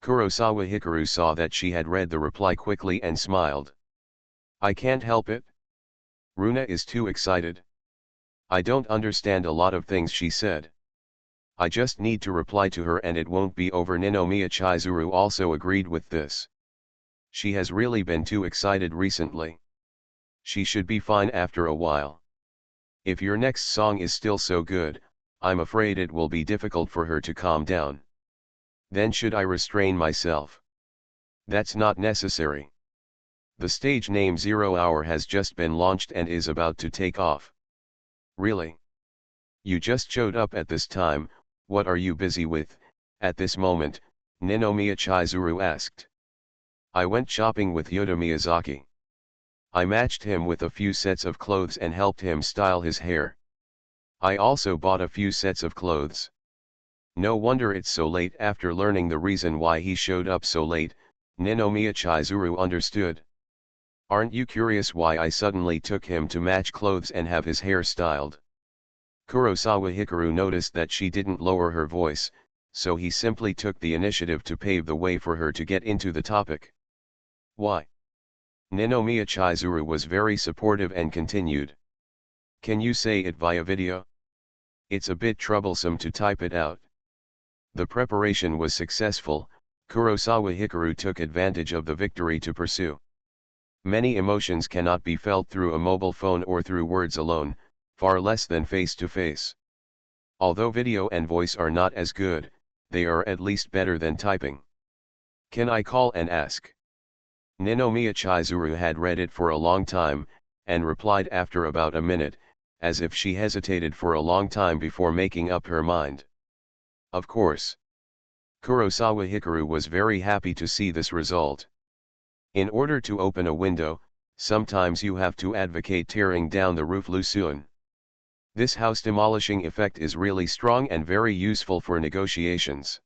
Kurosawa Hikaru saw that she had read the reply quickly and smiled. I can't help it. Runa is too excited. I don't understand a lot of things she said. I just need to reply to her and it won't be over. Ninomiya Chizuru also agreed with this. She has really been too excited recently. She should be fine after a while. If your next song is still so good, I'm afraid it will be difficult for her to calm down. Then should I restrain myself? That's not necessary. The stage name 0 Hour has just been launched and is about to take off. Really? You just showed up at this time, what are you busy with, at this moment? Ninomiya Chizuru asked. I went shopping with Yoda Miyazaki. I matched him with a few sets of clothes and helped him style his hair. I also bought a few sets of clothes. No wonder it's so late. After learning the reason why he showed up so late, Ninomiya Chizuru understood. Aren't you curious why I suddenly took him to match clothes and have his hair styled? Kurosawa Hikaru noticed that she didn't lower her voice, so he simply took the initiative to pave the way for her to get into the topic. Why? Ninomiya Chizuru was very supportive and continued. Can you say it via video? It's a bit troublesome to type it out. The preparation was successful. Kurosawa Hikaru took advantage of the victory to pursue. Many emotions cannot be felt through a mobile phone or through words alone, far less than face to face. Although video and voice are not as good, they are at least better than typing. Can I call and ask? Ninomiya Chizuru had read it for a long time, and replied after about a minute, as if she hesitated for a long time before making up her mind. Of course. Kurosawa Hikaru was very happy to see this result. In order to open a window, sometimes you have to advocate tearing down the roof Lusuan. This house demolishing effect is really strong and very useful for negotiations.